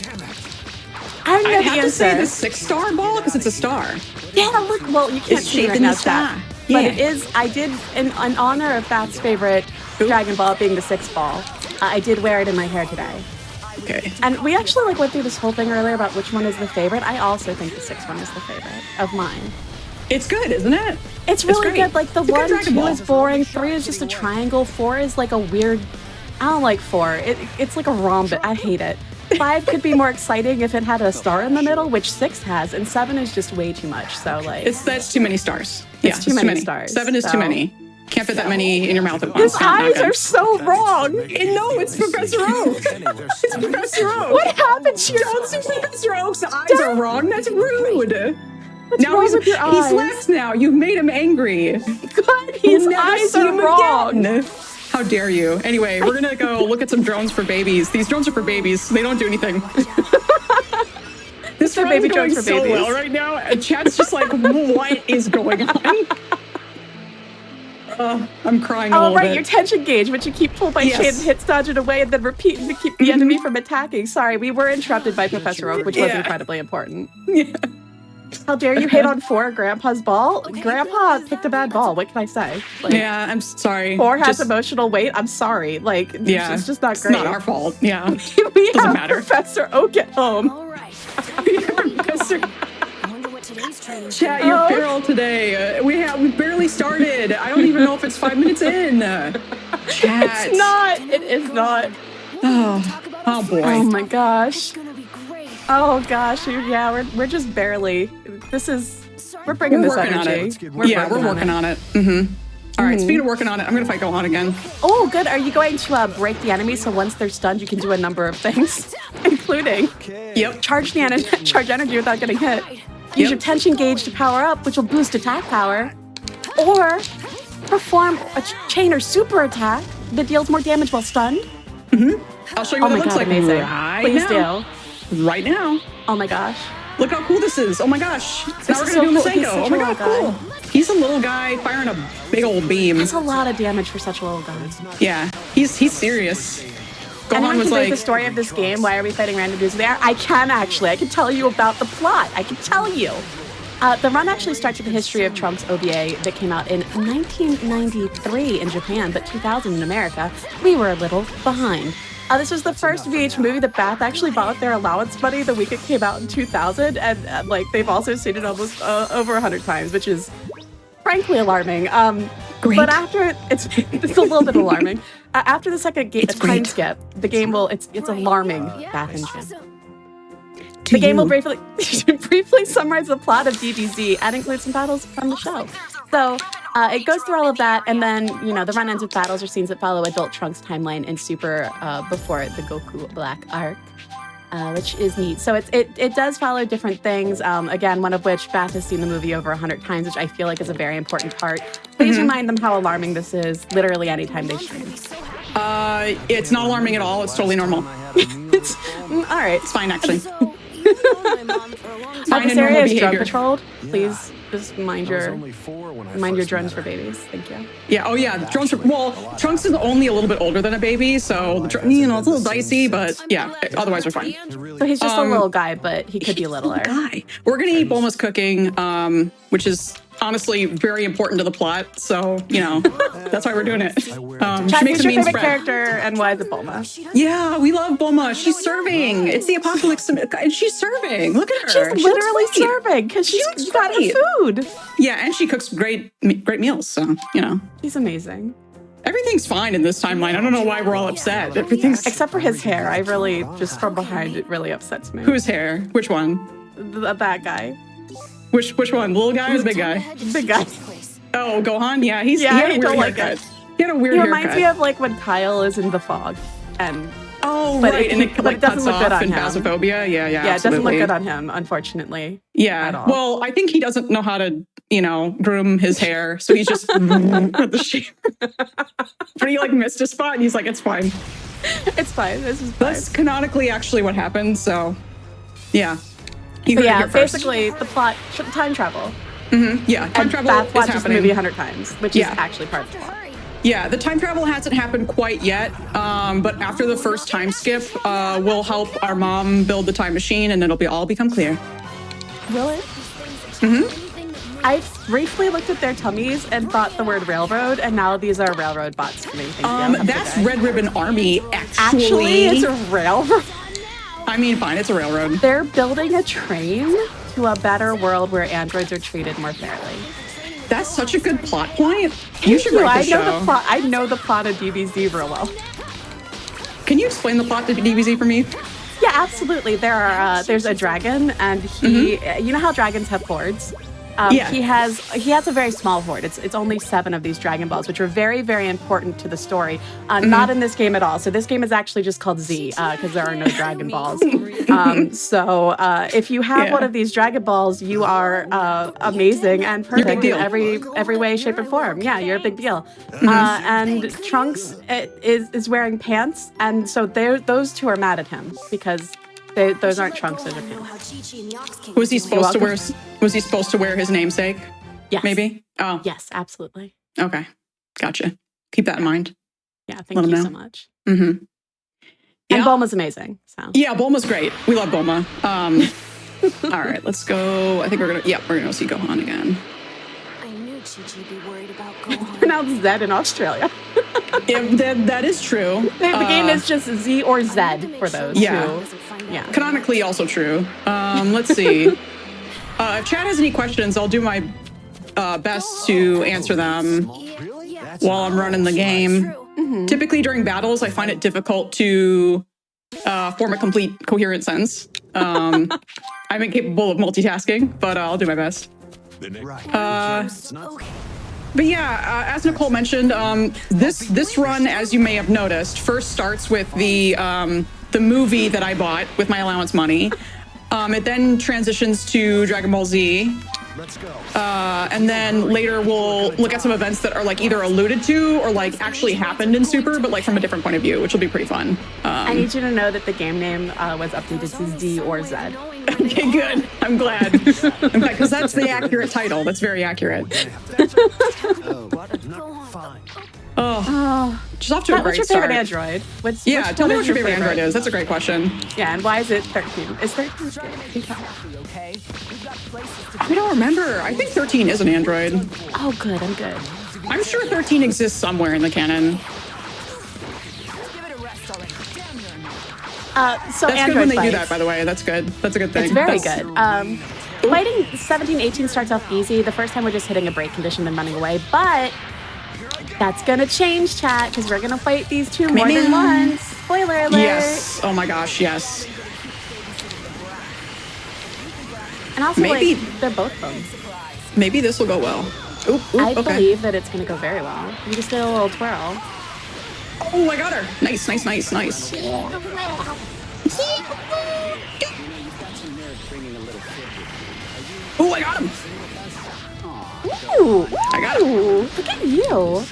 I I'd have to say the 6-star ball because it's a star. Yeah, look. Well, you can't see right now, Stat. Yeah. But it is. I did, in honor of Bath's favorite Dragon Ball being the 6 ball. I did wear it in my hair today. Okay. And we actually went through this whole thing earlier about which one is the favorite. I also think the 6 one is the favorite of mine. It's good, isn't it? It's really good. Like the 1, 2 is boring. 3 is just a triangle. 4 is like a weird. I don't like 4. It's like a rhombus. I hate it. 5 could be more exciting if it had a star in the middle, which 6 has, and 7 is just way too much. So like, that's too many stars. It's too many stars. 7 is too many. Can't fit that many in your mouth at once. His eyes are so wrong. No, it's Professor Oak. It's Professor Oak. What happened to your Don't say Professor Oak's eyes are wrong. That's rude. What's now wrong with your eyes? He's left now. You've made him angry. God, his eyes are wrong. Again. How dare you? Anyway, we're gonna go look at some drones for babies. These drones are for babies. They don't do anything. This run's baby going drones for so babies. well right now. Chat's just like, what is going on? I'm crying a little bit. Your tension gauge, which you keep pulled by chain and hits, dodge it away, and then repeating to keep the enemy from attacking. Sorry, we were interrupted by Professor Oak, which was incredibly important. Yeah. How dare you hate on 4, Grandpa's ball? Grandpa picked a bad ball. What can I say? Like, yeah, I'm sorry. 4 has emotional weight. I'm sorry. Like, it's just not great. It's not our fault. Yeah. We Doesn't have matter. Professor Oak at home. All right. Professor. I wonder what today's training. Chat, you're feral today. We barely started. I don't even know if it's 5 minutes in. Chat. It's not. It is not. Oh boy. Oh my gosh. It's gonna be great. Oh gosh. Yeah, we're just barely. We're bringing this working energy. on it. We're working on it. All right, speaking of working on it, I'm gonna fight Gohan again. Oh, good. Are you going to break the enemy so once they're stunned, you can do a number of things, including charge energy without getting hit. Use your tension gauge to power up, which will boost attack power, or perform a chain or super attack that deals more damage while stunned. I'll show you what it looks like amazing. right Please now. Right now. Oh my gosh. Look how cool this is. Oh my gosh. Now we're is gonna do so cool. He's Masenko. such Oh my a god, cool cool. He's a little guy firing a big old beam. That's a lot of damage for such a little guy. Yeah, he's serious. And I Gohan can was break like, the story of this game. Why are we fighting random dudes there? I can actually. I can tell you about the plot. I can tell you. The run actually starts with the history of Trunks OVA that came out in 1993 in Japan, but 2000 in America. We were a little behind. This was the first VH movie that Bath actually bought with their allowance money the week it came out in 2000, and like they've also seen it almost over 100 times, which is frankly alarming. Great. But after it's a little bit alarming. After the second time skip, the game will it's alarming. Bath and Jim. The game will briefly summarize the plot of DBZ and include some battles from the show. So it goes through all of that, and then the run ends with battles or scenes that follow adult Trunks' timeline in Super before the Goku Black arc, which is neat. So it does follow different things. Again, one of which Bath has seen the movie over 100 times, which I feel like is a very important part. Please remind them how alarming this is. Literally anytime they stream. it's not alarming at all. It's totally normal. All right. It's fine, actually. This and normal area is drug behavior. patrolled. Please just mind your drones for babies. Thank you. Yeah. Oh, yeah. Trunks. Trunks is only a little bit older than a baby, so it's a little dicey, but yeah. Otherwise, we're fine. So he's just a little guy, but he could be littler. Guy. We're gonna eat Bulma's cooking, which is honestly very important to the plot. So that's why we're doing it. She Chad, makes who's a your mean favorite spread. character, and why is it Bulma? Yeah, we love Bulma. She's serving. It's the apocalypse, and she's serving. Look at her. She's She literally looks great. serving because She looks she's got great. her food. Yeah, and she cooks great meals. So She's amazing. everything's fine in this timeline. I don't know why we're all upset. Everything's Except for his hair. I really, just from behind, it really upsets me. whose hair? Which one? That guy? Which one? The little guy or the big guy? Big guy. Oh, Gohan. Yeah, he Yeah, had a I weird don't like haircut. it. He had a weird He haircut. reminds me of like when Kyle is in the fog, and Oh, but right, it- and it but like it doesn't cuts look good off on and him. basophobia. Yeah, yeah, it doesn't look absolutely. good on him, unfortunately. Yeah. at all. Well, I think he doesn't know how to, groom his hair, so he's just with the shape. But he like missed a spot, and he's like, "It's fine." It's fine. This is fine. That's canonically actually what happened. So, yeah. You But heard it yeah, here first. basically the plot, time travel. Yeah, time And travel Bath is watches the happening. movie 100 times, which Yeah. is actually part of the plot. Yeah, the time travel hasn't happened quite yet, but after the first time skip, we'll help our mom build the time machine, and it'll all become clear. Will it? I briefly looked at their tummies and thought the word railroad, and now these are railroad bots for me. Thank you. Have a good That's day. Red Ribbon Army, Actually, it's a railroad. I mean, fine, it's a railroad. They're building a train to a better world where androids are treated more fairly. That's such a good plot point. You should write I the know show. the plot. I know the plot of DBZ real well. Can you explain the plot to DBZ for me? Yeah, absolutely. There's a dragon, and he. You know how dragons have hordes. Yeah. He has a very small horde. It's only 7 of these Dragon Balls, which are very, very important to the story. Not in this game at all. So this game is actually just called Z because there are no Dragon Balls. So if you have one of these Dragon Balls, you are amazing and perfect in deal. every way, shape, or form. Yeah, you're a big deal. And Trunks is wearing pants, and so those two are mad at him because those aren't Trunks in Japan. Was he supposed to wear? Was he supposed to wear his namesake? Yes. Maybe. Oh, Yes, absolutely. okay, gotcha. Keep that in mind. Yeah, Let thank him you know. so much. Mm-hmm. And Yeah. Bulma's amazing. So Yeah, Bulma's great. We love Bulma. All right, let's go. I think we're gonna see Gohan again. I knew Chi-Chi'd be worried about Gohan. pronounced Z in Australia. Yeah, that is true. The game is just Z or Z for those Yeah. who. Yeah. Canonically also true. Let's see. If Chad has any questions, I'll do my best to answer them while I'm running the game. Typically during battles, I find it difficult to form a complete coherent sentence. I'm incapable of multitasking, but I'll do my best. But yeah, as Nichole mentioned, this run, as you may have noticed, first starts with the movie that I bought with my allowance money. It then transitions to Dragon Ball Z. Let's go. And then later we'll look at some events that are like either alluded to or like actually happened in Super, but like from a different point of view, which will be pretty fun. I need you to know that the game name was updated to Z or Z. Okay, good. I'm glad. Because that's the accurate title. That's very accurate. Oh, just off to a What's great your favorite start. Android? Yeah, tell me what your favorite Android is. That's a great question. Yeah, and why is it 13? Is 13 good? I don't remember. I think 13 is an Android. Oh, good. I'm good. I'm sure 13 exists somewhere in the canon. So That's Android good when they do fights. that, by the way. That's good. That's a good thing. It's very That's- good. Fighting 17, 18 starts off easy. The first time we're just hitting a break condition and running away, but that's gonna change, chat, because we're gonna fight these two more than once. Spoiler alert. Yes. Oh my gosh, yes. And also, Maybe- like, they're both phones. Maybe this will go well. Oop, oop, I okay. believe that it's gonna go very well. You just did a little twirl. Oh, I got her. Nice, nice, nice, nice. Oh, I got him. Ooh, I got him. ooh, look at you.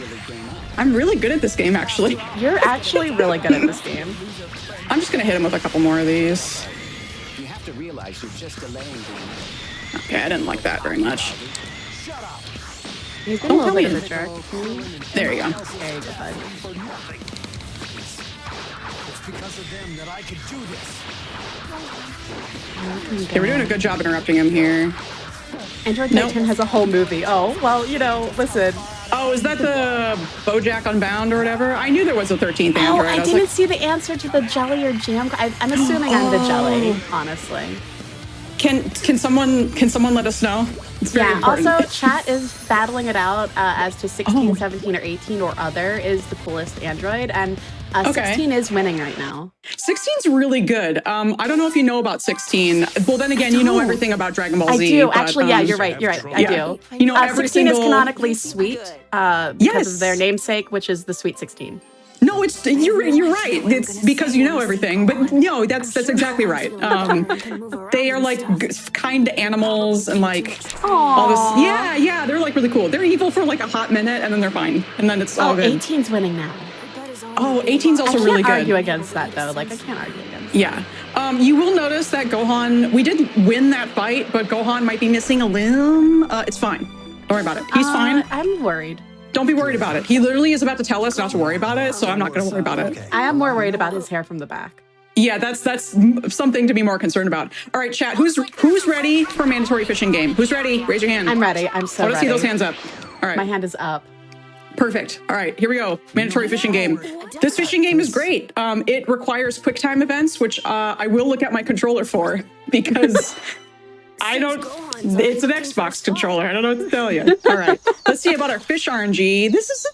I'm really good at this game, actually. You're actually really good at this game. I'm just going to hit him with a couple more of these. You have to realize you're just delaying the Okay, I didn't like that very much. He's been a little tell bit me. of a jerk. There you go. There you go, bud. It's because of them that I could do this. Okay, we're doing a good job interrupting him here. Android Nope. 13 has a whole movie. Oh, well, you know, listen. Oh, is that the BoJack Unbound or whatever? I knew there was a 13th Oh, Android. I was didn't like, see the answer to the jelly or jam. I'm assuming I'm the jelly, honestly. can someone let us know? It's very Yeah, important. also, chat is battling it out as to 16, Oh. 17, or 18 or other is the coolest Android, and Okay. 16 is winning right now. 16's really good. I don't know if you know about 16. Well, then again, you know don't. everything about Dragon Ball I Z. do. but, Actually, yeah, you're right. You're right. I yeah. do. You know, every 16 is single- canonically sweet because Yes. of their namesake, which is the Sweet 16. No, you're right. It's because you know everything, but no, that's exactly right. They are like kind animals and like all this. Yeah, they're like really cool. They're evil for like a hot minute and then they're fine, and then it's all Oh, good. 18's winning now. Oh, 18's I also can't really good. argue against that, though. Like, I can't argue against Yeah. You will notice that Gohan, we did win that fight, but Gohan might be missing a limb. It's fine. Don't worry about it. He's fine. I'm worried. Don't be worried about it. He literally is about to tell us not to worry about it, so I'm not going to worry about it. I am more worried about his hair from the back. Yeah, that's something to be more concerned about. All right, chat, who's ready for a mandatory fishing game? Who's ready? Raise your hand. I'm ready. I'm so I want to see ready. those hands up. All right. My hand is up. Perfect. All right, here we go. Mandatory fishing game. This fishing game is great. It requires quick time events, which I will look at my controller for because I don't. It's an Xbox controller. I don't know what to tell you. All right, let's see about our fish RNG. This is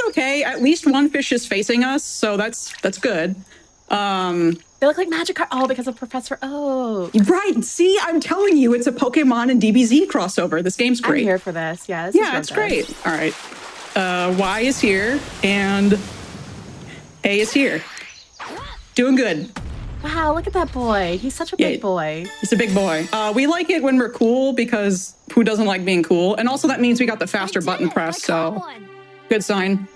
okay. At least one fish is facing us, so that's good. They look like magic cards. Oh, because of Professor Oak. Right. See, I'm telling you, it's a Pokemon and DBZ crossover. This game's I'm great. here for this. Yeah, this is Yeah, real it's good. great. All right. Y is here and A is here. Doing good. Wow, look at that boy. He's such a big Yeah. boy. He's a big boy. We like it when we're cool because who doesn't like being cool? And also that means we got the faster button press, so good sign.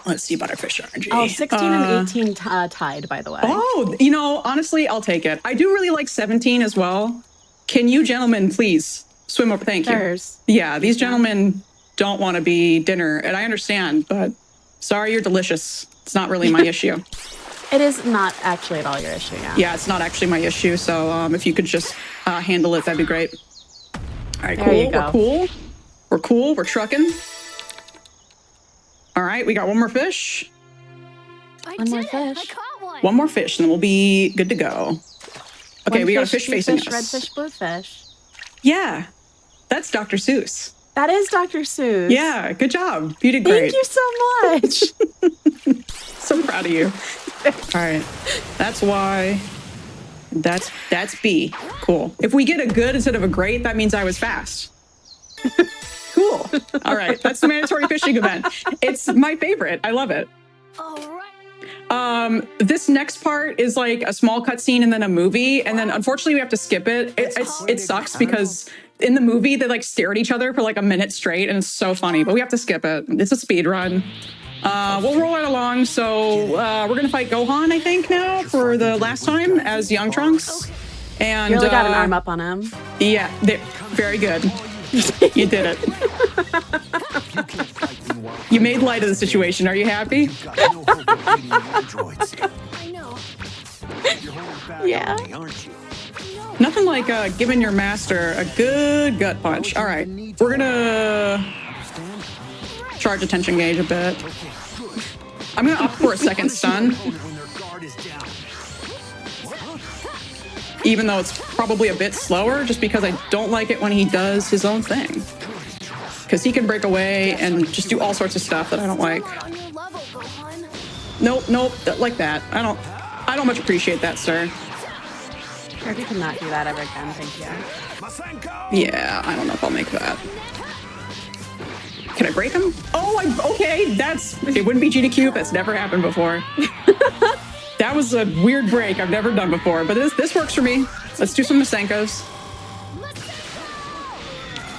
Let's see about our fish RNG. Oh, 16 and 18 tied, by the way. Oh, you know, honestly, I'll take it. I do really like 17 as well. Can you gentlemen please swim over? Thank you. There's. Yeah, these gentlemen don't want to be dinner, and I understand, but sorry, you're delicious. It's not really my issue. It is not actually at all your issue, yeah. Yeah, it's not actually my issue. So if you could just handle it, that'd be great. All right, There cool. you go. We're cool. We're cool. We're trucking. All right, we got one more fish. One more fish. One more fish, and then we'll be good to go. Okay, One we got a fish, fish two facing fish, us. red fish, blue fish. Yeah, that's Dr. Seuss. That is Dr. Seuss. Yeah, good job. You did great. Thank you so much. So proud of you. All right, that's Y. That's B. Cool. If we get a good instead of a great, that means I was fast. Cool. All right, that's the mandatory fishing event. It's my favorite. I love it. This next part is like a small cutscene and then a movie, and then unfortunately we have to skip it. It sucks because in the movie they like stare at each other for like a minute straight, and it's so funny. But we have to skip it. It's a speed run. We'll roll it along. So we're gonna fight Gohan, I think, now for the last time as Young Trunks. And You really got an arm up on him. Yeah, very good. You did it. You made light of the situation. Are you happy? I know. Yeah. Nothing like giving your master a good gut punch. All right, we're gonna charge attention gauge a bit. I'm gonna opt for a second stun, even though it's probably a bit slower, just because I don't like it when he does his own thing. Because he can break away and just do all sorts of stuff that I don't like. On your level, Gohan. Nope, like that. I don't much appreciate that, sir. Kirby cannot do that ever again, thank you. Yeah, I don't know if I'll make that. Can I break him? Oh, okay, it wouldn't be GDQ, that's never happened before. That was a weird break I've never done before, but this works for me. Let's do some Masenkos.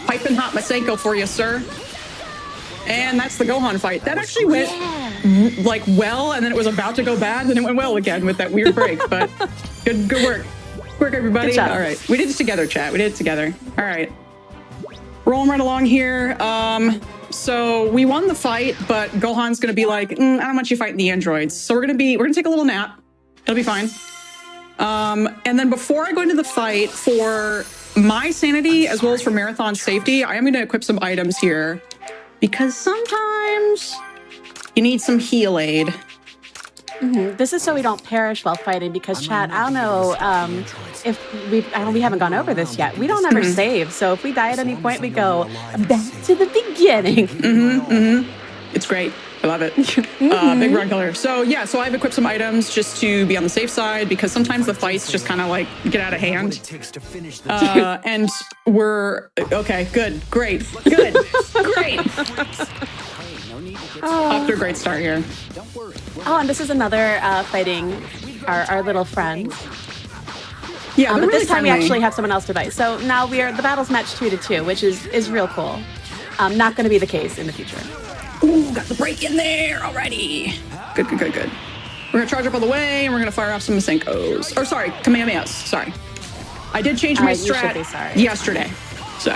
Piping hot Masenko for you, sir. And that's the Gohan fight. That actually went like well, and then it was about to go bad, and then it went well again with that weird break. But good work. Work, everybody. Good job. All right. We did this together, chat. We did it together. All right. Rolling right along here. So we won the fight, but Gohan's gonna be like, I don't want you fighting the androids. So we're gonna take a little nap. It'll be fine. And then before I go into the fight, for my sanity as well as for marathon safety, I am gonna equip some items here because sometimes you need some heal aid. This is so we don't perish while fighting because, chat, I don't know if we haven't gone over this yet. We don't ever save. So if we die at any point, we go back to the beginning. It's great. I love it. Big run killer. So yeah, so I've equipped some items just to be on the safe side because sometimes the fights just kind of like get out of hand. And we're okay. Good. Great. Good. Great. Off to a great start here. Oh, and this is another fighting our little friends. Yeah, but really this time we friendly. actually have someone else to fight. So now the battle's matched 2-2, which is real cool. Not going to be the case in the future. Ooh, got the break in there already. Good. We're gonna charge up all the way, and we're gonna fire off some Masenkos. Or sorry, Kamehamehas. Sorry, I did change my You should strat be sorry. yesterday. So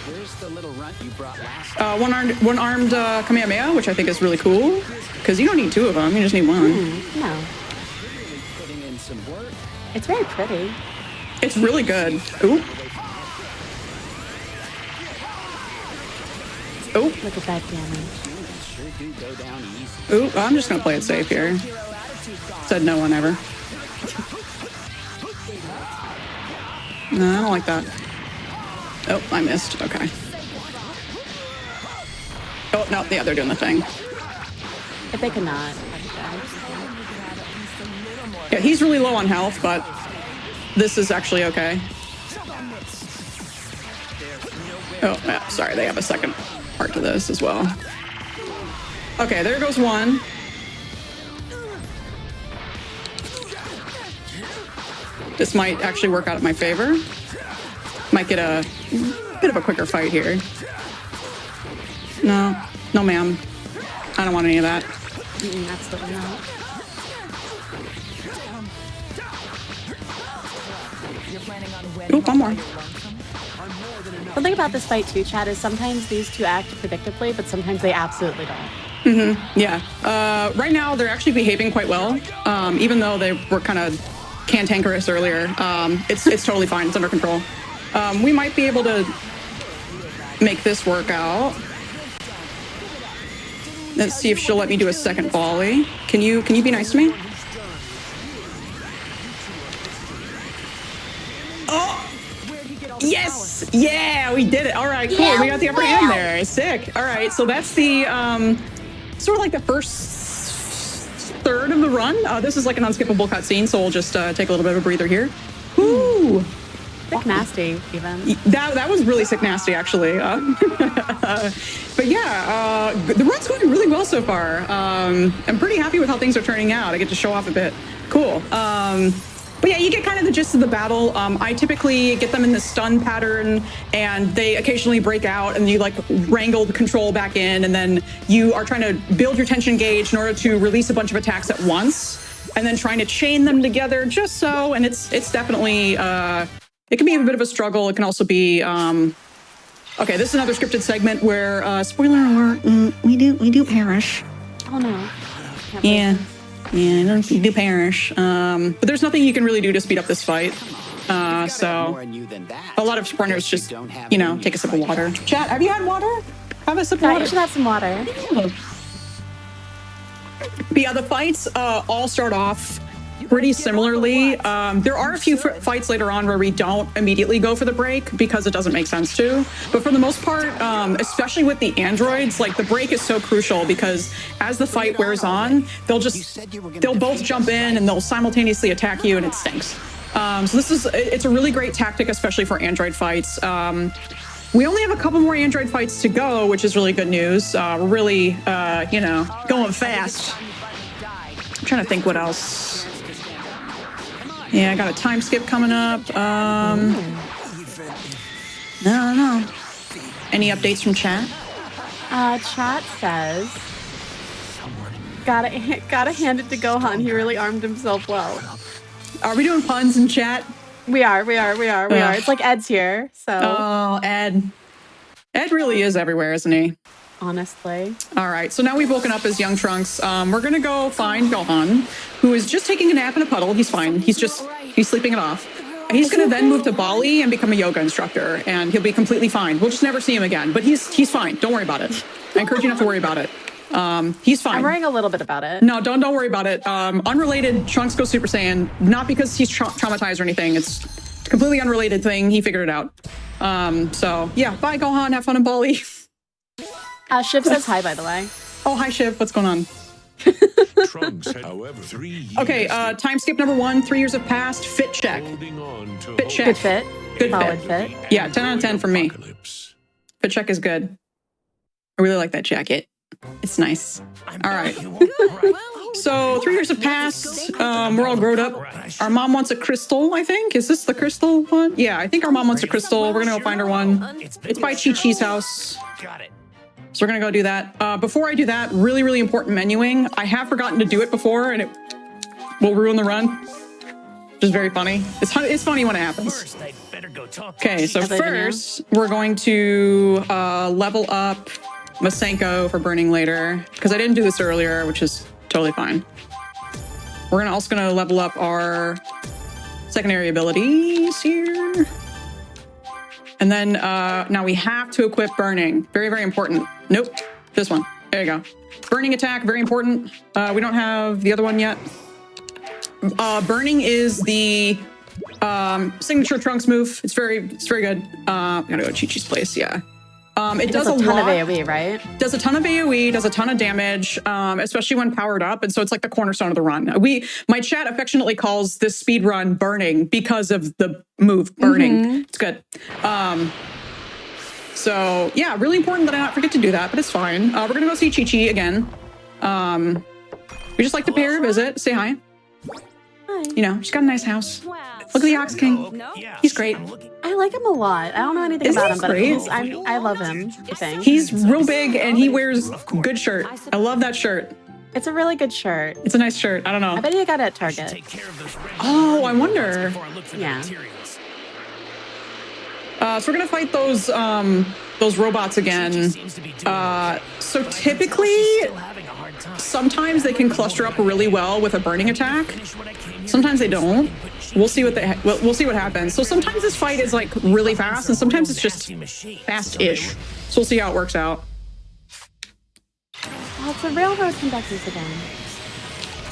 Where's the little runt you brought last? one-armed Kamehameha, which I think is really cool because you don't need two of them; you just need one. No, Putting in some work. it's very pretty. It's really good. Ooh. Oh, Look at that damage. Sure do go down easy. ooh, I'm just gonna play it safe here. Said no one ever. No, I don't like that. Oh, I missed. Okay. Oh, no, yeah, they're doing the thing. If they cannot. Yeah, he's really low on health, but this is actually okay. Oh, yeah, sorry, they have a second part to this as well. Okay, there goes one. This might actually work out in my favor. Might get a bit of a quicker fight here. No, ma'am. I don't want any of that. Absolutely not. Oop, one more. The thing about this fight too, Chad, is sometimes these two act predictably, but sometimes they absolutely don't. Yeah. Right now, they're actually behaving quite well, even though they were kind of cantankerous earlier. It's totally fine. It's under control. We might be able to make this work out. Let's see if she'll let me do a second volley. Can you be nice to me? Oh! Yes! Yeah, we did it. All right, cool. Yeah, We got the upper wow. hand there. Sick. All right, so that's the sort of like the first third of the run. This is like an unskippable cutscene, so we'll just take a little bit of a breather here. Ooh. Sick nasty, even. That was really sick nasty, actually. But yeah, the run's going really well so far. I'm pretty happy with how things are turning out. I get to show off a bit. Cool. But yeah, you get kind of the gist of the battle. I typically get them in the stun pattern, and they occasionally break out, and you like wrangle the control back in, and then you are trying to build your tension gauge in order to release a bunch of attacks at once. and then trying to chain them together just so, and it's definitely, it can be a bit of a struggle. It can also be, okay, this is another scripted segment where, spoiler alert, we do perish. Oh no. Yeah, we do perish. But there's nothing you can really do to speed up this fight. So a lot of sprinters just, you know, take a sip of water. Chat, have you had water? Have a sip of Yeah, water. you should have some water. But yeah, the fights all start off pretty similarly. There are a few fights later on where we don't immediately go for the break because it doesn't make sense to. But for the most part, especially with the androids, like the break is so crucial because as the fight wears on, they'll both jump in and they'll simultaneously attack you, and it stinks. So it's a really great tactic, especially for android fights. We only have a couple more android fights to go, which is really good news. We're really, you know, going fast. I'm trying to think what else. Yeah, I got a time skip coming up. No. Any updates from chat? Chat says, gotta hand it to Gohan. He really armed himself well. Are we doing puns in chat? We are. It's like Ed's here, so. Oh, Ed. Ed really is everywhere, isn't he? Honestly. All right, so now we've woken up as young Trunks. We're gonna go find Gohan, who is just taking a nap in a puddle. He's fine. He's sleeping it off. And he's gonna then move to Bali and become a yoga instructor, and he'll be completely fine. We'll just never see him again, but he's fine. Don't worry about it. I encourage you not to worry about it. He's fine. I'm worrying a little bit about it. No, don't worry about it. Unrelated, Trunks goes Super Saiyan, not because he's traumatized or anything. It's a completely unrelated thing. He figured it out. So yeah, bye Gohan, have fun in Bali. Shiv says hi, by the way. Oh, hi Shiv, what's going on? Trunks, however, 3 years Okay, time skip number 1, 3 years have passed, fit check. holding on to Fit hope. check. Good fit. Good Solid fit. fit. Yeah, 10 out of 10 from me. Apocalypse. Fit check is good. I really like that jacket. It's nice. All right. So 3 years have passed. We're all grown up. Our mom wants a crystal, I think. Is this the crystal one? Yeah, I think our mom wants a crystal. We're gonna go find her one. It's by Chi-Chi's house. Got it. So we're gonna go do that. Before I do that, really, really important menuing. I have forgotten to do it before, and it will ruin the run. Which is very funny. It's funny when it happens. First, I better go talk. Okay, so As I do now. first we're going to level up Masenko for burning later because I didn't do this earlier, which is totally fine. We're also gonna level up our secondary abilities here. And then now we have to equip burning. Very, very important. Nope, this one. There you go. Burning attack, very important. We don't have the other one yet. Burning is the signature Trunks move. It's very good. Gotta go to Chi-Chi's place, yeah. It does a ton lot. of AoE, right? Does a ton of AoE, does a ton of damage, especially when powered up. And so it's like the cornerstone of the run. My chat affectionately calls this speed run burning because of the move burning. It's good. So yeah, really important that I not forget to do that, but it's fine. We're gonna go see Chi-Chi again. We just like to pay her a visit, say hi. Hi. You know, she's got a nice house. Wow. Look at the Ox King. He's great. I like him a lot. I don't know anything Isn't about he him, but great? I love him, I think. He's real big and he wears good shirt. I love that shirt. It's a really good shirt. It's a nice shirt. I don't know. I bet you got it at Target. Take care of those red Oh, I wonder. before I look for the Yeah. materials. So we're gonna fight those robots again. Seems to be doing So typically, still having a hard time. sometimes they can cluster up really well with a burning attack. Finish what I came here Sometimes they to do, don't. and put We'll see we'll see what happens. So sometimes this fight is like really fast, and sometimes it's just nasty machines. fast-ish. So we'll see how it works out. Oh, it's a railroad conductors again.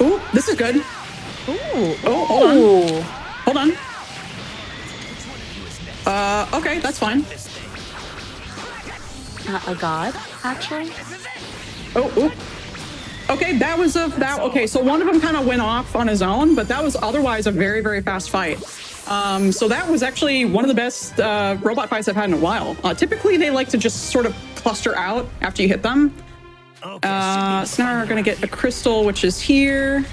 Ooh, this is good. Ooh. Oh, hold on. Ooh. Hold on. Okay, that's fine. A god, actually. Oh. Okay, okay, so one of them kind of went off on his own, but that was otherwise a very, very fast fight. So that was actually one of the best robot fights I've had in a while. Typically, they like to just sort of cluster out after you hit them. So now we're gonna get a crystal, which is here.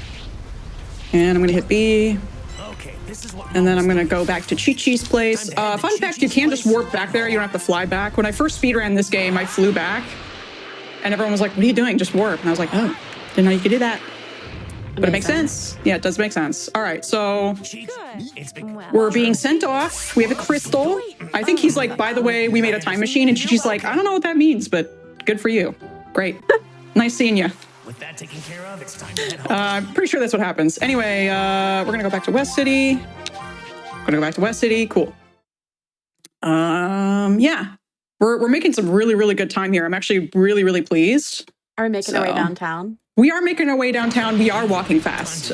And I'm gonna hit B. Okay, this is what And then I'm gonna go back to Chi-Chi's place. Fun fact, you can just warp back there. You don't have to fly back. When I first speedran this game, I flew back. And everyone was like, what are you doing? Just warp. And I was like, oh, didn't know you could do that. but it makes sense. Yeah, it does make sense. All right, so Well, we're being sent off. We have a crystal. I think he's like, by the way, we made a time machine. And she's like, I don't know what that means, but good for you. Great. Nice seeing you. With that taken care of, it's time to head home. I'm pretty sure that's what happens. Anyway, we're going to go back to West City. Going to go back to West City. Cool. Yeah. We're making some really, really good time here. I'm actually really, really pleased. Are we making our way So- downtown? We are making our way downtown. We are walking fast.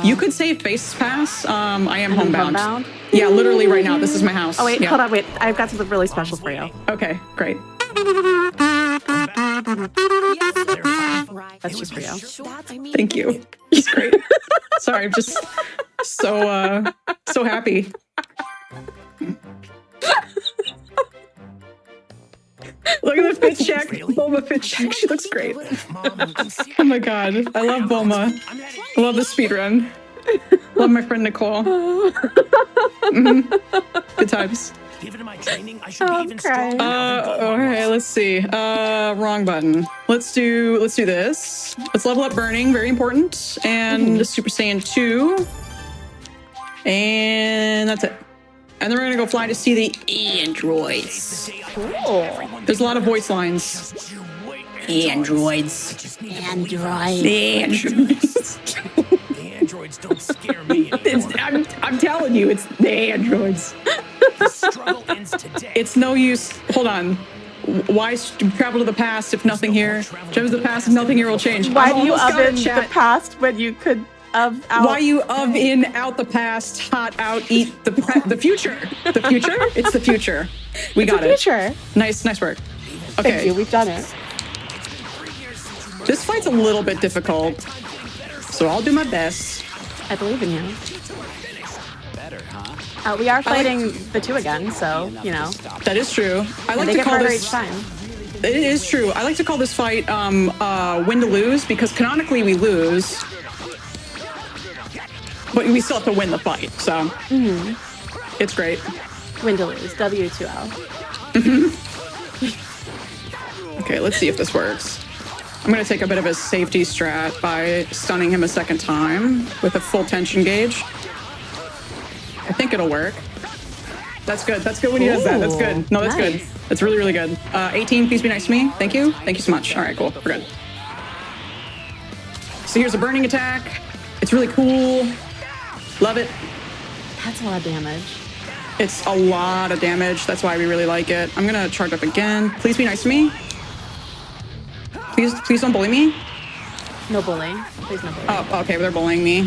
You could say face pass. I am homebound. Homebound? Yeah, literally right now. This is my house. Oh, wait, Yeah. hold on. Wait, I've got something really special for you. Okay, great. That's just for you. Thank you. It's great. Sorry, I'm just so happy. Look at the fit check. Bulma fit check. She looks great. Oh my god. I love Bulma. I love the speedrun. Love my friend Nichole. Good times. Given my training, I should be I'm even crying. stronger. Okay, let's see. Wrong button. Let's do this. Let's level up burning, very important. And Super Saiyan 2. And that's it. And then we're gonna go fly to see the androids. Cool. There's a lot of voice lines. Androids. Android. The androids. The androids don't scare me anymore. I'm telling you, it's the androids. The struggle ends today. It's no use. Hold on. Why travel to the past if nothing here? Travel to the past if nothing here will change. Why I've do you almost got it, oven the chat. past when you could out? Why you of in out the past, hot out, eat the future? The future? It's the future. We got it. Future. Nice work. Thank you. Okay, We've done it. this fight's a little bit difficult, so I'll do my best. I believe in you. Better, huh? We are fighting the two again, so you know That is true. I like they to get call harder this. each time. It is true. I like to call this fight win to lose because canonically we lose, but we still have to win the fight. So it's great. Win to lose. W2L. Okay, let's see if this works. I'm going to take a bit of a safety strat by stunning him a second time with a full tension gauge. I think it'll work. That's good. That's good when he does that. That's good. No, that's good. Nice. That's really, really good. 18, please be nice to me. Thank you. Thank you so much. All right, cool. We're good. So here's a burning attack. It's really cool. Love it. That's a lot of damage. It's a lot of damage. That's why we really like it. I'm going to charge up again. Please be nice to me. Please don't bully me. No bullying. Please no bullying. Oh, okay. They're bullying me.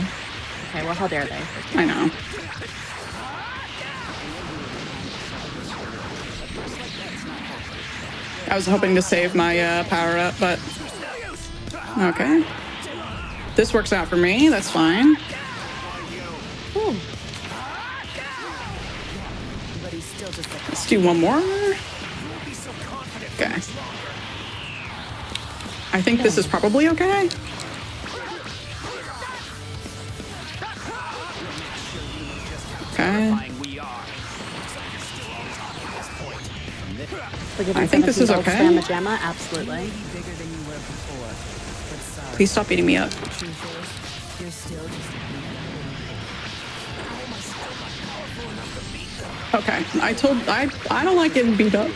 Okay, well, how dare they? I know. I was hoping to save my power up, but okay. This works out for me. That's fine. Let's do one more. Okay. I think this is probably okay. Okay. I think this is okay. Spamma jamma, absolutely. Please stop beating me up. Okay. I don't like getting beat up.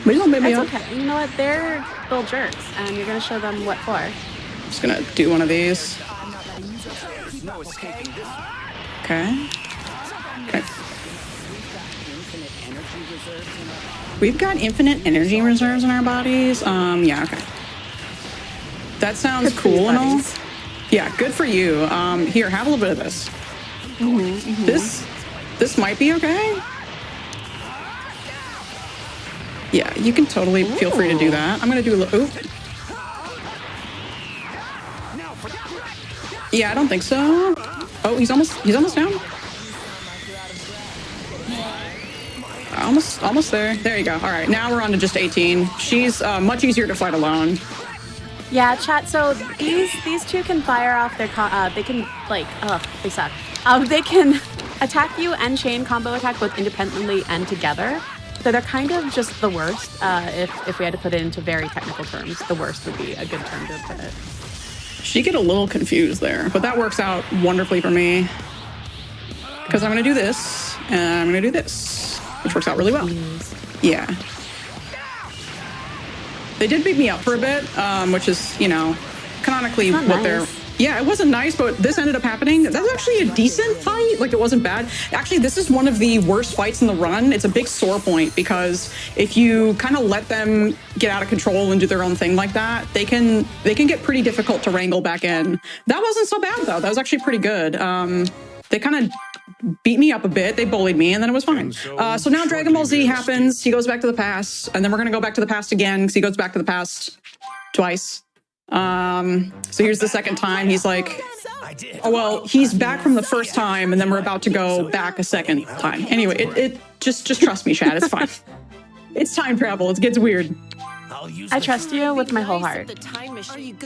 Please don't beat me That's up. okay. You know what? They're little jerks, and you're gonna show them what for. I'm just gonna do one of these. Okay. Okay. We've got infinite energy reserves in our bodies. Yeah, okay. That sounds Good for you, cool and all. buddies. Yeah, good for you. Here, have a little bit of this. This might be okay. Yeah, you can totally feel free to do that. I'm gonna do a little. Oop. Yeah, I don't think so. Oh, he's almost down. Almost there. There you go. All right, now we're on to just 18. She's much easier to fight alone. Yeah, chat. So these two can fire off their. They can like. They suck. They can attack you and chain combo attack both independently and together. So they're kind of just the worst. If we had to put it into very technical terms, the worst would be a good term to put it. She get a little confused there, but that works out wonderfully for me. Because I'm going to do this, and I'm going to do this, which works out really well. Yeah. They did beat me up for a bit, which is, you know, canonically what nice. they're... Yeah, it wasn't nice, but this ended up happening. That was actually a decent fight. Like, it wasn't bad. Actually, this is one of the worst fights in the run. It's a big sore point because if you kind of let them get out of control and do their own thing like that, they can get pretty difficult to wrangle back in. That wasn't so bad, though. That was actually pretty good. They kind of beat me up a bit. They bullied me, and then it was fine. So now Dragon Ball Z happens. He goes back to the past, and then we're going to go back to the past again because he goes back to the past twice. So here's the second time. He's like, oh, well, he's back from the first time, and then we're about to go back a second time. Anyway, it just trust me, Chad. It's fine. It's time travel. It gets weird. I trust you with my whole heart.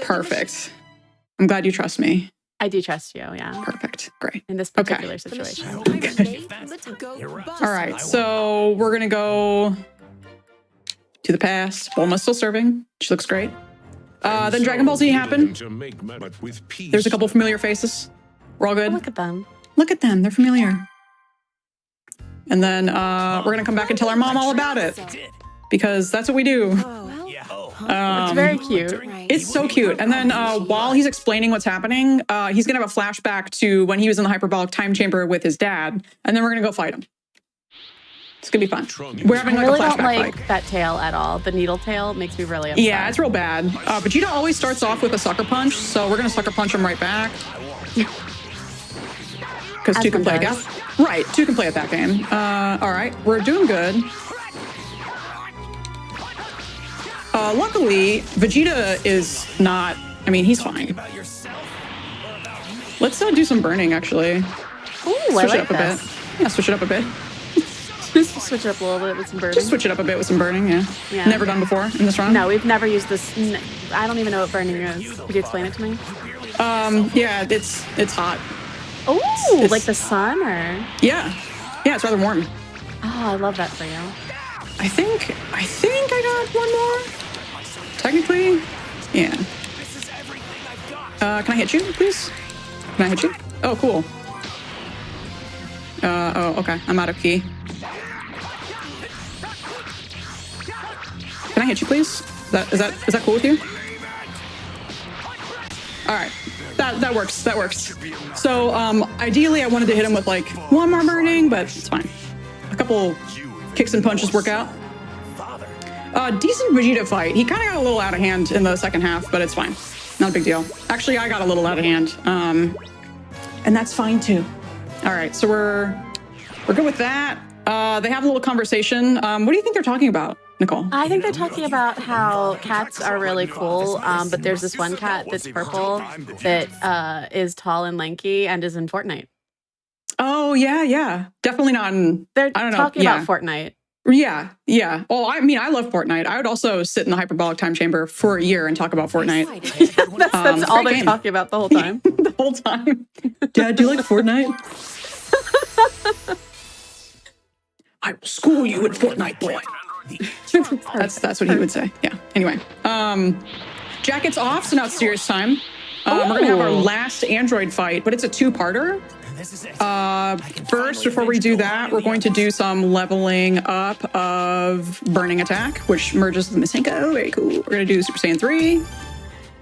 Perfect. I'm glad you trust me. I do trust you, yeah. Perfect. Great. In this particular situation. All right, so we're going to go to the past. Bulma's still serving. She looks great. Then Dragon Ball Z happened. There's a couple familiar faces. We're all good. Look at them. Look at them. They're familiar. And then we're going to come back and tell our mom all about it. Because that's what we do. It's very cute. It's so cute. And then while he's explaining what's happening, he's going to have a flashback to when he was in the hyperbolic time chamber with his dad. And then we're going to go fight him. It's going to be fun. We're having I like really a flashback don't like fight. that tail at all. The needle tail makes me really upset. Yeah, it's real bad. Vegeta always starts off with a sucker punch, so we're going to sucker punch him right back. Because two can play at that. Right, two can play at that game. All right, we're doing good. Luckily, Vegeta is not... I mean, he's fine. Let's do some burning, actually. Ooh, Switch I like it up a this. bit. Yeah, switch it up a bit. Just switch it up a little bit with some burning. Just switch it up a bit with some burning, yeah. Never done before in this run? No, we've never used this. I don't even know what burning is. Could you explain it to me? Yeah, it's hot. Oh, It's- like the sun, or? Yeah. Yeah, it's rather warm. Oh, I love that for you. I think I got one more. Technically, yeah. Can I hit you, please? Can I hit you? Oh, cool. Oh, okay. I'm out of key. Can I hit you, please? Is that cool with you? All right. That works. That works. So, ideally, I wanted to hit him with like one more burning, but it's fine. A couple kicks and punches work out. Decent Vegeta fight. He kind of got a little out of hand in the second half, but it's fine. Not a big deal. Actually, I got a little out of hand, and that's fine too. All right, so we're good with that. They have a little conversation. What do you think they're talking about, Nichole? I think they're talking about how cats are really cool, but there's this one cat that's purple that is tall and lanky and is in Fortnite. Oh, yeah. Definitely not in... They're I don't know. talking Yeah. about Fortnite. Yeah. Well, I mean, I love Fortnite. I would also sit in the hyperbolic time chamber for a year and talk about Fortnite. That's all great they're game. talking about the whole time. The whole time. Dad, do you like Fortnite? I will school you in Fortnite, boy. That's what he would say. Yeah. Anyway, jackets off, so now it's serious time. We're gonna have our last android fight, but it's a two-parter. First, before we do that, we're going to do some leveling up of burning attack, which merges with Masenko. Very cool. We're gonna do Super Saiyan 3,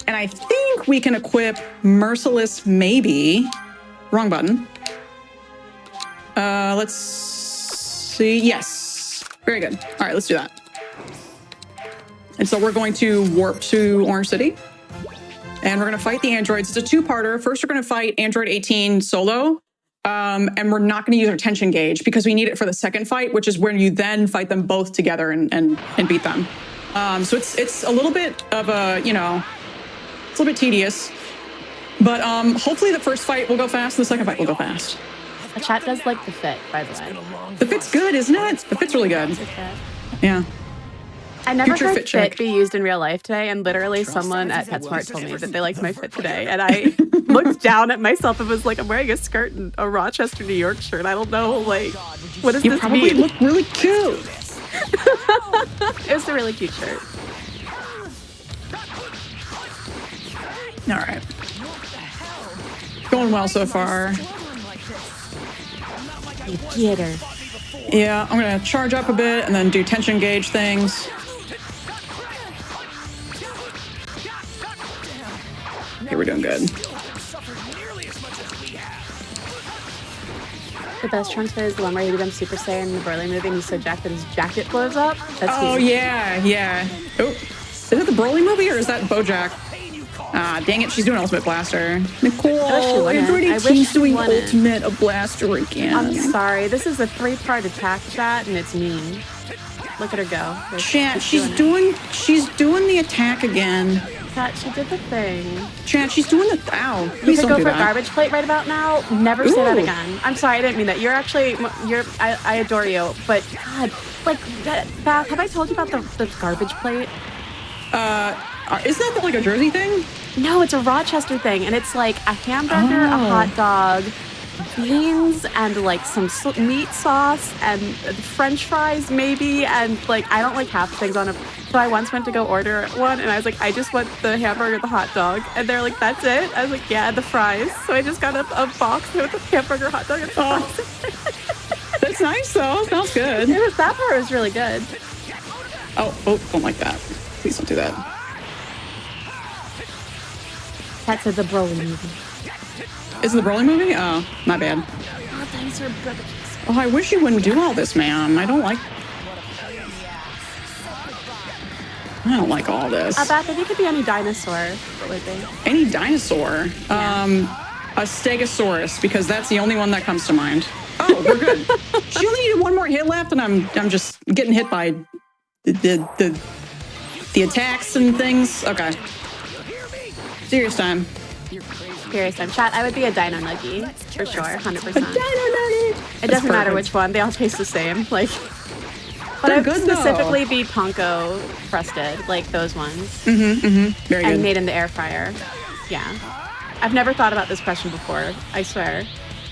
and I think we can equip Merciless. Maybe wrong button. Let's see. Yes. Very good. All right, let's do that. And so we're going to warp to Orange City. And we're going to fight the androids. It's a two-parter. First, we're going to fight Android 18 solo. And we're not going to use our tension gauge because we need it for the second fight, which is when you then fight them both together and beat them. So it's a little bit of a, you know, it's a little bit tedious. But hopefully the first fight will go fast and the second fight will go fast. The chat does like the fit, by the way. The fit's good, isn't it? The fit's really good. Yeah. I never Future heard fit fit check. be used in real life today, and literally someone at PetSmart told me that they liked my fit today, and I looked down at myself and was like, I'm wearing a skirt and a Rochester, New York shirt. I don't know, like, what does You this probably mean? look really cute. It was a really cute shirt. All right. Going well so far. You get her. Yeah, I'm gonna charge up a bit and then do tension gauge things. Okay, we're doing good. The best Trunks fight is the one where he becomes Super Saiyan in the Broly movie and he's so jacked that his jacket blows up. That's Oh, huge. yeah. Oh, is that the Broly movie or is that BoJack? Ah, dang it, she's doing Ultimate Blaster. Nicole, I wish she wouldn't. everybody I wish keeps she doing wouldn't. Ultimate a Blaster again. I'm sorry. This is a 3-part attack chat and it's mean. Look at her go. Chat, she's doing the attack again. Chat, she did the thing. Chat, she's doing the ow. You Please could don't go do for a that. garbage plate right about now. Never say that Ooh. again. I'm sorry, I didn't mean that. You're actually, I adore you, but God, like, Beth, have I told you about the garbage plate? Isn't that like a Jersey thing? No, it's a Rochester thing, and it's like a hamburger, a hot dog, beans, and like some meat sauce, and French fries maybe, and like I don't like half the things on it. So I once went to go order one, and I was like, I just want the hamburger, the hot dog, and they're like, that's it. I was like, yeah, the fries. So I just got a box with the hamburger, hot dog, and fries. That's nice though. Smells good. That part was really good. Oh, don't like that. Please don't do that. That's the Broly movie. Is it the Broly movie? Oh, my bad. Oh, dinosaur barbecues. Oh, I wish you wouldn't do all this, man. I don't like all this. Beth, if you could be any dinosaur, what would it be? Any dinosaur. Yeah. A Stegosaurus, because that's the only one that comes to mind. Oh, we're good. She only needed one more hit left, and I'm just getting hit by the attacks and things. Okay. Serious time. Serious time. Chat, I would be a Dino Nuggie, for sure, 100%. Dino Nugget. It doesn't matter which one, they all taste the same. Like, but They're I'd good, though. specifically be Ponko crusted, like those ones. Very And good. made in the air fryer. Yeah. I've never thought about this question before, I swear.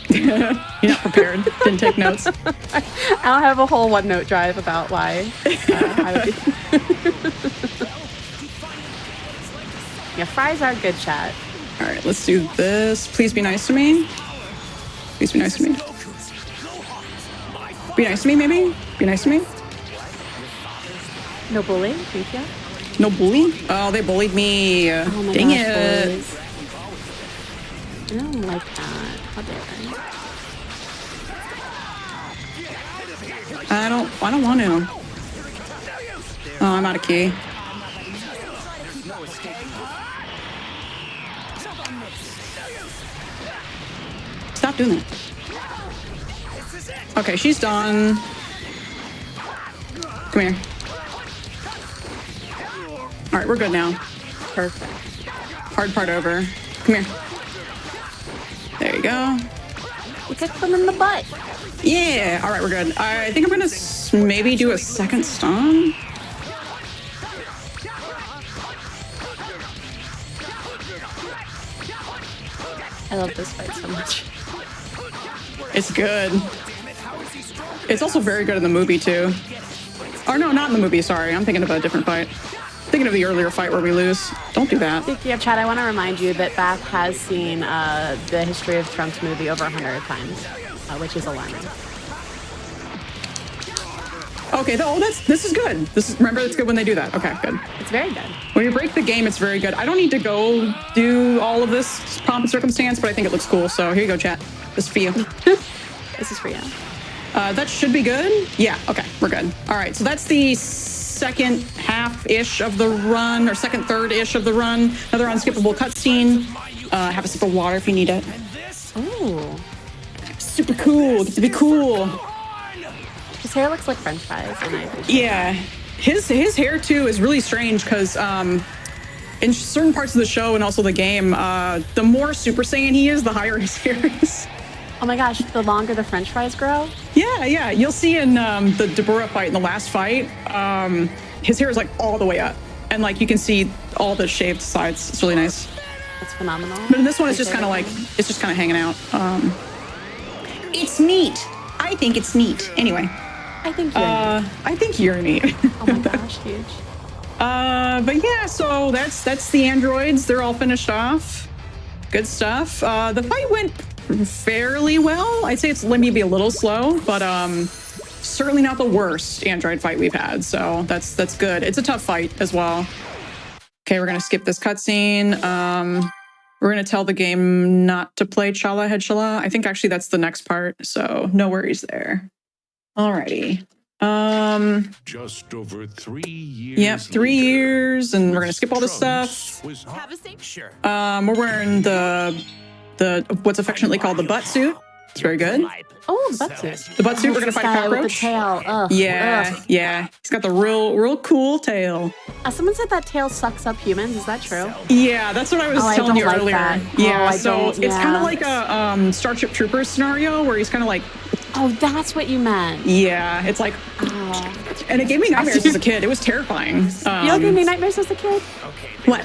You're not prepared. Didn't take notes. I don't have a whole OneNote drive about why I would be. Yeah, fries are good, chat. All right, let's do this. Please be nice to me. Please be nice to me. Be nice to me, maybe? Be nice to me? No bullying, thank you. No bully? Oh, they bullied me. Oh my Dang gosh, it. boys. I don't like that. How dare they? I don't want to. Oh, I'm out of key. Stop doing that. Okay, she's done. Come here. All right, we're good now. Perfect. Hard part over. Come here. There you go. You kicked them in the butt. Yeah. All right, we're good. I think I'm gonna maybe do a second stun. I love this fight so much. It's good. It's also very good in the movie too. Or no, not in the movie. Sorry, I'm thinking of a different fight. Thinking of the earlier fight where we lose. Don't do that. Speaking of chat, I want to remind you that Bath has seen the History of Trunks movie over 100 times, which is alarming. Okay. This is good. Remember, it's good when they do that. Okay, good. It's very good. When you break the game, it's very good. I don't need to go do all of this pomp and circumstance, but I think it looks cool. So here you go, chat. This is for you. This is for you. That should be good. Yeah. Okay, we're good. All right. So that's the second half-ish of the run, or second third-ish of the run. Another unskippable cutscene. Have a sip of water if you need it. Ooh. Super cool. Get to be cool. His hair looks like French fries, and I appreciate Yeah. His hair too is really strange because in certain parts of the show and also the game, the more Super Saiyan he is, the higher his hair is. Oh my gosh, the longer the French fries grow. Yeah. You'll see in the Deborah fight, in the last fight, his hair is like all the way up. And like you can see all the shaved sides. It's really nice. That's phenomenal. But in this one, it's just kind of like, it's just kind of hanging out. It's neat. I think it's neat. Anyway. I think you're neat. I think you're neat. Oh my gosh, huge. But yeah, so that's the androids. They're all finished off. Good stuff. The fight went fairly well. I'd say it's maybe a little slow, but certainly not the worst android fight we've had. So that's good. It's a tough fight as well. Okay, we're gonna skip this cutscene. We're gonna tell the game not to play Chala Headshala. I think actually that's the next part, so no worries there. Alrighty. Just over 3 years. Yep, 3 years, and we're gonna skip all this stuff. Have a seat. Sure. We're wearing the what's affectionately called the butt suit. It's very good. Oh, the butt suit. The butt suit. We're gonna fight a Style with the cockroach. tail. Ugh. Yeah, Ugh. yeah. He's got the real cool tail. Someone said that tail sucks up humans. Is that true? Yeah, that's what I was Oh, I telling don't you like earlier. that. Yeah, Oh, I so don't- it's kind yeah. of like a Starship Troopers scenario where he's kind of like, Oh, that's what you meant. yeah, it's like, Oh. and it gave me nightmares as a kid. It was terrifying. You gave me nightmares as a kid? What?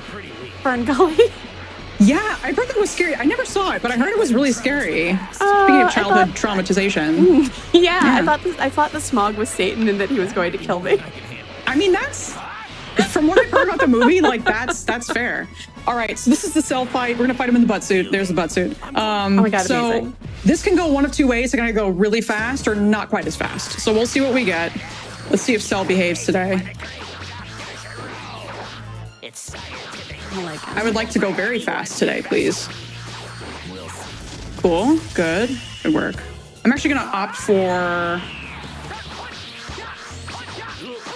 Fern Gully? Yeah, I heard that was scary. I never saw it, but I heard it was really scary. Speaking I of childhood traumatization. Yeah, Yeah. I thought the smog was Satan and that he was going to kill me. I mean, that's from what I've heard about the movie. Like, that's fair. All right, so this is the cell fight. We're gonna fight him in the butt suit. There's the butt suit. Oh my God, so amazing. this can go one of two ways. It's gonna go really fast or not quite as fast. So we'll see what we get. Let's see if Cell behaves today. I would like to go very fast today, please. Cool, good work. I'm actually gonna opt for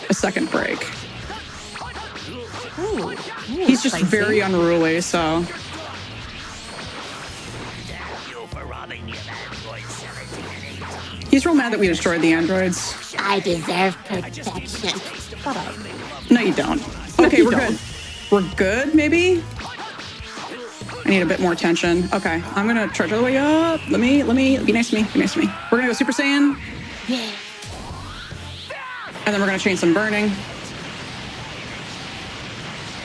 a second break. Ooh, He's just spicy. very unruly, so. He's real mad that we destroyed the androids. I deserve protection. Shut up. No, you don't. Okay, we're good. We're good, maybe? I need a bit more attention. Okay, I'm gonna charge all the way up. Let me, be nice to me, be nice to me. We're gonna go Super Saiyan. And then we're gonna chain some burning.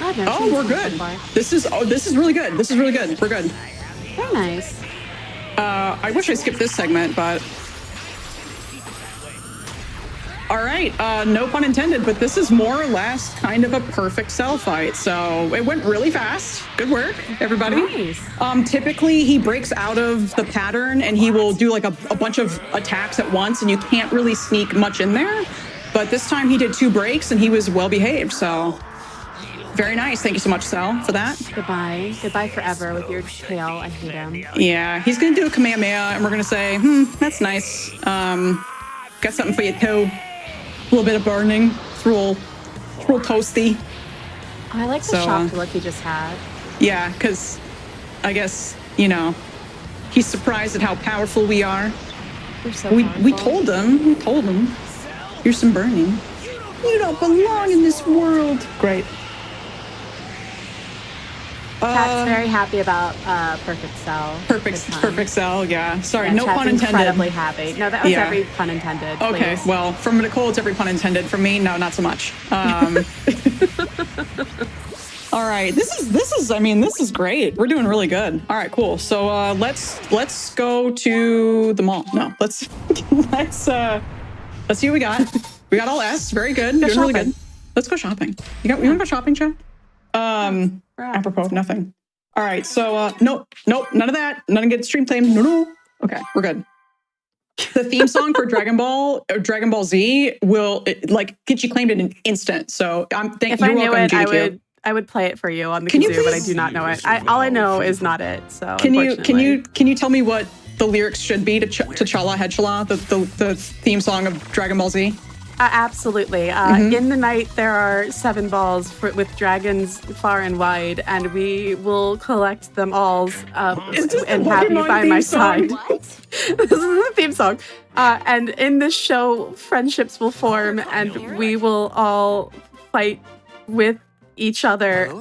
I've never Oh, seen we're this good. before. This is really good. This is really good. We're good. Very nice. I wish I skipped this segment, but. All right, no pun intended, but this is more or less kind of a perfect cell fight. So it went really fast. Good work, everybody. Nice. Typically, he breaks out of the pattern and he will do like a bunch of attacks at once, and you can't really sneak much in there. But this time he did 2 breaks and he was well behaved. So very nice. Thank you so much, Cell, for that. Goodbye. Goodbye forever with your tail. I hate him. Yeah, he's gonna do a Kamehameha, and we're gonna say, that's nice. Got something for you too. A little bit of burning. It's real toasty. Oh, I like the So, shocked look he just had. Yeah, because I guess, he's surprised at how powerful we are. You're so We powerful. told him. Here's some burning. You don't belong in this world. Great. Chat's very happy about Perfect Cell. Perfect Cell, yeah. Sorry, Yeah, no Chat's pun intended. incredibly happy. No, that was Yeah. every pun intended. Okay, please. well, from Nichole, it's every pun intended. From me, no, not so much. All right, this is great. We're doing really good. All right, cool. So let's go to the mall. No, let's see what we got. We got all S. Very good. Doing really good. Let's go shopping. You want to go shopping, Chad? Apropos of nothing. All right, so nope, none of that. None of get stream claim. No. Okay, we're good. The theme song for Dragon Ball Z will get you claimed in an instant. So If I knew it, I would play it for you on the kazoo, but I do not know it. All I know is not it. So can you tell me what the lyrics should be to Chala Headshala, the theme song of Dragon Ball Z? Absolutely. In the night, there are 7 balls with dragons far and wide, and we will collect them all and have you by my side. This is the theme song. And in this show, friendships will form, and we will all fight with each other.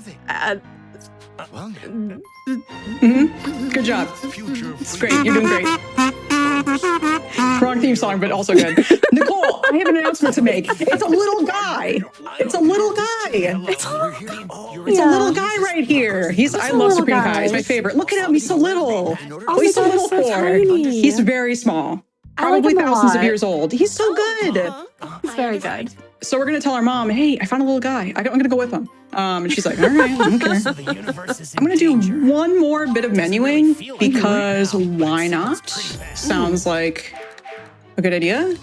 Good job. It's great. You're doing great. Wrong theme song, but also good. Nichole, I have an announcement to make. It's a little guy. It's a little guy right here. I love Supreme Kai. He's my favorite. Look at him. He's so little. He's so little for. tiny. He's very small. I like Probably him a thousands of lot. years old. He's so good. It's very good. So we're gonna tell our mom, hey, I found a little guy. I'm gonna go with him. And she's like, all right, I don't care. So the universe is in I'm gonna do danger. one more bit of menuing because why not? Sounds like a good idea.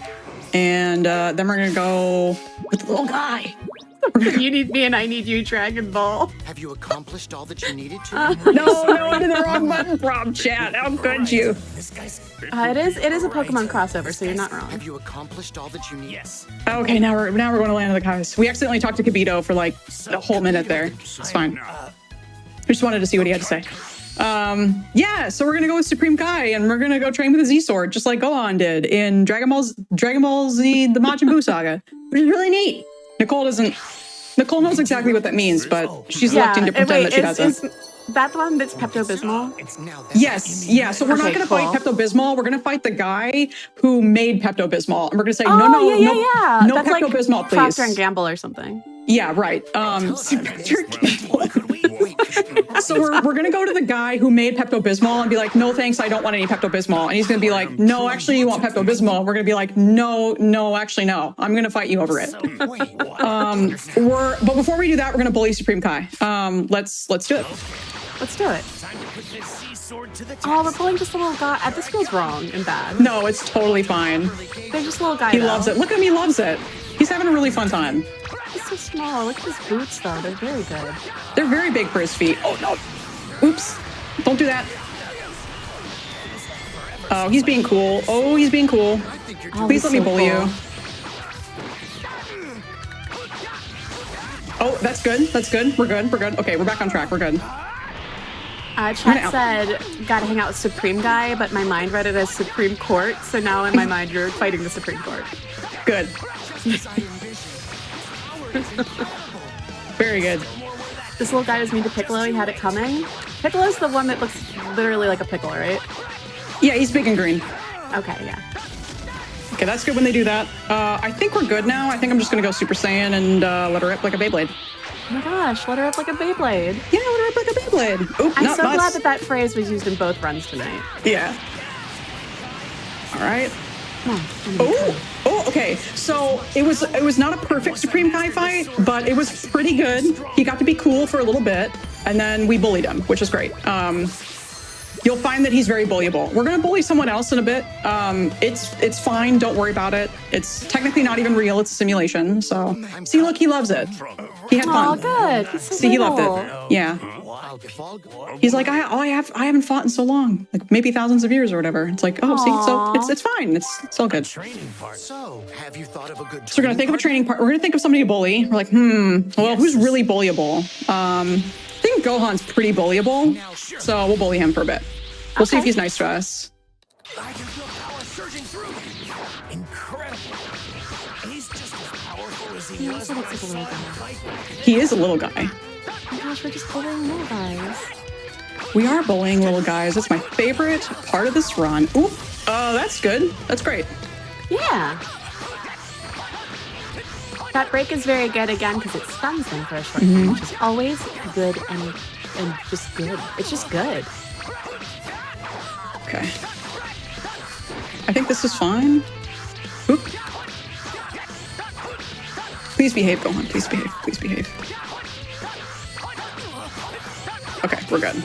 And then we're gonna go with the little guy. You need me and I need you, Dragon Ball. Have you accomplished all that you needed to? No, I did the wrong button from chat. How could you? This guy's It is a Pokemon crossover, so you're not wrong. Have you accomplished all that you need? yes. Okay, now we're going to Land of the Guys. We accidentally talked to Kibito for like a whole minute there. It's fine. I just wanted to see what he had to say. Yeah, so we're gonna go with Supreme Kai and we're gonna go train with a Z sword, just like Gohan did in Dragon Ball Z, the Majin Buu saga, which is really neat. Nicole knows exactly what that means, but she's electing to pretend that she doesn't. Is that the one that's Pepto-Bismol? Now that Yes, yeah. So we're not Okay, going to cool. fight Pepto-Bismol. We're going to fight the guy who made Pepto-Bismol, and we're going to say Oh, no That's like Pepto-Bismol, please. Procter and Gamble or something. Yeah, right. So we're going to go to the guy who made Pepto-Bismol and be like, no, thanks, I don't want any Pepto-Bismol. And he's going to be like, no, actually, you want Pepto-Bismol. We're going to be like, no, actually, no. I'm going to fight you over it. But before we do that, we're going to bully Supreme Kai. Let's do it. Let's do it. Time to put this sea sword to the test. Oh, we're pulling just a little guy. This feels wrong and bad. No, it's totally fine. They're just a little guy. He loves it. Look at him, he loves it. He's having a really fun time. He's so small. Look at his boots, though. They're very good. They're very big for his feet. Oh, no. Oops. Don't do that. Oh, he's being cool. Oh, he's being cool. Oh, Please let he's me so bully cool. you. Oh, that's good. That's good. We're good. We're good. Okay, we're back on track. We're good. Chat said, gotta hang out with Supreme Guy, but my mind read it as Supreme Court, so now in my mind you're fighting the Supreme Court. Good. Very good. This little guy was mean to Piccolo, he had it coming. Piccolo's the one that looks literally like a pickle, right? Yeah, he's big and green. Okay, yeah. Okay, that's good when they do that. I think we're good now. I think I'm just gonna go Super Saiyan and let her rip like a Beyblade. Oh my gosh, let her up like a Beyblade. Yeah, let her rip like a Beyblade. Oop, I'm not so nuts. glad that that phrase was used in both runs tonight. Yeah. All right. Come on. Oh, okay. So it was not a perfect Supreme Kai fight, but it was pretty good. He got to be cool for a little bit, and then we bullied him, which is great. You'll find that he's very bullyable. We're gonna bully someone else in a bit. It's fine. Don't worry about it. It's technically not even real. It's a simulation. So see, look, he loves it. He had Oh, fun. good. He's so See, he loved little. it. Yeah. He's like, I haven't fought in so long, like maybe thousands of years or whatever. It's like, oh, see, so it's fine. It's all good. So Training part. So, have you thought of a good? we're gonna think of a training part. We're gonna think of somebody to bully. We're like, well, who's really bullyable? I think Gohan's pretty bullyable, so we'll bully him for a bit. We'll see if he's nice to us. I can feel power surging through me. Incredible. He's just as powerful as he was also when looks I like a saw little him guy. fight. He is a little guy. Oh my gosh, we're just bullying little guys. We are bullying little guys. That's my favorite part of this run. Ooh, oh, that's good. That's great. Yeah. That break is very good again because it stuns them for a short time, which is always good and just good. It's just good. Okay. I think this is fine. Oop. Please behave, Gohan. Please behave. Please behave. Okay, we're good.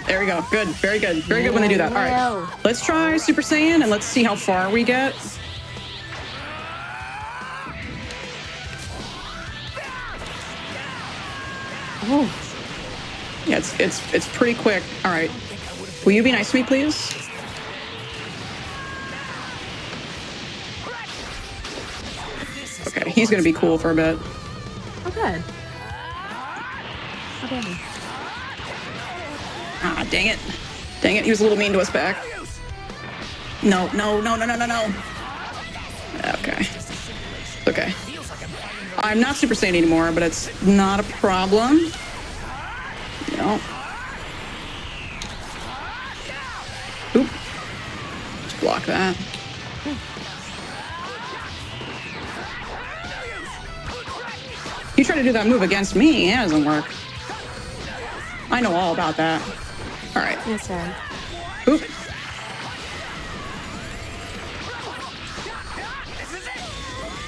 There we go. Good. Very good. Very good when they do that. All right. Let's try Super Saiyan and let's see how far we get. Oh, Yeah, it's pretty quick. All right. Will you be nice to me, please? Okay, he's gonna be cool for a bit. oh good. Okay. Ah, dang it. Dang it, he was a little mean to us back. No. Okay. Okay. I'm not Super Saiyan anymore, but it's not a problem. No. Oop. Just block that. You try to do that move against me, it doesn't work. I know all about that. All right. Yes, sir. Oop.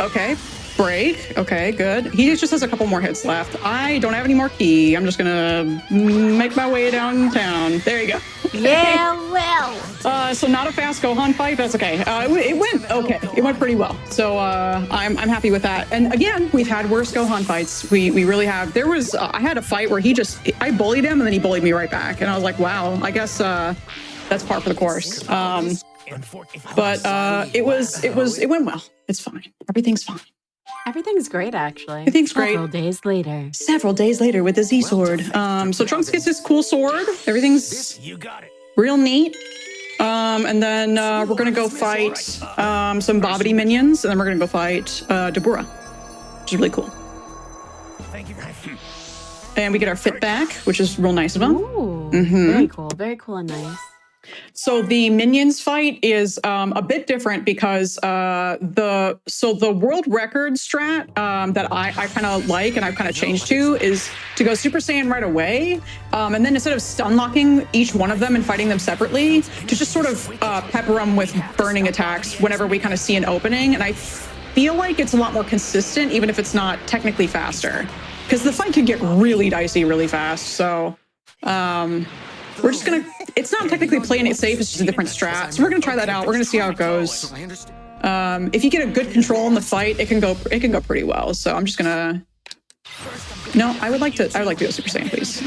Okay, break. Okay, good. He just has a couple more hits left. I don't have any more key. I'm just gonna make my way downtown. There you go. Yeah, well. So not a fast Gohan fight. That's okay. It went okay. It went pretty well. So I'm happy with that. And again, we've had worse Gohan fights. We really have. There was I had a fight where I bullied him and then he bullied me right back, and I was like, wow. I guess that's par for the course. But it went well. It's fine. Everything's fine. Everything's great, actually. Everything's great. Several days later with the Z sword. So Trunks gets this cool sword. Everything's You got it. real neat. And then we're gonna go fight some Bobbity minions, and then we're gonna go fight Dabura, which is really cool. Thank you. And we get our fit back, which is real nice of them. Ooh, very cool and nice. So the minions fight is a bit different because the world record strat that I kind of like and I've kind of changed to is to go Super Saiyan right away, and then instead of stun locking each one of them and fighting them separately, to just sort of pepper them with burning attacks whenever we kind of see an opening. And I feel like it's a lot more consistent, even if it's not technically faster, because the fight can get really dicey really fast. So we're just gonna, it's not technically playing it safe, it's just a different strat. So we're gonna try that out. We're gonna see how it goes. If you get a good control in the fight, it can go pretty well. So I'm just gonna, no, I would like to go Super Saiyan, please.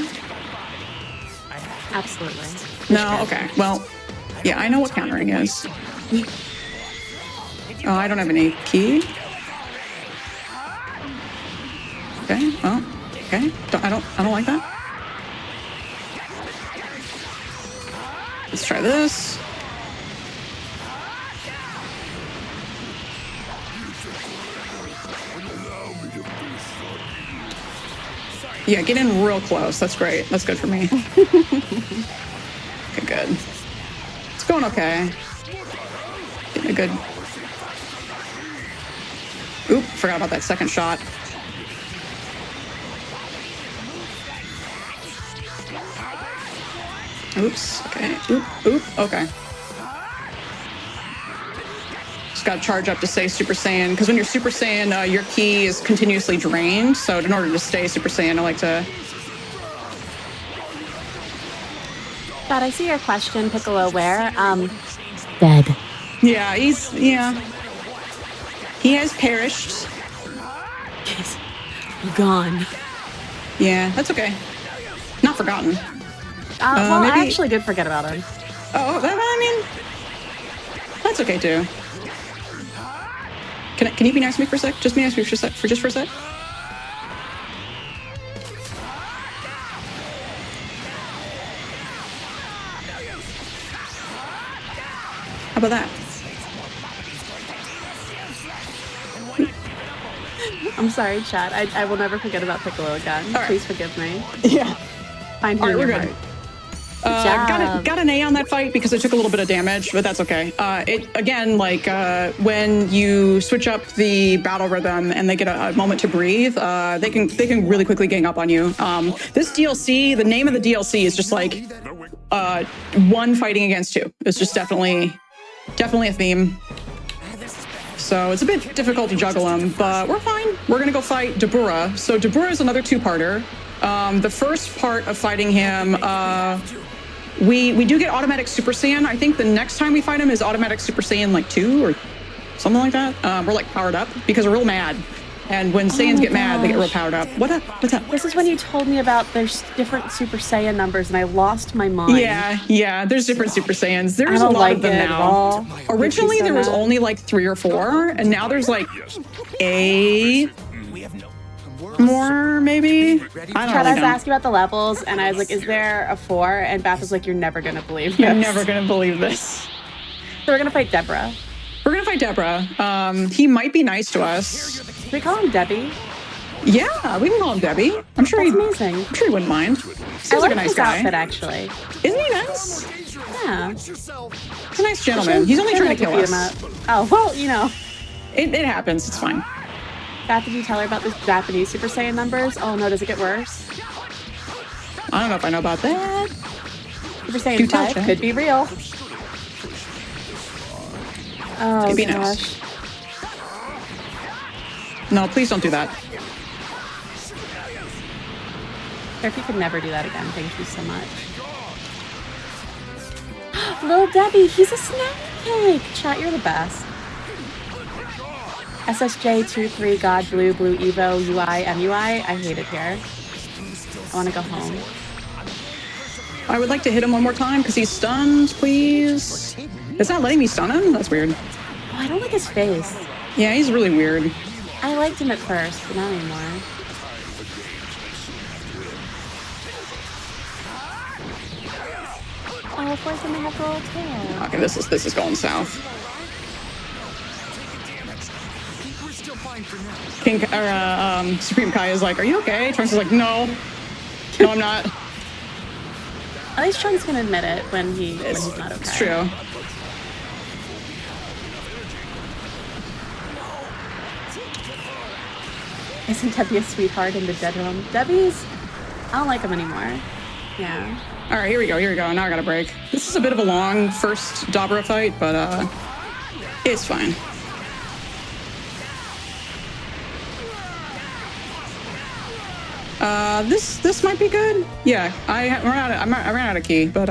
Absolutely. No, okay, well, yeah, I know what countering is. Oh, I don't have any key. Okay, oh, okay, I don't like that. Let's try this. Yeah, get in real close. That's great. That's good for me. Okay, good. It's going okay. Getting a good... Oop, forgot about that second shot. Oops, okay, oop, okay. Just gotta charge up to stay Super Saiyan, because when you're Super Saiyan, your ki is continuously drained, so in order to stay Super Saiyan, I like to... But I see your question, Piccolo, where? Dead. Yeah, yeah. He has perished. He's gone. Yeah, that's okay. Not forgotten. Well, maybe... I actually did forget about him. Oh, I mean, that's okay too. Can you be nice to me for a sec? Just be nice to me for a sec. How about that? I'm sorry, chat. I will never forget about Piccolo again. Right. Please forgive me. Yeah. Find All me right, in we're your good. heart. Got an A on that fight because it took a little bit of damage, but that's okay. It again, like when you switch up the battle rhythm and they get a moment to breathe, they can really quickly gang up on you. This DLC, the name of the DLC is just like one fighting against two. It's just definitely a theme. So it's a bit difficult to juggle them, but we're fine. We're gonna go fight Dabura. So Dabura is another two-parter. The first part of fighting him, we do get automatic Super Saiyan. I think the next time we fight him is automatic Super Saiyan like 2 or something like that. We're like powered up because we're real mad. And when Saiyans get mad, they get real powered up. What's up? This is when you told me about there's different Super Saiyan numbers and I lost my mind. Yeah, there's different Super Saiyans. There's a lot of them now. Originally, so there was mad. only like 3 or 4, and now there's like 8 more, maybe? I don't Chad, really I was know. asking about the levels and I was like, is there a 4? And Beth was like, you're never gonna believe this. You're never gonna believe this. So we're gonna fight Deborah. We're gonna fight Deborah. He might be nice to us. Can we call him Debbie? Yeah, we can call him Debbie. I'm sure That's amazing. I'm sure he wouldn't mind. I Seems like a like nice his guy. outfit, actually. Isn't he nice? Yeah. He's a nice gentleman. He's only trying to kill us. Oh, well, you know. It happens. It's fine. Beth, did you tell her about the Japanese Super Saiyan numbers? Oh no, does it get worse? I don't know if I know about that. Super Saiyan 5 Chad. could be real. Oh Could be gosh. nice. No, please don't do that. If you could never do that again, thank you so much. Lil Debbie, he's a snack cake. Chat, you're the best. SSJ23 God Blue Blue Evo UI MUI. I hate it here. I want to go home. I would like to hit him one more time because he's stunned, please. It's not letting me stun him? That's weird. Oh, I don't like his face. Yeah, he's really weird. I liked him at first, but not anymore. Oh, Force him to have roll tail. Okay, this is going south. We're still fine for now. King or Supreme Kai is like, "Are you okay?" Trunks is like, "No, no, I'm not." At least Trunks can admit it when he's not okay. It's true. Isn't Debbie a sweetheart in the dead room? Debbie's... I don't like him anymore. Yeah. All right, here we go. Now I got a break. This is a bit of a long first Dabra fight, but it's fine. This might be good. Yeah, I ran out of key, but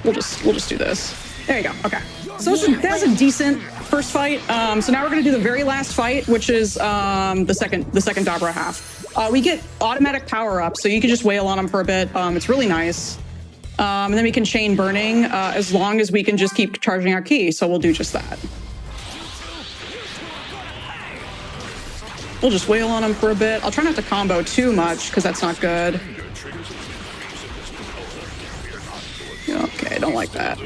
we'll just do this. There you go. Okay. So that's a decent first fight. So now we're gonna do the very last fight, which is the second Dabra half. We get automatic power up, so you can just wail on them for a bit. It's really nice. And then we can chain burning as long as we can just keep charging our key. So we'll do just that. We'll just wail on them for a bit. I'll try not to combo too much because that's not good. Okay, don't like that.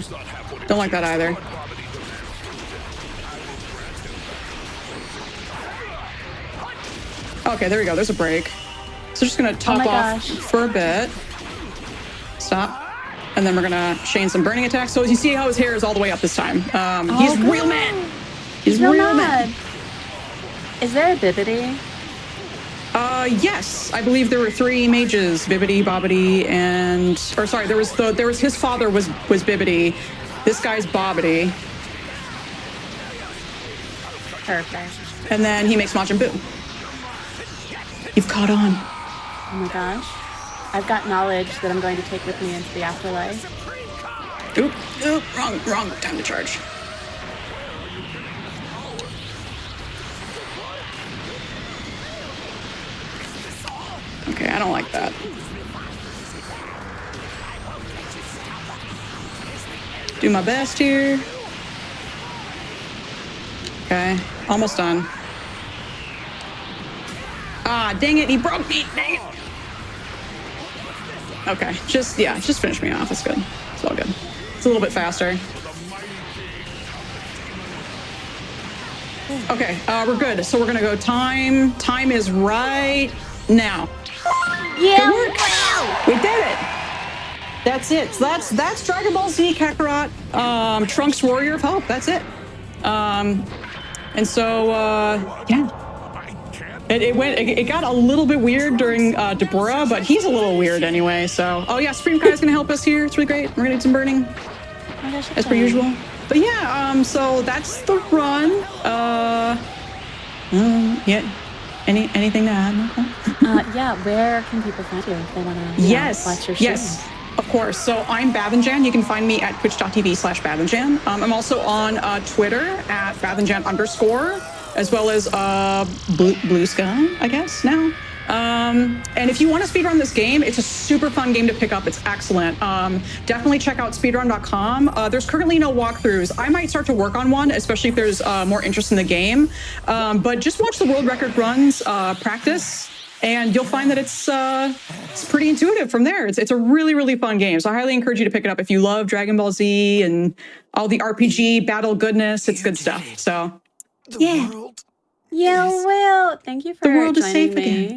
Don't like that either. Okay, there we go. There's a break. So just gonna top off for a bit. Stop. And then we're gonna chain some burning attacks. So as you see how his hair is all the way up this time. He's real mad. He's real mad. Is there a Bibbidi? Yes. I believe there were 3 mages, Bibbidi, Bobbidi, and... Or sorry, there was his father was Bibbidi. This guy's Bobbidi. Perfect. And then he makes Majin Buu. You've caught on. Oh my gosh. I've got knowledge that I'm going to take with me into the afterlife. Oop, wrong time to charge. Okay, I don't like that. Do my best here. Okay, almost done. Ah, dang it, he broke me, dang it. Okay, just finish me off, it's good. It's all good. It's a little bit faster. Okay, we're good. So we're gonna go time. Time is right now. Yeah, we did it. That's it. So that's Dragon Ball Z Kakarot, Trunks Warrior of Hope. That's it. And so yeah, it got a little bit weird during Deborah, but he's a little weird anyway. So oh yeah, Supreme Kai is gonna help us here. It's really great. We're gonna do some burning as per usual. But yeah, so that's the run. Yeah. Anything to add, Nicole? Yeah, where can people find you if they want to watch your shows? Yes, of course. So I'm Bathenjan. You can find me at twitch.tv/Bathenjan. I'm also on Twitter at Bathenjan_, as well as Blue Sky, I guess, now. And if you want to speedrun this game, it's a super fun game to pick up. It's excellent. Definitely check out speedrun.com. There's currently no walkthroughs. I might start to work on one, especially if there's more interest in the game. But just watch the world record runs, practice, and you'll find that it's pretty intuitive from there. It's a really, really fun game. So I highly encourage you to pick it up if you love Dragon Ball Z and all the RPG battle goodness. It's good stuff. So yeah. Yeah, well, thank you for the world is joining safe me.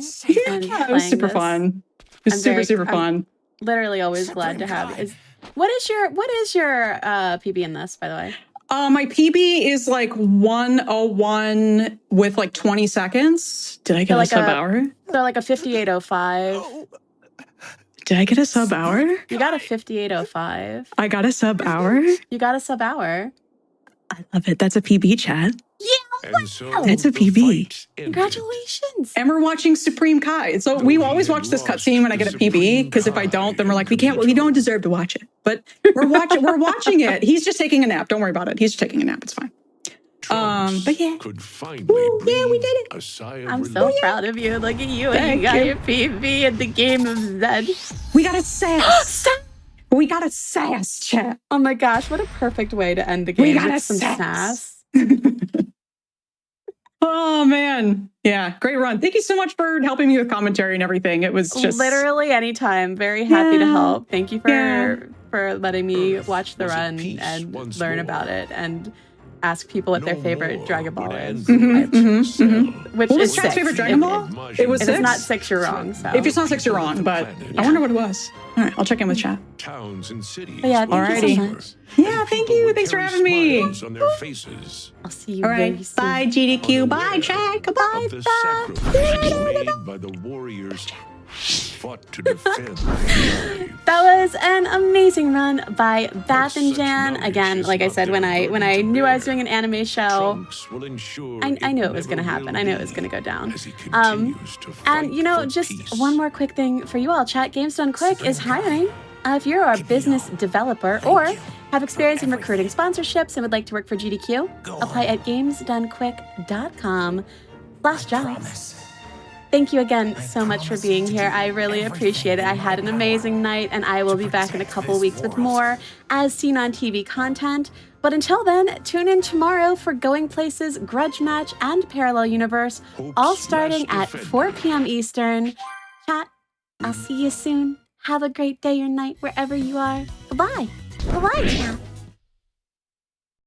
again. Yeah, it was super fun. It was super fun. I'm literally always glad to have. What is your PB in this, by the way? My PB is like 101 with like 20 seconds. Did I get a sub hour? So like a 5805. Did I get a sub hour? You got a 5805. I got a sub hour? You got a sub hour. I love it. That's a PB, chat. Yeah. And so That's a the PB. fight ended. Congratulations. And we're watching Supreme Kai. So we always watch this cutscene when I get a PB, because if I don't, then we're like, we don't deserve to watch it. But we're watching it. He's just taking a nap. Don't worry about it. He's just taking a nap. It's fine. Trunks But yeah. could finally Woo, yeah, we breathe did it. a sigh of I'm relief. so proud of you. Look at you. And Thank you got you. your PB at the game of Zed. We got a sass. We got a sass, chat. Oh my gosh, what a perfect way to end the game. We got with a some sass. sass. Oh man. Yeah, great run. Thank you so much for helping me with commentary and everything. It was just Literally anytime. Very happy to Yeah. help. Thank you for Yeah. letting me Earth watch the was at run peace and once learn more. about it and ask people what their No favorite more Dragon Ball would is. androids sell. Which What was is chat's 6. favorite Dragon Ball? It was If it's 6? not 6, you're wrong. So If it's not 6, you're wrong, but I wonder what it was. All right, I'll check in with chat. Towns and cities. But yeah, were thank you so prosper, much. Yeah, and thank people you. would Thanks for carry having me. smiles on their faces. I'll see you All very right, soon. bye GDQ. Bye Unaware chat. Goodbye. Of the sacrifices made by the warriors who fought to defend their lives. That was an amazing run by Bath and Jan. Again, like I said, when I knew I was doing an anime show, Trunks will ensure I knew it was going to happen. I knew it was going to go down. And you know, just one more quick thing for you all. Chat Games Done Quick is hiring. If you're a business developer or have experience in recruiting sponsorships and would like to work for GDQ, apply at gamesdonequick.com/jobs. Thank you again so much for being here. I really appreciate it. I had an amazing night, and I will be back in a couple weeks with more As Seen on TV content. But until then, tune in tomorrow for Going Places, Grudge Match, and Parallel Universe, all starting at 4 p.m. Eastern. Chat, I'll see you soon. Have a great day or night wherever you are. Bye-bye. Bye-bye, chat.